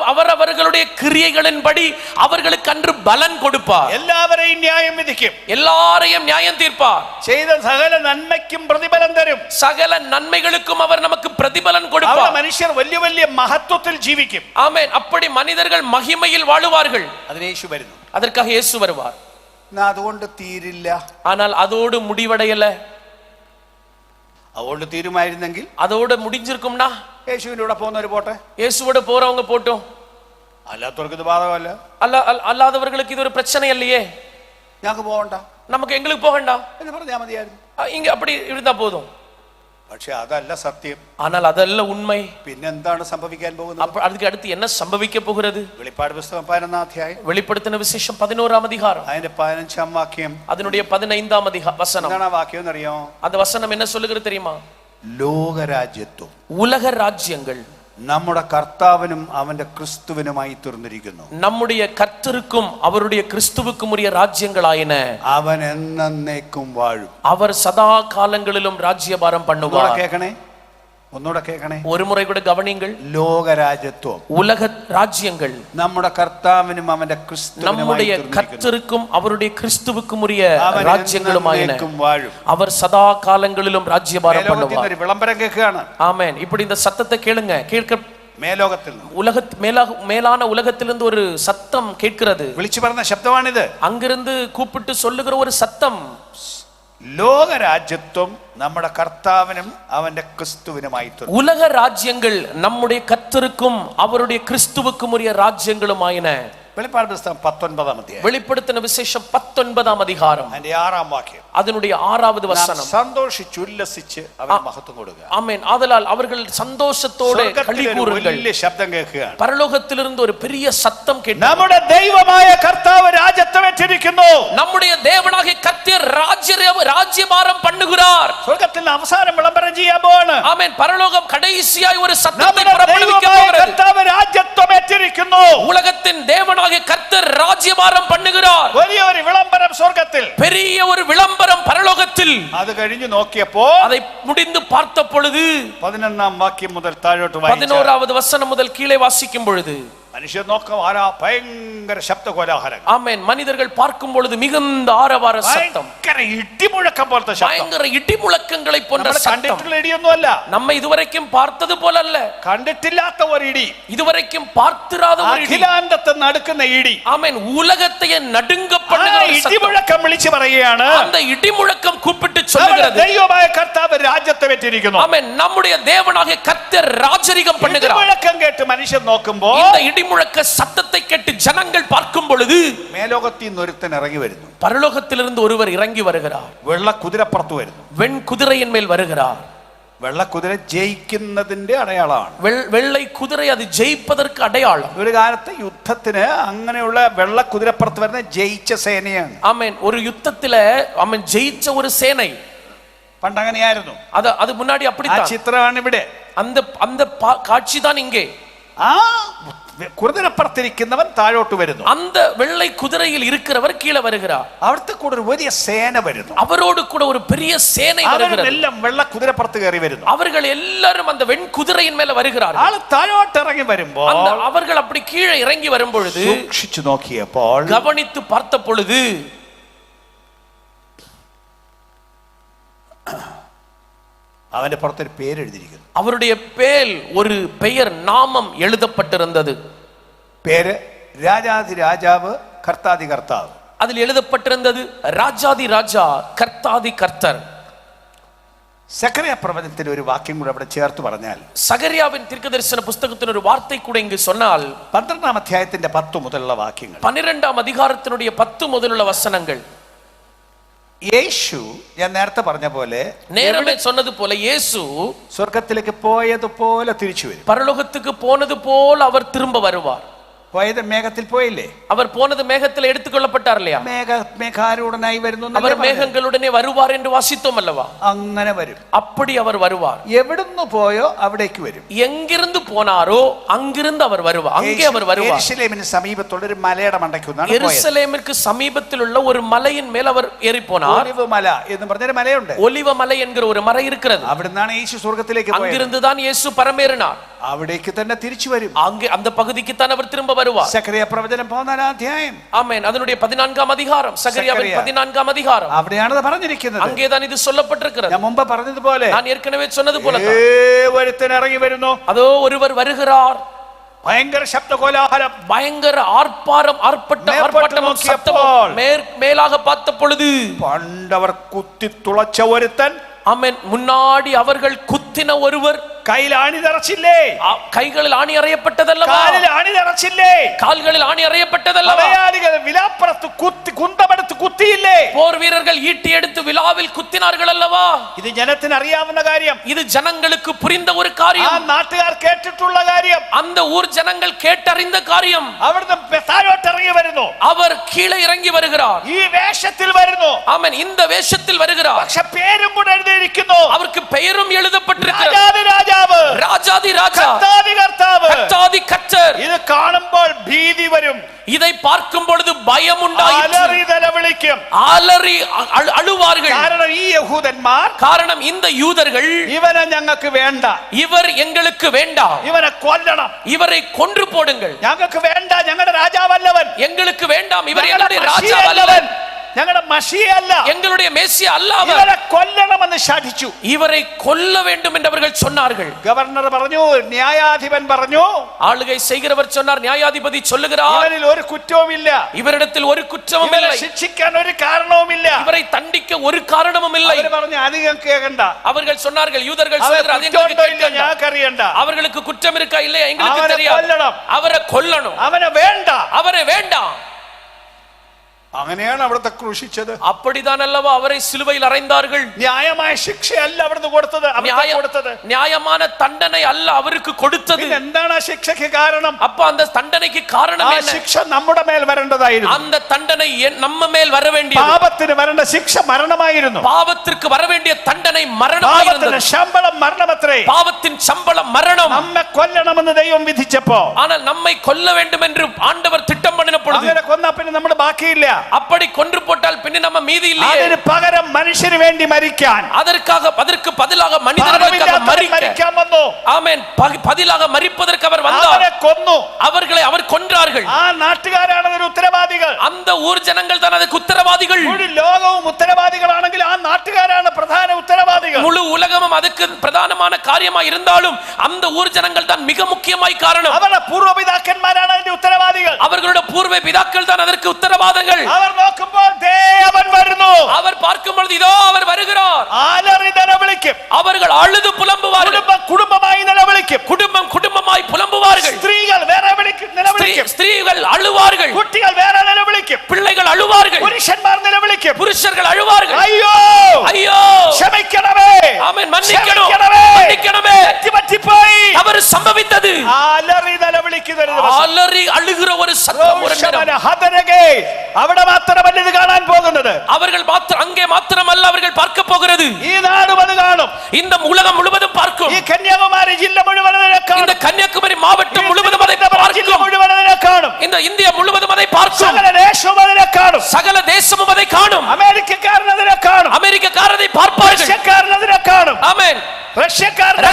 அவரவர்களுடைய கிரியைகளின்படி அவர்களுக்கு அன்று பலன் கொடுப்பார். എല്ലാവരെയും ന്യായം വിധിക്കും. எல்லாரையும் நியாயம் தீர்ப்பார். ചെയ്ത സകല നന്മയ്ക്കും പ്രതിഫലം തരും. சகல நன்மைகளுக்கும் அவர் நமக்கு பிரதிபலன் അവിടെ கொடுப்பார். മനുഷ്യർ വലിയ വലിയ മഹത്വത്തിൽ ജീവിക്കും. ஆமென். அப்படி மனிதர்கள் மகிமையில் வாழுவார்கள். അതിന് യേശു വരുന്നു. அதற்காக இயேசு வருவார். അതുകൊണ്ട് തീരില്ല. ஆனால் அதோடு முடிவடையல. അതുകൊണ്ട് തീരുമായിരുന്നെങ്കിൽ அதோடு முடிஞ்சிருக்கும்னா യേശുവിന്റെ കൂടെ പോകുന്നവർ പോട്ടെ, இயேசுவோட போறவங்க போட்டும். അല്ലാത്തവർക്ക് ഇത് ബാധകമല്ല. அல்லாதவர்களுக்கு இது ஒரு பிரச்சனை இல்லையே. ഞങ്ങൾക്ക് പോകണ്ട, நமக்கு எங்களுக்கு போகண்டாம் എന്ന് പറഞ്ഞാൽ മതിയായിരുന്നു. இங்க அப்படி இருந்தா போதும். പക്ഷെ അതല്ല സത്യം. ஆனால் അതല്ല உண்மை. പിന്നെന്താണ് സംഭവിക്കാൻ പോകുന്നത്? அதுக்கு அடுத்து என்ன சம்பவிக்க போகிறது? വെളിപ്പാട് പുസ്തകം 11-ാം അധ്യായം, வெளிப்படுத்தின விசேஷம் 11ஆம் அதிகாரம், അതിന്റെ 15-ാം വാക്യം. அதனுடைய 15ஆம் வசனம். എന്താണ് ആ വാക്യം എന്നറിയോ? அந்த வசனம் என்ன சொல்லுகிறது தெரியுமா? ലോകരാജ്യത്വം, உலக ராஜ்யங்கள் നമ്മുടെ കർത്താവിനും അവന്റെ ക്രിസ്തുവിനുമായി തീർന്നിരിക്കുന്നു. நம்முடைய கர்த்தருக்கும் அவருடைய கிறிஸ்துவுக்கும் உரிய ராஜ்யங்களாயின. അവൻ എന്നേക്കും വാഴും. அவர் சதா காலங்களிலும் ராஜ்யபாரம் பண்ணுவார். കേൾക്കണേ, ഒന്നുകൂടെ കേൾക്കണേ. ஒரு முறை கூட கவனிங்கள். ലോകരാജ്യത്വം, உலக ராஜ்யங்கள் നമ്മുടെ കർത്താവിനും അവന്റെ ക്രിസ്തുവിനുമായി நம்முடைய തീർന്നിരിക്കുന്നു. கர்த்தருக்கும் அவருடைய கிறிஸ்துவுக்கும் உரிய അവൻ ராஜ்யங்களுமாயின. എന്നേക്കും വാഴും. அவர் சதா காலங்களிலும் ராஜ்யபாரம் பண்ணுவார். ഒരു വിളംബരം കേൾക്കുകയാണ്. ஆமென். இப்படி இந்த சத்தத்தை கேளுங்க. മേലോകത്തിൽ மேலான உலகத்திலிருந்து ஒரு சத்தம் கேட்கிறது. വിളിച്ചു പറഞ്ഞ ശബ്ദമാണിത്. அங்கிருந்து கூப்பிட்டு சொல்லுகிற ஒரு சத்தம். ലോകരാജ്യത്വം നമ്മുടെ കർത്താവിനും അവന്റെ ക്രിസ്തുവിനുമായി തീർന്നു. உலக ராஜ்யங்கள் நம்முடைய கர்த்தருக்கும் அவருடைய கிறிஸ்துவுக்கும் உரிய ராஜ்யங்களுமாயின. വെളിപ്പാട് പുസ്തകം 19-ാം അധ്യായം வெளிப்படுத்தின விசேஷம் 19ஆம் அதிகாரம் അതിന്റെ 6-ാം വാക്യം. அதனுடைய 6வது வசனம். സന്തോഷിച്ച് ഉല്ലസിച്ച് അവന് മഹത്വം കൊടുക്കുക. ஆமென். ஆதலால் அவர்கள் சந்தோஷத்தோடு களி கூறுங்கள். വലിയ ശബ്ദം കേൾക്കുകയാണ്. பரலோகத்திலிருந்து ஒரு பெரிய சத்தம் கேட்டது. നമ്മുടെ ദൈവമായ കർത്താവ് രാജ്യത്വം ഏറ്റിരിക്കുന്നു. நம்முடைய தேவனாகிய கர்த்தர் ராஜ்யபாரம் பண்ணுகிறார். സ്വർഗ്ഗത്തിൽ അവസാനം വിളംബരം ചെയ്യാൻ പോവാണ്. ஆமென். பரலோகம் கடைசியாய் ஒரு சத்தத்தை புறப்படுவிக்க போகிறது. കർത്താവ് രാജ്യത്വം ഏറ്റിരിക്കുന്നു. உலகத்தின் தேவனாகிய கர்த்தர் ராஜ்யபாரம் பண்ணுகிறார். വലിയ ഒരു വിളംബരം സ്വർഗ്ഗത്തിൽ. பெரிய ஒரு விளம்பரம் பரலோகத்தில். അത് കഴിഞ്ഞു നോക്കിയപ്പോൾ அதை முடிந்து பார்த்த பொழுது 11-ാം വാക്യം മുതൽ താഴോട്ട് വായിച്ചാൽ 11வது வசனம் முதல் கீழே வாசிக்கும் பொழுது മനുഷ്യർ നോക്കം ഭയങ്കര ശബ്ദ കോലാഹലങ്ങൾ. ஆமென். மனிதர்கள் பார்க்கும் பொழுது மிகுந்த ஆரவார சத்தம், ഭയങ്കര ഇടിമുഴക്കം പോലത്തെ ശബ്ദം. பயங்கர இடி முழக்கங்களை போன்ற சத்தம். കണ്ടിട്ടുള്ള ഇടിയൊന്നുമല്ല, நம்ம இதுவரைக்கும் பார்த்தது போல அல்ல, കണ്ടിട്ടില്ലാത്ത ഒരു ഇടി, இதுவரைக்கும் பார்த்திராத ஒரு இடி, അഖിലാണ്ടത്തെ നടക്കുന്ന ഇടി. ஆமென். உலகத்தையே நடுங்க பண்ணுகிற ஒரு சத்தம். ഇടിമുഴക്കം വിളിച്ചു പറയുകയാണ്, அந்த இடி முழக்கம் கூப்பிட்டு சொல்லுகிறது, ദൈവമായ കർത്താവ് രാജ്യത്തെ വെച്ചിരിക്കുന്നു. ஆமென். நம்முடைய தேவனாகிய கர்த்தர் ராஜரிகம் பண்ணுகிறார். ഇടിമുഴക്കം കേട്ട് മനുഷ്യർ നോക്കുമ്പോൾ இந்த இடிமுழக்க சத்தத்தை கேட்டு ஜனங்கள் பார்க்கும் பொழுது മേലോകത്തിൽ നിന്ന് ഒരുത്തൻ ഇറങ്ങി വരുന്നു. பரலோகத்திலிருந்து ஒருவர் இறங்கி வருகிறார். വെള്ള കുതിരപ്പുറത്ത് വരുന്നു. வெண் குதிரையின் மேல் வருகிறார். വെള്ള കുതിര ജയിക്കുന്നതിന്റെ അടയാളമാണ്. வெள்ளை குதிரை அது ஜெயிப்பதற்கு அடையாளம். ഒരു കാലത്ത് യുദ്ധത്തിന് അങ്ങനെയുള്ള വെള്ള കുതിരപ്പുറത്ത് വരുന്ന ജയിച്ച സേനയാണ്. ஆமென். ஒரு யுத்தத்தில ஆமென் ஜெயிச்ச ஒரு சேனை പണ്ട് അങ്ങനെയായിരുന്നു. அது முன்னாடி ആ அப்படித்தான். ചിത്രമാണ് ഇവിടെ. அந்த காட்சி தான் இங்கே. ആ കുതിരപ്പുറത്തിരിക്കുന്നവൻ താഴോട്ട് വരുന്നു. அந்த வெள்ளை குதிரையில் இருக்கிறவர் கீழே வருகிறார். അവിടുത്തെ കൂടെ ഒരു വലിയ സേന വരുന്നു. அவரோடு கூட ஒரு பெரிய சேனை வருகிறது. അവരെല്ലാം വെള്ള കുതിരപ്പുറത്ത് കയറി വരുന്നു. அவர்கள் எல்லாரும் அந்த வெண் குதிரையின் மேல வருகிறார்கள். ആള് താഴോട്ട് ഇറങ്ങി വരുമ്പോൾ அவர்கள் அப்படி கீழே இறங்கி வரும் பொழுது സൂക്ഷിച്ചു നോക്കിയപ്പോൾ கவனித்து பார்த்த பொழுது അവന്റെ പുറത്തൊരു പേര് എഴുതിയിരിക്കുന്നു. அவருடைய பேல் ஒரு பெயர் நாமம் எழுதப்பட்டிருந்தது. പേര് രാജാതി രാജാവ് കർത്താതി കർത്താവ്. அதில் எழுதப்பட்டிருந்தது ராஜாதி ராஜா கர்த்தாதி கர்த்தர். സക്കറിയ പ്രവചനത്തിന് ഒരു വാക്യം കൂടെ അവിടെ ചേർത്ത് പറഞ്ഞാൽ, சகரியாவின் தீர்க்கதரிசன புத்தகத்தின் ஒரு வார்த்தை கூட இங்கு சொன்னால் 12-ാം അധ്യായത്തിന്റെ 10 മുതലുള്ള വാക്യങ്ങൾ, 12ஆம் அதிகாரத்தினுடைய 10 முதலுள்ள வசனங்கள். യേശു ഞാൻ നേരത്തെ പറഞ്ഞ പോലെ நேரமே சொன்னது போல இயேசு സ്വർഗത്തിലേക്ക് പോയതുപോലെ തിരിച്ചു വരും. பரலோகத்துக்கு போனது போல் அவர் திரும்ப வருவார். പോയത് മേഘത്തിൽ പോയില്ലേ? அவர் போனது மேகத்தில் எடுத்துக்கொள்ளப்பட்டார் இல்லையா? മേഘാരൂഢനായി വരുന്നു. அவர் மேகங்களுடனே வருவார் என்று வாசித்தோம் அல்லவா? അങ്ങനെ വരും. அப்படி அவர் வருவார். എവിടുന്ന് പോയോ അവിടേക്ക് വരും. எங்கிருந்து போனாரோ அங்கிருந்து அவர் வருவார். அங்கே அவர் வருவார். യെരൂശലേമിന് സമീപത്തുള്ള ഒരു മലയുടെ മണ്ടയ്ക്കൊന്നാണ് പോയത്. യെരൂശലേമിற்கு சமீபத்தில் உள்ள ஒரு மலையின் மேல் அவர் ஏறி போனார். ഒലിവ് മല എന്ന് പറഞ്ഞൊരു മലയുണ്ട്. ஒலிவ மலை என்கிற ஒரு மலை இருக்கிறது. അവിടുന്നാണ് യേശു സ്വർഗ്ഗത്തിലേക്ക് പോയത്. அங்கிருந்து தான் இயேசு பரமேறினார். അവിടേക്ക് തന്നെ തിരിച്ചു വരും. அங்கே அந்த பகுதிக்கு தான் அவர் திரும்ப வருவார். സക്കറിയ പ്രവചനം 14-ാം അധ്യായം. ஆமென். அதனுடைய 14ஆம் அதிகாரம், சகரியாவின் 14ஆம் அதிகாரம். അവിടെയാണ് പറഞ്ഞിരിക്കുന്നത്. அங்கே தான் இது சொல்லப்பட்டிருக்கிறது. ഞാൻ മുമ്പ് പറഞ്ഞതുപോലെ, நான் ஏற்கனவே சொன்னது போல ഒരുത്തൻ ഇറങ്ങി വരുന്നു. அதோ ஒருவர் வருகிறார். ഭയങ്കര ശബ്ദ കോലാഹലം, பயங்கர ஆர்ப்பாட்டம் சத்தம். மேலாக பார்த்த பொழுது പണ്ടവർ കുത്തി തുളച്ച ഒരുത്തൻ, ஆமென், முன்னாடி அவர்கள் குத்தின ஒருவர், കയ്യിൽ ആണി തറച്ചില്ലേ? கைகளில் ஆணி அறையப்பட்டதல்லவா? കാലിൽ ആണി തറച്ചില്ലേ? கால்களில் ஆணி அறையப்பட்டதல்லவா? പടയാളികൾ വിലാപ്പുറത്ത് കുന്തമെടുത്ത് കുത്തിയില്ലേ? போர் வீரர்கள் ஈட்டி எடுத்து விலாவில் குத்தினார்கள் அல்லவா? ഇത് ജനത്തിന് അറിയാവുന്ന കാര്യം. இது ஜனங்களுக்கு புரிந்த ஒரு ആ காரியம். നാട്ടുകാർ കേട്ടിട്ടുള്ള കാര്യം. அந்த ஊர் ஜனங்கள் கேட்டறிந்த காரியம். അവിടുന്ന് താഴോട്ട് ഇറങ്ങി വരുന്നു. அவர் கீழே இறங்கி வருகிறார். ഈ വേഷത്തിൽ വരുന്നു. ஆமென். இந்த வேஷத்தில் வருகிறார். പക്ഷെ പേരും കൂടെ എഴുതിയിരിക്കുന്നു. அவருக்கு பெயரும் எழுதப்பட்டிருக்கிறது. ராஜாதி ராஜா, கர்த்தாதி கர்த்தர். ഇത് കാണുമ്പോൾ ഭീതി വരും. இதை பார்க்கும் பொழுது பயம் உண்டாயிற்று. அலறி அழுவார்கள். காரணம் இந்த யூதர்கள் ഇവനെ ഞങ്ങൾക്ക് വേണ്ട, இவர் எங்களுக்கு வேண்டாம், ഇവനെ കൊല്ലണം, இவரை கொன்று போடுங்கள், ഞങ്ങൾക്ക് വേണ്ട, ഞങ്ങളുടെ രാജാവല്ലവൻ, எங்களுக்கு வேண்டாம், இவர் எங்களுடைய ராஜாவல்லவன், ഞങ്ങളുടെ മഷിയ അല്ല, எங்களுடைய மேசியா அல்ல அவர், ഇവരെ കൊല്ലണമെന്ന് ശഠിച്ചു. இவரை கொல்ல வேண்டும் என்று அவர்கள் சொன்னார்கள். ഗവർണർ പറഞ്ഞു, ന്യായാധിപൻ പറഞ്ഞു, ஆளுகை செய்கிறவர் சொன்னார், நியாயாதிபதி சொல்லுகிறார், ഇവരിൽ ഒരു കുറ്റവുമില്ല, இவரிடத்தில் ஒரு குற்றமும் ഇവരെ இல்லை, ശിക്ഷിക്കാൻ ഒരു കാരണവുമില്ല. இவரை தண்டிக்க ஒரு காரணமும் இல்லை. അവർ പറഞ്ഞു, അധികം കേൾക്കണ്ട, அவர்கள் சொன்னார்கள், யூதர்கள் അവർ சொல்லுகிறார், அது எங்களுக்கு കുറ്റമുണ്ടോ ഇല്ല கேட்கണ്ട. ഞങ്ങൾക്കറിയണ്ട, அவர்களுக்கு குற்றம் இருக்கா இல்லையா எங்களுக்கு அவரை தெரியாது, கொல்லணும், அவரை கொல்லணும், അവനെ വേണ്ട, அவரை வேண்டாம். അങ്ങനെയാണ് അവിടുത്തെ ക്രൂശിച്ചത്. அப்படிதான் அல்லவா அவரை சிலுவையில் அறைந்தார்கள். ന്യായമായ ശിക്ഷയല്ല അവിടുന്ന് കൊടുത്തത്, കൊടുത്തത് நியாயமான தண்டனை அல்ல அவருக்கு கொடுத்தது. എന്താണ് ആ ശിക്ഷയ്ക്ക് കാരണം? அப்ப அந்த தண்டனைக்கு காரணம் என்ன? ശിക്ഷ നമ്മുടെ മേൽ വരേണ്ടതായിരുന്നു. அந்த தண்டனை நம்ம மேல் வர வேண்டியது. പാപത്തിന് വരേണ്ട ശിക്ഷ മരണമായിരുന്നു. பாவத்திற்கு வர வேண்டிய தண்டனை மரணமாயிருந்தது. ശമ്പളം മരണമത്രേ. பாவத்தின் சம்பளம் மரணம். നമ്മെ കൊല്ലണമെന്ന് ദൈവം വിധിച്ചപ്പോ, ஆனால் நம்மை கொல்ல வேண்டும் என்று ஆண்டவர் திட்டம் பண்ணின பொழுது, അങ്ങനെ കൊന്നാ പിന്നെ നമ്മൾ ബാക്കിയില്ല. அப்படி கொன்று போட்டால் பின்ன நம்ம மீதி இல்லையே. അതിന് പകരം മനുഷ്യന് വേണ്ടി മരിക്കാൻ, அதற்கு பதிலாக மனிதர்களுக்காக മരിക്കാൻ വന്നു. ஆமென். பதிலாக மரிப்பதற்கு அவர் வந்தார். അവരെ കൊന്നു. அவர்களை அவர் கொன்றார்கள். ആ നാട്ടുകാരാണ് അതിന് ഉത്തരവാദികൾ. அந்த ஊர் ஜனங்கள் தான் அதுக்கு உத்தரவாதிகள். മുഴു ലോകവും ഉത്തരവാദികളാണെങ്കിൽ ആ നാട്ടുകാരാണ് പ്രധാന ഉത്തരവാദികൾ. முழு உலகமும் அதுக்கு பிரதானமான காரியமா இருந்தாலும் அந்த ஊர் ஜனங்கள் தான் மிக முக்கியமாய் காரணம். അവരുടെ പൂർവ്വപിതാക്കന്മാരാണ് അതിന്റെ ഉത്തരവാദികൾ. அவர்களுடைய பூர்வ பிதாக்கள் தான் அதற்கு உத்தரவாதங்கள். അവർ നോക്കുമ്പോൾ അവൻ വരുന്നു, அவர் பார்க்கும் பொழுது இதோ அவர் வருகிறார். ആലറി നിലവിളിക്കും, அவர்கள் അழுது പുലമ്പുவார்கள். കുടുംബമായി നിലവിളിക്കും, குடும்பமாய் புலம்புவார்கள். സ്ത്രീകൾ വേറെ നിലവിളിക്കും, ஸ்திரீகள் அழுவார்கள். കുട്ടികൾ വേറെ നിലവിളിക്കും, பிள்ளைகள் அழுவார்கள். പുരുഷന്മാർ നിലവിളിക്കും, புருஷர்கள் அழுவார்கள். അയ്യോ ஐயோ ക്ഷമിക്കണമേ, ஆமென், மன்னிக்கணும், മன்னிക്കണമേ, തെറ്റുപറ്റിപ്പോയി, அவர் சம்பவித்தது. ആലറി നിലവിളിക്കുന്ന அலறி அழுகிற ஒரு சத்தம் ஒரு நேரம். അവിടെ മാത്രമല്ല ഇത് കാണാൻ പോകുന്നത്. அவர்கள் அங்கே மாத்திரமல்ல அவர்கள் பார்க்க போகிறது. ഈ നാടും അത് കാണും, இந்த உலகம் முழுவதும் பார்க்கும். ഈ കന്യാകുമാരി ജില്ല മുഴുവൻ അതിനെ കാണും, இந்த கன்னியாகுமரி மாவட்டம் முழுவதும் அதை ജില്ല பார்க்கும். മുഴുവൻ അതിനെ കാണും, இந்த இந்தியா முழுவதும் அதை பார்க்கும். സകല ദേശവും അതിനെ കാണും, சகல தேசமும் அதை காணும். അമേരിക്കക്കാരൻ അതിനെ കാണും, அமெரிக்கக்காரரை பார்ப்பார்கள். റഷ്യക്കാരൻ അതിനെ കാണും, ஆமென். റഷ്യക്കാരൻ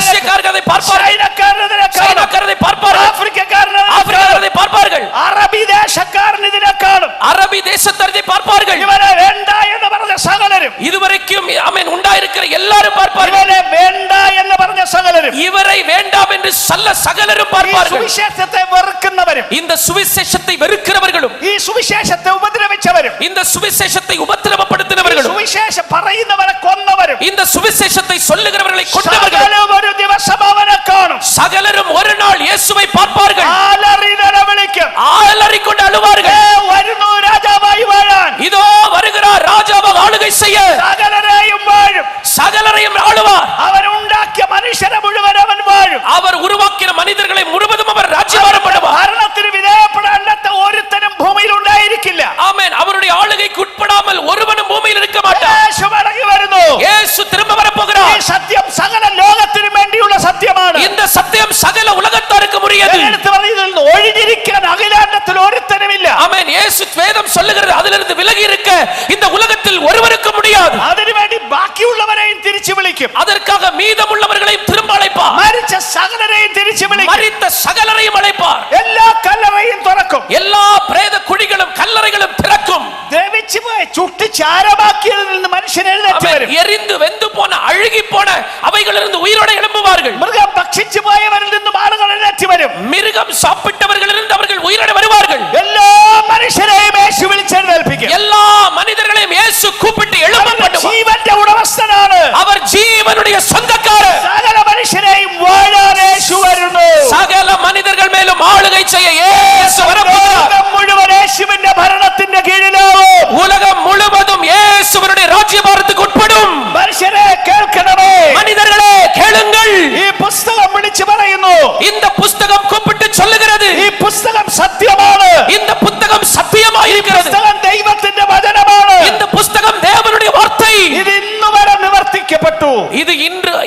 அதை பார்ப்பார்கள். ചൈനക്കാരൻ അതിനെ കാണും, சைனாக்காரரை பார்ப்பார்கள். ആഫ്രിക്കക്കാരൻ ஆப்பிரிக்காரரை பார்ப்பார்கள். അറബി ദേശക്കാരൻ ഇതിനെ കാണും, அரபி தேசத்தரை பார்ப்பார்கள். ഇവരെ വേണ്ട എന്ന് പറഞ്ഞ സകലരും, இதுவரைக்கும் ஆமென் உண்டாயிருக்கிற எல்லாரும் பார்ப்பார்கள். ഇവരെ വേണ്ട എന്ന് പറഞ്ഞ സകലരും, இவரை வேண்டாம் என்று சொல்ல சகலரும் பார்ப்பார்கள். സുവിശേഷത്തെ വെറുക്കുന്നവരും, இந்த சுவிசேஷத்தை வெறுக்கிறவர்களும், ഈ സുവിശേഷത്തെ ഉപദ്രവിച്ചവരും, இந்த சுவிசேஷத்தை உபத்திரவப்படுத்தினவர்களும், സുവിശേഷം പറയുന്നവരെ കൊന്നവരും, இந்த சுவிசேஷத்தை சொல்லுகிறவர்களை கொண்டவர்களும் സകലരും ഒരു ദിവസം അവനെ കാണും, சகலரும் ஒரு நாள் இயேசுவை பார்ப்பார்கள். ആലറി നിലവിളിക്കും, ஆலறிக்கொண்டு அழுவார்கள். വരുന്നു രാജാവായി വാഴാൻ, இதோ வருகிறார் ராஜாவாக ஆளுகை செய்ய, സകലരെയും വാഴും, சகலரையும் ஆளுவார். അവൻ ഉണ്ടാക്കിയ മനുഷ്യരെ മുഴുവൻ അവൻ വാഴും, அவர் உருவாக்கின மனிதர்களை முழுவதும் அவர் ராஜ்யபாரம் பண்ணுவார். ഭരണത്തിന് വിധേയപ്പെടാത്ത ഒരുത്തനും ഭൂമിയിൽ ഉണ്ടായിരിക്കില്ല. ஆமென். அவருடைய ஆளுகைக்கு உட்படாமல் ஒருவனும் பூமியில் இருக்க மாட்டார். യേശു മടങ്ങി വരുന്നു, இயேசு திரும்ப வர ഈ போகிறார். സത്യം സകല ലോകത്തിനു വേണ്ടിയുള്ള സത്യമാണ്. இந்த சத்தியம் சகல உலகத்தாருக்கு உரியது. എടുത്ത് പറയുന്നത് ഒഴിഞ്ഞിരിക്കാൻ അഖിലാണ്ടത്തിൽ ഒരുത്തനുമില്ല. ஆமென். இயேசு வேதம் சொல்லுகிறது அதிலிருந்து விலகி இருக்க இந்த உலகத்தில் ஒருவருக்கு முடியாது. അതിനുവേണ്ടി ബാക്കിയുള്ളവരെയും തിരിച്ചു വിളിക്കും, அதற்காக மீதமுள்ளவர்களையும் திரும்ப அழைப்பார். മരിച്ച സകലരെയും തിരിച്ചു വിളിക്കും, மரித்த சகலரையும் அழைப்பார். എല്ലാ കല്ലറയും തുറക്കും, எல்லா பிரேத குழிகளும் கல்லறைகளும் திறக்கும். ദ്രവിച്ചു പോയി ചുട്ട് ചാരമാക്കിയതിൽ നിന്ന് മനുഷ്യൻ എഴുന്നേറ്റ് വരും, எரிந்து வெந்து போன அழுகி போன அவைகளிலிருந்து உயிரோடு எழும்புவார்கள். മൃഗം ഭക്ഷിച്ചു പോയവരിൽ നിന്നും ആളുകൾ എഴുന്നേറ്റ് വരും, மிருகம் சாப்பிட்டவர்களிலிருந்து அவர்கள் உயிரோடு வருவார்கள். എല്ലാ മനുഷ്യരെയും യേശു വിളിച്ചെഴുന്നേൽപ്പിക്കും, எல்லா மனிதர்களையும் இயேசு கூப்பிட்டு எழும்ப பண்ணுவார். ജീവന്റെ ഉടമസ്ഥനാണ്, அவர் ஜீவனுடைய சொந்தக்காரர். സകല മനുഷ്യരെയും വാഴാൻ യേശു വരുന്നു, சகல மனிதர்கள் மேலும் ஆளுகை செய்ய இயேசு வரப்போகிறார். ലോകം മുഴുവൻ യേശുവിന്റെ ഭരണത്തിന്റെ കീഴിലാവും, உலகம் முழுவதும் இயேசுவினுடைய ராஜ்யபாரத்துக்கு உட்படும். മനുഷ്യരെ കേൾക്കണമേ, மனிதர்களே கேளுங்கள். ഈ പുസ്തകം വിളിച്ചു പറയുന്നു, இந்த புஸ்தகம் கூப்பிட்டு சொல்லுகிறது, ഈ പുസ്തകം സത്യമാണ്, இந்த புத்தகம் சத்தியமாயிருக்கிறது. പുസ്തകം ദൈവത്തിന്റെ വചനമാണ്, இந்த புஸ்தகம் தேவனுடைய வார்த்தை. ഇത് ഇന്നു വരെ നിവർത്തിക്കപ്പെട്ടു, இது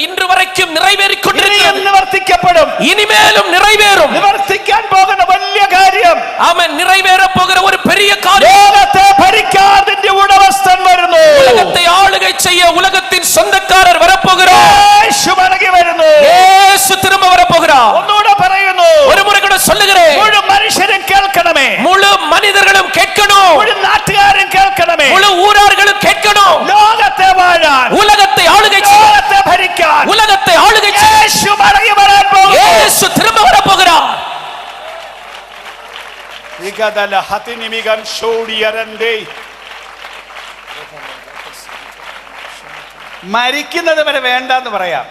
இன்று வரைக்கும் நிறைவேறிக் ഇനിയും கொண்டிருக்கிறது. നിവർത്തിക്കപ്പെടും, இனிமேலும் நிறைவேறும். നിവർത്തിക്കാൻ പോകുന്ന വലിയ കാര്യം, ஆமென். நிறைவேற போகிற ஒரு பெரிய காரியம். ലോകത്തെ ഭരിക്കാതിന്റെ ഉടമസ്ഥൻ വരുന്നു, உலகத்தை ஆளுகை செய்ய உலகத்தின் சொந்தக்காரர் வரப்போகிறார். യേശു മടങ്ങി വരുന്നു, இயேசு திரும்ப வரப்போகிறார். ഒന്നുകൂടെ പറയുന്നു, ஒரு முறை கூட சொல்லுகிறேன், മുഴു മനുഷ്യരും കേൾക്കണമേ, முழு மனிதர்களும் கேட்கணும், മുഴു നാട്ടുകാരും കേൾക്കണമേ, முழு ஊர் മരിക്കുന്നത് വരെ വേണ്ടെന്ന് പറയാം,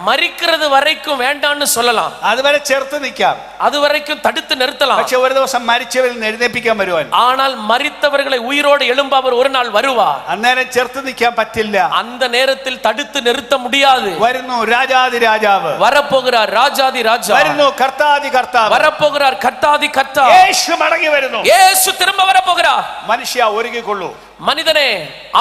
மரிக்கிறது வரைக்கும் வேண்டான்னு சொல்லலாம், അതുവരെ ചേർത്ത് നിൽക്കാം, அது வரைக்கும் தடுத்து நிறுத்தலாம். പക്ഷെ ഒരു ദിവസം മരിച്ചവരിൽ നിന്ന് എഴുന്നേൽപ്പിക്കാൻ വരുവാൻ, ஆனால் மரித்தவர்களை உயிரோடு எழும்ப அவர் ஒரு நாள் வருவார். അന്നേരം ചേർത്ത് നിൽക്കാൻ പറ്റില്ല, அந்த நேரத்தில் தடுத்து நிறுத்த முடியாது. വരുന്നു രാജാതി രാജാവ്, வரப்போகிறார் ராஜாதி ராஜா, വരുന്നു കർത്താതി കർത്താവ്, வரப்போகிறார் கர்த்தாதி கர்த்தா, യേശു മടങ്ങി വരുന്നു, இயேசு திரும்ப வரப்போகிறார். മനുഷ്യ ഒരുങ്ങിക്കൊള്ളൂ, மனிதனே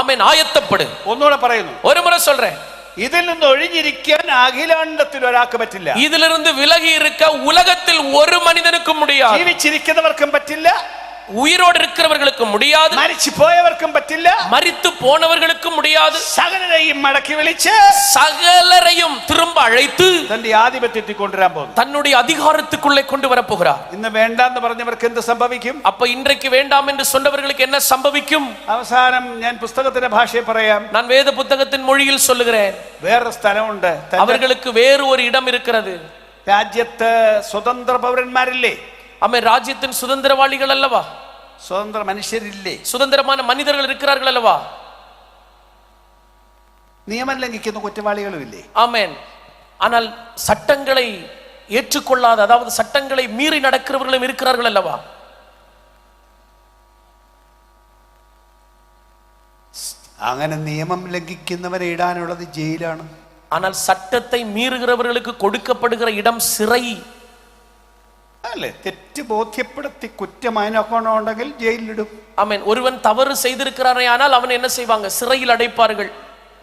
ஆமென் ஆயத்தப்படு. ഒന്നുകൂടെ പറയുന്നു, ஒரு முறை சொல்றேன், ഇതിൽ നിന്ന് ഒഴിഞ്ഞിരിക്കാൻ അഖിലാണ്ടത്തിൽ ഒരാൾക്ക് പറ്റില്ല, இதிலிருந்து விலகி இருக்க உலகத்தில் ஒரு மனிதனுக்கும் முடியாது. ജീവിച്ചിരിക്കുന്നവർക്കും പറ്റില്ല, உயிரோடு இருக்கிறவர்களுக்கு முடியாது, മരിച്ചു പോയവർക്കും പറ്റില്ല, மரித்து போனவர்களுக்கும் முடியாது. സകലരെയും മടക്കി വിളിച്ച് சகலரையும் திரும்ப அழைத்து തന്റെ ആധിപത്യത്തിൽ കൊണ്ടുവരാൻ പോകുന്നു. தன்னுடைய அதிகாரத்துக்குள்ளே கொண்டு வர போகிறார். ഇന്ന് വേണ്ടാന്ന് പറഞ്ഞവർക്ക് എന്ത് സംഭവിക്കും? அப்ப இன்றைக்கு வேண்டாம் என்று சொன்னவர்களுக்கு என்ன சம்பவிக்கும்? അവസാനം ഞാൻ പുസ്തകത്തിന്റെ ഭാഷയെ പറയാം, நான் வேத புத்தகத்தின் மொழியில் சொல்லுகிறேன். വേറൊരു സ്ഥലമുണ്ട്, அவர்களுக்கு வேறு ஒரு இடம் இருக்கிறது. രാജ്യത്ത് സ്വതന്ത്ര പൗരന്മാരില്ലേ? ஆமென். ராஜ்யத்தின் சுதந்திரவாளிகள் அல்லவா, സ്വതന്ത്ര മനുഷ്യരില്ലേ? சுதந்திரமான மனிதர்கள் இருக்கிறார்கள் அல்லவா, നിയമം ലംഘിക്കുന്ന കുറ്റവാളികളും ഇല്ലേ? ஆமென். ஆனால் சட்டங்களை ஏற்றுக்கொள்ளாத, அதாவது சட்டங்களை மீறி நடக்கிறவர்களும் இருக்கிறார்கள் அல்லவா. അങ്ങനെ നിയമം ലംഘിക്കുന്നവരെ ഇടാനുള്ളത് ജയിലാണ്. ஆனால் சட்டத்தை மீறுகிறவர்களுக்கு கொடுக்கப்படுகிற இடம் சிறை. അല്ലേ? തെറ്റ് ബോധ്യപ്പെടുത്തി കുറ്റമായനൊക്കെയുണ്ടെങ്കിൽ ജയിലിലിടും. ஆமென். ஒருவன் தவறு செய்திருக்கிறானே ஆனால் அவன் என்ன செய்வாங்க? சிறையில் அடைப்பார்கள்.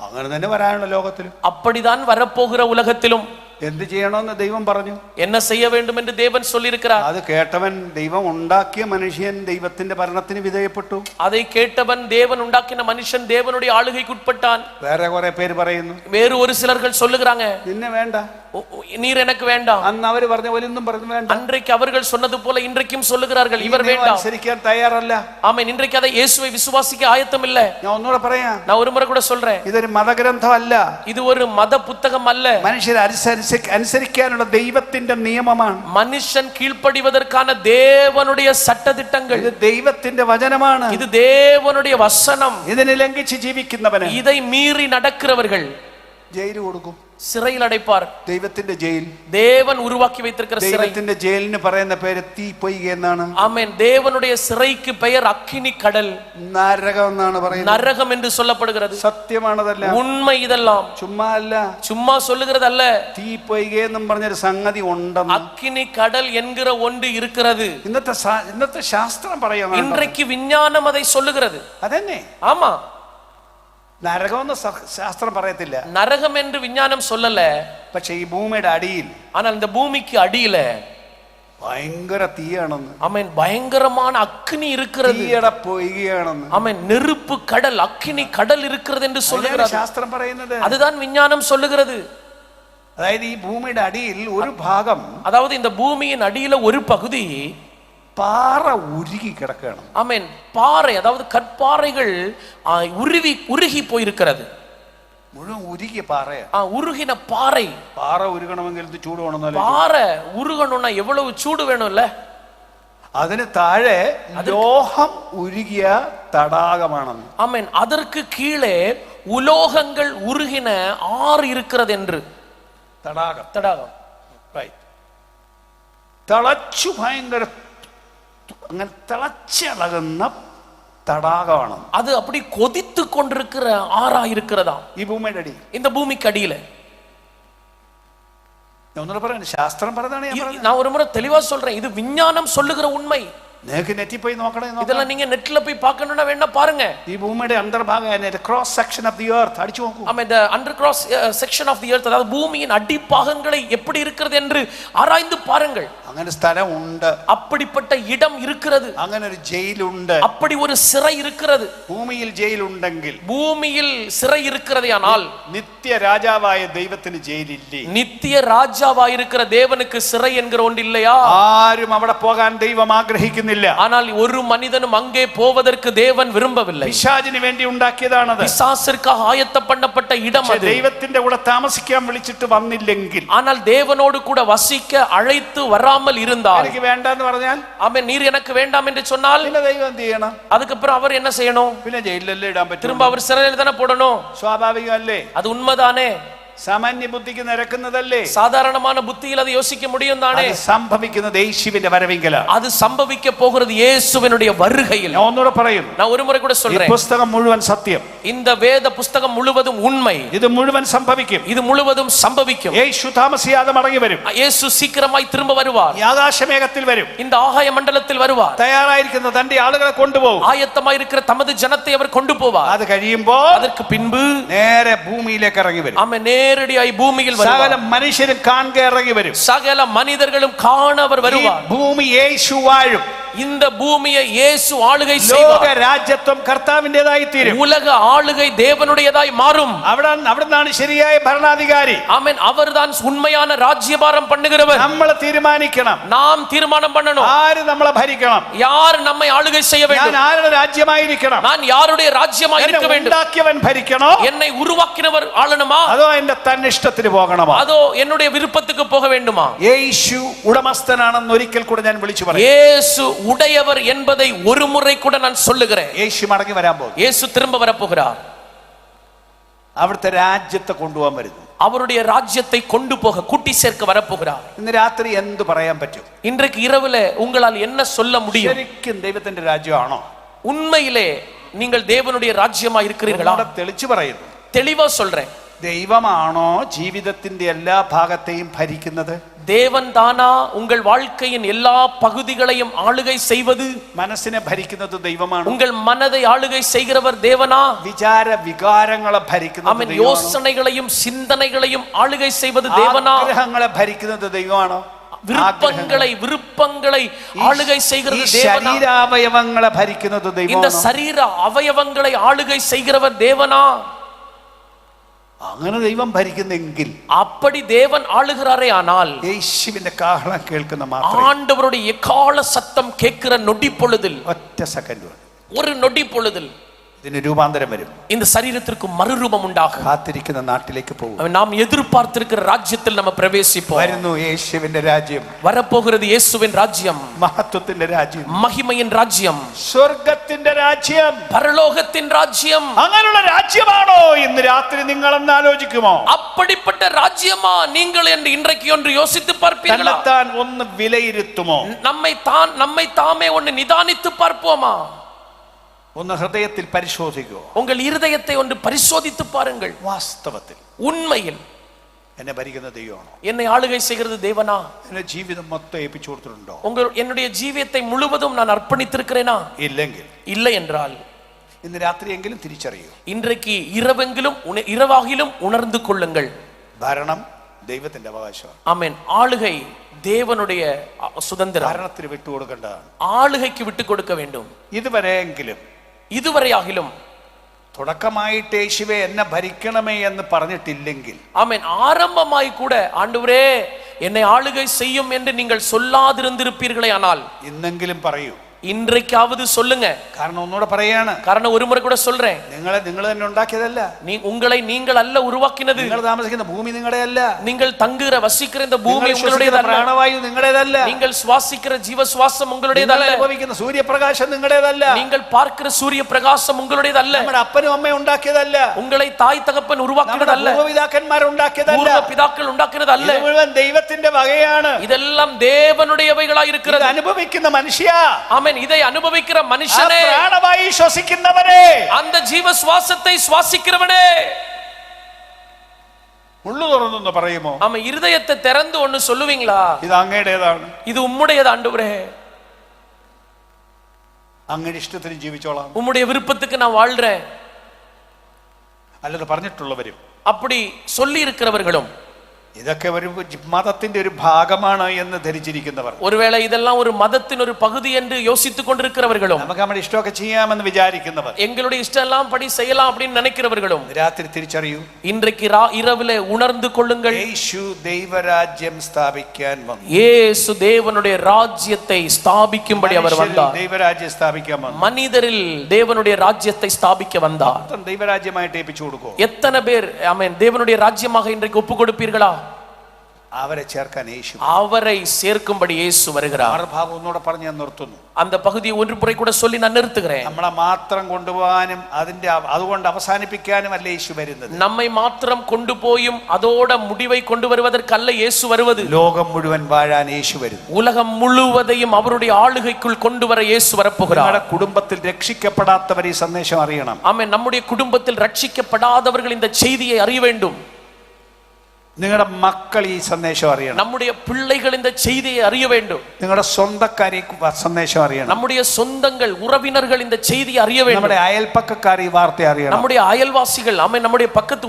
അങ്ങനെ തന്നെ വരാനുള്ള ലോകത്തിലും அப்படிதான் வரப்போகிற உலகத்திலும் എന്ത് ചെയ്യണമെന്ന് ദൈവം പറഞ്ഞു, என்ன செய்ய வேண்டும் என்று தேவன் சொல்லியிருக்கிறார். അത് കേട്ടവൻ, ദൈവം ഉണ്ടാക്കിയ മനുഷ്യൻ ദൈവത്തിന്റെ ഭരണത്തിന് വിധേയപ്പെട്ടു. அதை கேட்டவன், தேவன் உண்டாக்கின மனுஷன் தேவனுடைய ஆளுகைக்கு உட்பட்டான். വേറെ കുറെ പേര് പറയുന്നു, வேறு ஒரு சிலர்கள் சொல்லுகிறாங்க, നിന്നെ வேണ്ട, நீர் எனக்கு வேண்டாம். അന്ന് അവര് പറഞ്ഞ പോലെ ഇന്നും പറഞ്ഞു വേണ്ട. அன்றைக்கு அவர்கள் சொன்னது போல இன்றைக்கும் சொல்லுகிறார்கள், இவர் வேண்டாம். അനുസരിക്കാൻ തയ്യാറല്ല. ஆமென். இன்றைக்கு அதை இயேசுவை விசுவாசிக்க ஆயத்தம் இல்ல. ഞാൻ ഒന്നുകൂടെ പറയാം, நான் ஒரு முறை கூட சொல்றேன், ഇതൊരു മതഗ്രന്ഥമല്ല, இது ஒரு மத புத்தகம் அல்ல. മനുഷ്യർ അനുസരിക്കാനുള്ള ദൈവത്തിന്റെ നിയമമാണ്. மனுஷன் கீழ்ப்படிவதற்கான தேவனுடைய சட்டதிட்டங்கள். ഇത് ദൈവത്തിന്റെ വചനമാണ്. இது தேவனுடைய வசனம். ഇതിനെ ലംഘിച്ച് ജീവിക്കുന്നവന് இதை மீறி நடக்கிறவர்கள் ജയിൽ കൊടുക്കും, சிறையில் அடைப்பார். ദൈവത്തിന്റെ ജയിൽ, தேவன் உருவாக்கி வைத்திருக்கிற சிறை. ദൈവത്തിന്റെ ജയിലിന് പറയുന്ന പേര് തീ പൊയ്ക എന്നാണ്. ஆமென். தேவனுடைய சிறைக்கு பெயர் அக்கினி கடல், നരകം എന്നാണ് പറയുന്നത്. நரகம் என்று சொல்லப்படுகிறது. സത്യമാണതല്ല, உண்மை இதெல்லாம், ചുമ്മാ അല്ല. சும்மா சொல்லுகிறது அல்ல. തീ പൊയ്ക എന്നും പറഞ്ഞൊരു സംഗതി ഉണ്ടെന്ന് அக்கினி கடல் என்கிற ஒன்று இருக்கிறது. ഇന്നത്തെ ശാസ്ത്രം പറയുന്നത്, இன்றைக்கு விஞ்ஞானம் அதை சொல்லுகிறது. അതന്നെ. ஆமா, നരകമെന്ന് ശാസ്ത്രം പറയത്തില്ല, நரகம் என்று விஞ்ஞானம் சொல்லல. പക്ഷെ ഈ ഭൂമിയുടെ അടിയിൽ, ஆனால் இந்த பூமிக்கு அடியில ഭയങ്കര തീയാണെന്ന്, ஆமென், பயங்கரமான அக்கினி இருக்கிறது. തീയുടെ പൊയ്കയാണെന്ന്, ஆமென், நெருப்பு கடல், அக்கினி கடல் இருக்கிறது என்று சொல்லுகிறது. ശാസ്ത്രം പറയുന്നത്. அதுதான் விஞ்ஞானம் சொல்லுகிறது. അതായത് ഈ ഭൂമിയുടെ അടിയിൽ ഒരു ഭാഗം, அதாவது இந்த பூமியின் அடியில ஒரு பகுதி പാറ ഉരുകി കിടക്കുകയാണ്. ஆமென், பாறை, அதாவது கற்பாறைகள் உருகி போயிருக்கிறது. മുഴുവൻ ഉരുകിയ പാറയാ. உருகின பாறை. പാറ ഉരുകണമെങ്കിൽ ഇത് ചൂട് വേണമെന്നല്ല. பாறை உருகணும்னா எவ்வளவு சூடு வேணும்ல. അതിന് താഴെ ലോഹം ഉരുകിയ തടാകമാണെന്ന്. ஆமென். அதற்கு கீழே உலோகங்கள் உருகின ஆறு இருக்கிறது என்று. തടാകം, தடாகம். തിളച്ചു, ഭയങ്കര അങ്ങനെ തിളച്ചിളകുന്ന തടാകമാണ്. அது அப்படி கொதித்து கொண்டிருக்கிற ஆறா இருக்கிறதா ഈ ഭൂമിയുടെ അടി, இந்த பூமிக்கு அடியில. ഒന്നുകൂടെ പറയുന്നത്, ശാസ്ത്രം പറഞ്ഞതാണ്. நான் ஒரு முறை தெளிவா சொல்றேன், இது விஞ்ஞானம் சொல்லுகிற உண்மை. നിങ്ങൾക്ക് നെറ്റിൽ പോയി നോക്കണേ. இதெல்லாம் நீங்க நெட்ல போய் பார்க்கணும்னா வேணா பாருங்க. ഈ ഭൂമിയുടെ അന്തർഭാഗം, cross section of the earth അടിച്ചു നോക്കൂ. ஆமா, இந்த under cross section of the earth, அதாவது பூமியின் அடிப்பாகங்களை எப்படி இருக்கிறது என்று ஆராய்ந்து பாருங்கள். അങ്ങനെ സ്ഥലം ഉണ്ട്, அப்படிப்பட்ட இடம் இருக்கிறது, അങ്ങനെ ഒരു ജയിലുണ്ട്, அப்படி ஒரு சிறை இருக்கிறது. ഭൂമിയിൽ ജയിലുണ്ടെങ്കിൽ பூமியில் சிறை இருக்கிறதையானால் നിത്യ രാജാവായ ദൈവത്തിന് ജയിലില്ലേ? நித்திய ராஜாவாயிருக்கிற தேவனுக்கு சிறை என்கிற ஒன்று இல்லையா? ആരും അവിടെ പോകാൻ ദൈവം ആഗ്രഹിക്കുന്നില്ല. ஆனால் ஒரு மனிதனும் அங்கே போவதற்கு தேவன் விரும்பவில்லை. പിശാചിന് വേണ്ടി ഉണ്ടാക്കിയതാണത്. பிசாசிற்காக ஆயத்தம் பண்ணப்பட்ட இடம் அது. ദൈവത്തിന്റെ കൂടെ താമസിക്കാൻ വിളിച്ചിട്ട് വന്നില്ലെങ്കിൽ, ஆனால் தேவனோடு கூட வசிக்க அழைத்து வராமல் இல்லாமல் இருந்தால், എനിക്ക് വേണ്ടെന്ന് പറഞ്ഞാൽ, ஆமென், நீர் எனக்கு வேண்டாம் என்று சொன்னால் പിന്നെ ദൈവം എന്ത് ചെയ്യണം? அதுக்கப்புறம் அவர் என்ன செய்யணும்? പിന്നെ ജയിലിലല്ലേ ഇടാൻ പറ്റും? திரும்ப அவர் சிறையில் தானே போடணும். സ്വാഭാവികമല്ലേ? அது உண்மைதானே? സാമാന്യ ബുദ്ധിക്ക് നിരക്കുന്നതല്ലേ? சாதாரணமான புத்தியில் அதை யோசிக்க முடியும் தானே? സംഭവിക്കുന്നത് യേശുവിന്റെ വരവിങ്കലാണ്. அது சம்பவிக்க போகிறது இயேசுவினுடைய வருகையில். ഞാൻ ഒന്നുകൂടെ പറയുന്നു, நான் ஒரு முறை கூட ഈ சொல்றேன், പുസ്തകം മുഴുവൻ സത്യം. இந்த வேத புஸ்தகம் முழுவதும் உண்மை. ഇത് മുഴുവൻ സംഭവിക്കും. இது முழுவதும் சம்பவிக்கும். യേശു താമസിയാതെ മടങ്ങി വരും. இயேசு சீக்கிரமாய் திரும்ப வருவார். ഈ ആകാശമേഘത്തിൽ വരും. இந்த ஆகாய மண்டலத்தில் வருவார். തയ്യാറായിരിക്കുന്ന തന്റെ ആളുകളെ കൊണ്ടുപോകും. ஆயத்தமாய் இருக்கிற தமது ஜனத்தை அவர் கொண்டு போவார். അത് കഴിയുമ്പോൾ அதற்கு பின்பு നേരെ ഭൂമിയിലേക്ക് ഇറങ്ങി വരും. ஆமென், நேரடியாய் பூமியில் സകല வருவார். മനുഷ്യരും കാണുക ഇറങ്ങി വരും. சகல மனிதர்களும் காண அவர் ഈ வருவார். ഭൂമി യേശു വാഴും. இந்த பூமியை இயேசு ஆளுகை ലോക செய்வார். രാജ്യത്വം കർത്താവിന്റേതായി തീരും. உலக ஆளுகை தேவனுடையதாய் மாறும். അവിടുന്നാണ് ശരിയായ ഭരണാധികാരി. ஆமென், அவர்தான் உண்மையான ராஜ்யபாரம் பண்ணுகிறவர். നമ്മൾ തീരുമാനിക്കണം, நாம் தீர்மானம் பண்ணணும், ആര് നമ്മളെ ഭരിക്കണം, யார் நம்மை ஆளுகை செய்ய ഞാൻ வேண்டும். ആരുടെ രാജ്യമായിരിക്കണം, நான் யாருடைய ராஜ்யமாய் இருக்க வேண்டும். ഉണ്ടാക്കിയവൻ ഭരിക്കണോ, என்னை உருவாக்கினவர் ஆளணுமா, അതോ എന്റെ തന്നിഷ്ടത്തിന് പോകണമോ? அதோ என்னுடைய விருப்பத்துக்கு போக வேண்டுமா? യേശു ഉടമസ്ഥനാണെന്ന് ഒരിക്കൽ കൂടെ ഞാൻ വിളിച്ചു പറയും. இயேசு உடையவர் என்பதை ஒரு முறை கூட நான் சொல்லுகிறேன். യേശു മടങ്ങി വരാൻ പോകും. இயேசு திரும்ப வரப்போகிறார். അവിടുത്തെ രാജ്യത്തെ കൊണ്ടുപോകാൻ വരുന്നു. அவருடைய ராஜ்யத்தை கொண்டு போக கூட்டி சேர்க்க வரப்போகிறார். ഇന്ന് രാത്രി എന്ത് പറയാൻ പറ്റും? இன்றைக்கு இரவுல உங்களால் என்ன சொல்ல முடியும்? ശരിക്കും ദൈവത്തിന്റെ രാജ്യമാണോ? உண்மையிலே நீங்கள் தேவனுடைய ராஜ்யமா இருக்கிறீர்களா? തെളിച്ചു പറയുന്നു, தெளிவா சொல்றேன். ദൈവമാണോ ജീവിതത്തിന്റെ എല്ലാ ഭാഗത്തെയും ഭരിക്കുന്നത്? தேவன் தானா உங்கள் வாழ்க்கையின் எல்லா பகுதிகளையும் ஆளுகை செய்வது? മനസ്സിനെ ഭരിക്കുന്നത് ദൈവമാണ്. உங்கள் மனதை ஆளுகை செய்கிறவர் தேவனா? വിചാര വികാരങ്ങളെ ഭരിക്കുന്നത് ஆமென், ദൈവമാണോ? யோசனைகளையும் சிந்தனைகளையும் ஆளுகை செய்வது தேவனா? ആഗ്രഹങ്ങളെ ഭരിക്കുന്നത് ദൈവമാണോ? விருப்பங்களை ஆளுகை செய்கிறது தேவனா? ശരീരാവയവങ്ങളെ ഭരിക്കുന്നത് இந்த ദൈവമാണോ? சரீர அவயவங்களை ஆளுகை செய்கிறவர் தேவனா? അങ്ങനെ ദൈവം ഭരിക്കുന്നെങ്കിൽ, அப்படி தேவன் ஆளுகிறாரே ஆனால், യേശുവിന്റെ കാഹളം കേൾക്കുന്ന മാത്രം ஆண்டவருடைய எக்கால சத்தம் கேட்கிற நொடி பொழுதில், ഒറ്റ സെക്കൻഡ് ஒரு நொடி பொழுதில் ഇതിന് രൂപാന്തരം വരും. இந்த சரீரத்திற்கு மறுரூபம் உண்டாகும். കാത്തിരിക്കുന്ന നാട്ടിലേക്ക് പോകും. நாம் எதிர்பார்த்திருக்கிற ராஜ்யத்தில் நம்ம பிரவேசிப்போம். വരുന്നു യേശുവിന്റെ രാജ്യം. வரப்போகிறது இயேசுவின் ராஜ்யம், മഹത്വത്തിന്റെ രാജ്യം, மகிமையின் ராஜ்யம், സ്വർഗത്തിന്റെ രാജ്യം, பரலோகத்தின் ராஜ்யம். അങ്ങനെയുള്ള രാജ്യമാണോ ഇന്ന് രാത്രി നിങ്ങളെന്ന് ആലോചിക്കുമോ? அப்படிப்பட்ட ராஜ்யமா நீங்கள் என்று இன்றைக்கு ஒன்று யோசித்து பார்ப்பீர்களா? തന്നെത്താൻ ഒന്ന് വിലയിരുത്തുമോ? நம்மை தாமே ஒன்று நிதானித்து பார்ப்போமா? ഒന്ന് ഹൃദയത്തിൽ പരിശോധിക്കുമോ? உங்கள் இருதயத்தை ஒன்று பரிசோதித்து பாருங்கள். വാസ്തവത്തിൽ உண்மையில் എന്നെ ഭരിക്കുന്ന ദൈവമാണോ? என்னை ஆளுகை செய்கிறது தேவனா? എന്റെ ജീവിതം മൊത്തം ഏൽപ്പിച്ചു കൊടുത്തിട്ടുണ്ടോ? என்னுடைய ஜீவியத்தை முழுவதும் நான் அர்ப்பணித்திருக்கிறேனா? ഇല്ലെങ്കിൽ இல்லை என்றால் ഇന്ന് രാത്രിയെങ്കിലും തിരിച്ചറിയൂ. இன்றைக்கு இரவாகிலும் உணர்ந்து கொள்ளுங்கள். ഭരണം ദൈവത്തിന്റെ അവകാശമാണ്. ஆமென், ஆளுகை தேவனுடைய சுதந்திரம். ഭരണത്തിന് വിട്ടുകൊടുക്കേണ്ടതാണ്. ஆளுகைக்கு விட்டு கொடுக்க வேண்டும். இதுவரையாகிலும் തുടക്കമായിട്ട് യേശുവേ എന്നെ ഭരിക്കണമേ എന്ന് പറഞ്ഞിട്ടില്ലെങ്കിൽ, ஆமென், ஆரம்பமாய் கூட ஆண்டவரே என்னை ஆளுகை செய்யும் என்று நீங்கள் சொல்லாதிருந்திருப்பீர்களே ஆனால், ഇന്നെങ്കിലും പറയൂ. இன்றைக்காவது சொல்லுங்க. കാരണം ഒന്നുകൂടെ പറയാണ്, காரணம் ஒரு முறை கூட சொல்றேன், നിങ്ങൾ തന്നെ ഉണ്ടാക്കിയതല്ല. உங்களை நீங்கள் அல்ல உருவாக்கினது. നിങ്ങൾ താമസിക്കുന്ന ഭൂമി നിങ്ങളുടെയല്ല. நீங்கள் தங்குகிற வசிக்கிற இந்த பூமி உங்களுடையதல்ல. പ്രാണവായു നിങ്ങളുടേതല്ല. நீங்கள் சுவாசிக்கிற ஜீவ சுவாசம் உங்களுடையதல்ல. അനുഭവിക്കുന്ന സൂര്യപ്രകാശം നിങ്ങളുടേതല്ല. நீங்கள் பார்க்கிற சூரிய பிரகாசம் உங்களுடையதல்ல. നമ്മുടെ അപ്പനും അമ്മയും ഉണ്ടാക്കിയതല്ല. உங்களை தாய் தகப்பன் உருவாக்கினதல்ல. പൂർവ്വപിതാക്കന്മാർ ഉണ്ടാക്കിയതല്ല. பூர்வ பிதாக்கள் ഉണ്ടാക്കിனதல்ல. ഇത് മുഴുവൻ ദൈവത്തിന്റെ വകയാണ്. இதெல்லாம் தேவனுடையவைகளாய் இருக்கிறது. അനുഭവിക്കുന്ന മനുഷ്യ, ஆமென், இதை அனுபவிக்கிற மனுஷனே, പ്രാണവായു ശ്വസിക്കുന്നവനേ, அந்த ஜீவ சுவாசத்தை சுவாசிக்கிறவனே, ഉള്ളു തുറന്നു പറയുമോ? ஆமென், இருதயத்தை திறந்து ஒன்னு சொல்லுவீங்களா? ഇത് അങ്ങയുടേതാണ്. இது உம்முடையது ஆண்டவரே. അങ്ങയുടെ ഇഷ്ടത്തിന് ജീവിച്ചോളാം. உம்முடைய விருப்பத்துக்கு நான் வாழ்றேன். അല്ലാതെ പറഞ്ഞിട്ടുള്ളവരും, அப்படி சொல்லி இருக்கிறவர்களும், ഇതൊക്കെ ഒരു മതത്തിന്റെ ഒരു ഭാഗമാണ് എന്ന് ധരിച്ചിരിക്കുന്നവർ, ஒருவேளை இதெல்லாம் ஒரு மதத்தின் ஒரு பகுதி என்று யோசித்துக் கொண்டிருக்கிறவர்களும், നമുക്ക് നമ്മുടെ ഇഷ്ടമൊക്കെ ചെയ്യാമെന്ന് വിചാരിക്കുന്നവർ, எங்களுடைய இஷ்டம் எல்லாம் படி செய்யலாம் அப்படின்னு நினைக்கிறவர்களும், രാത്രി തിരിച്ചറിയൂ. இன்றைக்கு இரவிலே உணர்ந்து கொள்ளுங்கள். യേശു ദൈവരാജ്യം സ്ഥാപിക്കാൻ വന്നു. இயேசு தேவனுடைய ராஜ்யத்தை ஸ்தாபிக்கும்படி அவர் வந்தார். ദൈവരാജ്യം സ്ഥാപിക്കാൻ വന്നു. மனிதரில் தேவனுடைய ராஜ்யத்தை ஸ்தாபிக்க வந்தார். ദൈവരാജ്യമായിട്ട് ഏൽപ്പിച്ചു കൊടുക്കും. எத்தனை பேர் ஆமென் தேவனுடைய ராஜ்யமாக இன்றைக்கு ஒப்பு கொடுப்பீர்களா? അവരെ ചേർക്കാൻ യേശു அவரை சேர்க்கும்படி இயேசு வருகிறார். ഭാഗം ഒന്നുകൂടെ പറഞ്ഞ് ഞാൻ നിർത്തുന്നു. அந்த பகுதியை ஒன்று முறை கூட சொல்லி நான் நிறுத்துகிறேன். നമ്മളെ മാത്രം കൊണ്ടുപോകാനും അതുകൊണ്ട് അവസാനിപ്പിക്കാനും അല്ല യേശു വരുന്നത്. நம்மை மாத்திரம் கொண்டு போயும் அதோட முடிவை கொண்டு வருவதற்கல்ல இயேசு வருவது. ലോകം മുഴുവൻ വാഴാൻ യേശു വരുന്നു. உலகம் முழுவதையும் அவருடைய ஆளுகைக்குள் கொண்டு வர இயேசு வரப்போகிறார். നമ്മുടെ കുടുംബത്തിൽ രക്ഷിക്കപ്പെടാത്തവർ ഈ സന്ദേശം അറിയണം. ஆமென். நம்முடைய குடும்பத்தில் ரட்சிக்கப்படாதவர்கள் இந்த செய்தியை அறிய வேண்டும். നിങ്ങളുടെ മക്കൾ ഈ സന്ദേശം അറിയണം. நம்முடைய பிள்ளைகள் இந்த செய்தியை அறிய வேண்டும். നിങ്ങളുടെ സ്വന്തക്കാർ ഈ സന്ദേശം അറിയണം. நம்முடைய சொந்தங்கள் உறவினர்கள் இந்த செய்தியை அறிய வேண்டும். നമ്മുടെ അയൽപക്കക്കാർ ഈ വാർത്ത അറിയണം. நம்முடைய அயல்வாசிகள் ஆமென் நம்முடைய பக்கத்து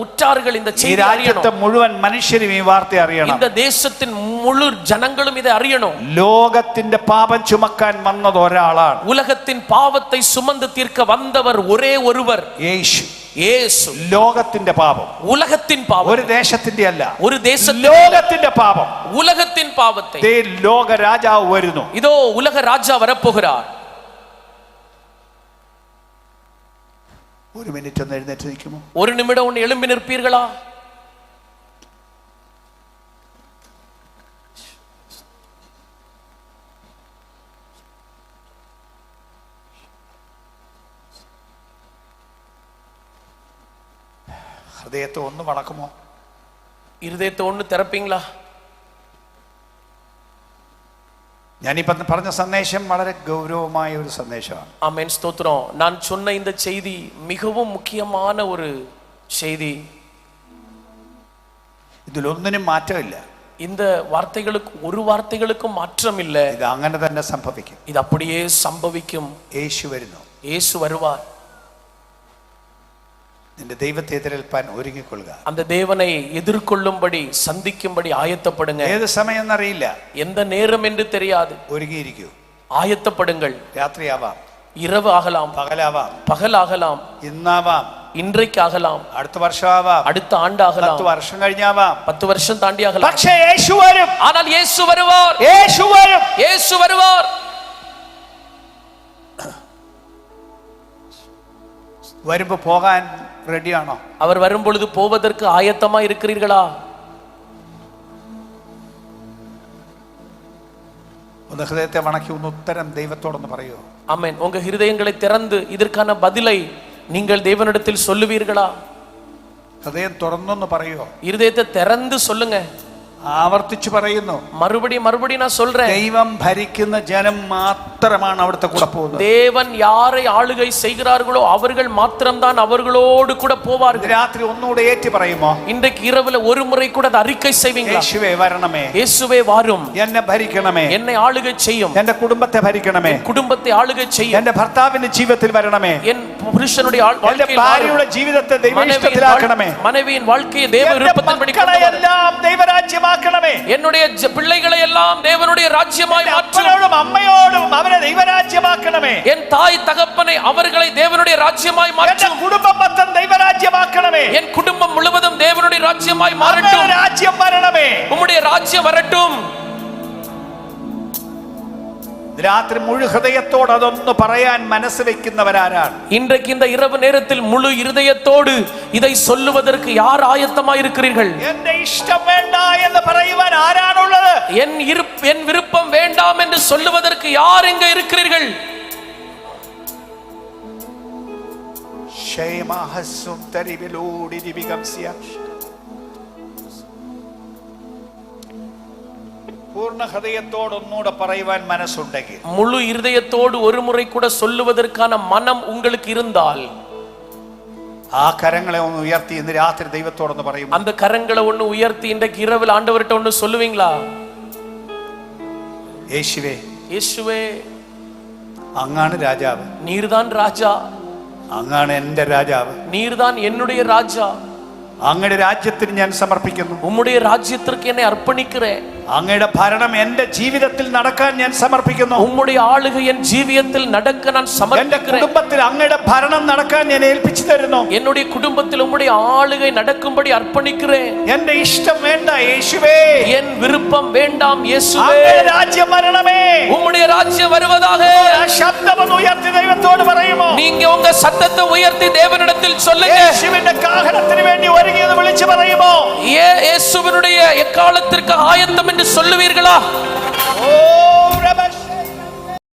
உற்றார்கள் இந்த செய்தியை அறியணும். രാജ്യത്തെ മുഴുവൻ മനുഷ്യരും ഈ വാർത്ത അറിയണം. இந்த தேசத்தின் முழு ஜனங்களும் இதை அறியணும். ലോകത്തിന്റെ പാപം ചുമക്കാൻ വന്നത് ഒരാളാണ്. உலகத்தின் பாவத்தை சுமந்து தீர்க்க வந்தவர் ஒரே ஒருவர், യേശു. இயேசு. ലോകത്തിന്റെ പാപം, உலகத்தின் பாவம், ഒരു ദേശത്തിന്റെ അല്ല, ஒரு தேசத்தின், ലോകത്തിന്റെ പാപം, உலகத்தின் பாவத்தை. ലോക രാജാവ് വരുന്നു. இதோ உலக ராஜா வரப்போகிறார். ഒരു മിനിറ്റ് ഒന്ന് എഴുന്നേറ്റ് നിൽക്കുമോ? ஒரு நிமிடம் ஒன்று எழும்பி நிற்பீர்களா? ഹൃദയത്തെ ഒന്ന് വണക്കുമോ? இருதயத்தை ஒன்று திறப்பீங்களா? ഞാനിപ്പം പറഞ്ഞ സന്ദേശം വളരെ ഗൗരവമായ ഒരു സന്ദേശമാണ്. ஆமென், ஸ்தோத்திரம். நான் சொன்ன இந்த செய்தி மிகவும் முக்கியமான ஒரு செய்தி. ഇതിലൊന്നിനും മാറ്റമില്ല. இந்த வார்த்தைகளுக்கு ஒரு வார்த்தைகளுக்கும் மாற்றம் இல்லை. ഇത് അങ്ങനെ തന്നെ സംഭവിക്കും. இது அப்படியே சம்பவிக்கும். യേശു വരുന്നു. இயேசு வருவார். നിന്റെ ദൈവത്തെ എതിരേൽപ്പാൻ ഒരുങ്ങിക്കൊള്ളുക. அந்த தேவனை எதிர்கொள்ளும்படி சந்திக்கும்படி ஆயத்தப்படுங்க. ഏത് സമയം എന്നറിയില്ല, எந்த நேரம் என்று தெரியாது. ഒരുങ്ങിയിരിക്കൂ. ஆயத்தப்படுங்கள். രാത്രിയാവാം, இரவு ஆகலாம், പകലാവാം, பகலாகலாம், ഇന്നാവാം, இன்றைக்கு ஆகலாம், അടുത്ത വർഷമാവാം, அடுத்த ஆண்டாகலாம், 10 വർഷം കഴിഞ്ഞാവാം. 10 வருஷம் தாண்டி ஆகலாம். പക്ഷേ യേശു വരും. ஆனால் இயேசு வருவார். യേശു വരും. இயேசு வருவார். വരുമ്പോ പോകാൻ റെഡിയാണോ? அவர் வரும் பொழுது போவதற்கு ஆயத்தமா இருக்கிறீர்களா? ഒന്ന് ഹൃദയത്തെ വണക്കി ഒന്ന് ഉത്തരം ദൈവത്തോടൊന്ന് പറയൂ. ஆமென். உங்க ஹிருதயங்களை திறந்து இதற்கான பதிலை நீங்கள் தேவனிடத்தில் சொல்லுவீர்களா? ഹൃദയം തുറന്നൊന്ന് പറയോ? இருதயத்தை திறந்து சொல்லுங்க. ആവർത്തിച്ചു പറയുന്നു. மறுபடி நான் சொல்றேன். ദൈവം ഭരിക്കുന്ന ജനം മാത്രമാണ് അവിടുത്തെ കൂടെ പോകുന്നത്. தேவன் யாரை ஆளுகை செய்கிறார்களோ அவர்கள் மாத்திரம்தான் அவர்களோடு கூட போவார்கள். രാത്രി ഒന്നുകൂടെ ഏറ്റു പറയുമോ? இன்றைக்கு இரவுல ஒரு முறை கூட அதை அறிக்கை செய்வீங்களா? യേശുവേ വരണമേ, இயேசுவே வாரும், എന്നെ ഭരിക്കണമേ, என்னை ஆளுகை செய்யும், എന്റെ കുടുംബത്തെ ഭരിക്കണമേ, குடும்பத்தை ஆளுகை செய்யும், എന്റെ ഭർത്താവിന്റെ ജീവിതത്തിൽ വരണമേ, என் புருஷனுடைய എന്റെ ഭാര്യയുടെ ജീവിതത്തെ ദൈവഇഷ്ടത്തിലാക്കണമേ, மனைவியின் வாழ்க்கையை தேவ விருப்பத்தின்படி എല്ലാം ദൈവരാജ്യമാക്കണമേ, என்னுடைய பிள்ளைகளை எல்லாம் தேவனுடைய ராஜ்யமாய் மாற்றும், അപ്പനോടും അമ്മയോടും അവരെ ദൈവരാജ്യമാക്കണമേ, என் தாய் தகப்பனை அவர்களை தேவனுடைய ராஜ்யமாய் மாற்றும், കുടുംബം മൊത്തം ദൈവരാജ്യമാക്കണമേ, என் குடும்பம் முழுவதும் தேவனுடைய ராஜ்யமாய் மாறட்டும், രാജ്യം വരണമേ, உம்முடைய ராஜ்யம் வரட்டும். രാത്രി മുഴു ഹൃദയത്തോട് അതൊന്ന് പറയാൻ മനസ്സ് വെക്കുന്നവരാരാണ്? இன்றைக்கு இந்த இரவு நேரத்தில் முழு இருதயத்தோடு இதை சொல்லுவதற்கு யார் ஆயத்தமாய் இருக்கிறீர்கள்? എന്റെ ഇഷ്ടം വേണ്ട എന്ന് പറയുവാൻ ആരാണുള്ളത്? என் விருப்பம் வேண்டாம் என்று சொல்லுவதற்கு யார் இங்க இருக்கிறீர்கள்? പൂർണ്ണ ഹൃദയത്തോട് ഒന്നുകൂടെ പറയുവാൻ മനസ്സുണ്ടെങ്കിൽ, முழு இருதயத்தோடு ஒரு முறை கூட சொல்லுவதற்கான மனம் உங்களுக்கு இருந்தால், ആ കരങ്ങളെ ഒന്ന് ഉയർത്തി ഇന്ന് രാത്രി ദൈവത്തോടൊന്ന് പറയും. அந்த கரங்களை ஒன்னு உயர்த்தி இன்றைக்கு இரவில் ஆண்டவர்கிட்ட ஒன்னு சொல்லுவீங்களா? യേശുവേ, യേശുവേ, അങ്ങാണ് രാജാവ്, நீர்தான் ராஜா, അങ്ങാണ് എന്റെ രാജാവ്, நீர்தான் என்னுடைய ராஜா, അങ്ങയുടെ രാജ്യത്തിന് ഞാൻ സമർപ്പിക്കുന്നു, உம்முடைய ராஜ்யத்திற்கு என்னை அர்ப்பணிக்கிறேன். അങ്ങയുടെ ഭരണം എന്റെ ജീവിതത്തിൽ നടക്കാൻ ഞാൻ സമർപ്പിക്കുന്നു. உம்முடைய ஆளுகை என் ஜீவியத்தில் நடக்க நான் എന്റെ சமர்ப்பிக்கிறேன். കുടുംബത്തിൽ അങ്ങയുടെ ഭരണം നടക്കാൻ ഞാൻ ഏൽപ്പിച്ചു തരുന്നു. என்னுடைய குடும்பத்தில் உம்முடைய ஆளுகை நடக்கும்படி அர்ப்பணிக்கிறேன். എന്റെ ഇഷ്ടം വേണ്ട യേശുവേ, என் விருப்பம் வேண்டாம் இயேசுவே, അങ്ങയുടെ രാജ്യം വരണമേ. உம்முடைய ராஜ்யம் வருவதாக. ആ ശബ്ദം ഒന്ന് ഉയർത്തി ദൈവത്തോട് പറയുമോ? நீங்க உங்க சத்தத்தை உயர்த்தி தேவனிடத்தில் சொல்லுங்க. യേശുവിന്റെ കാഹളത്തിന് വേണ്ടി ഒരുങ്ങിയത് വിളിച്ചു പറയുമോ? இயேசுவினுடைய எக்காலத்திற்கு ஆயத்தம் என்று சொல்லுவீர்களா? ഓ രബ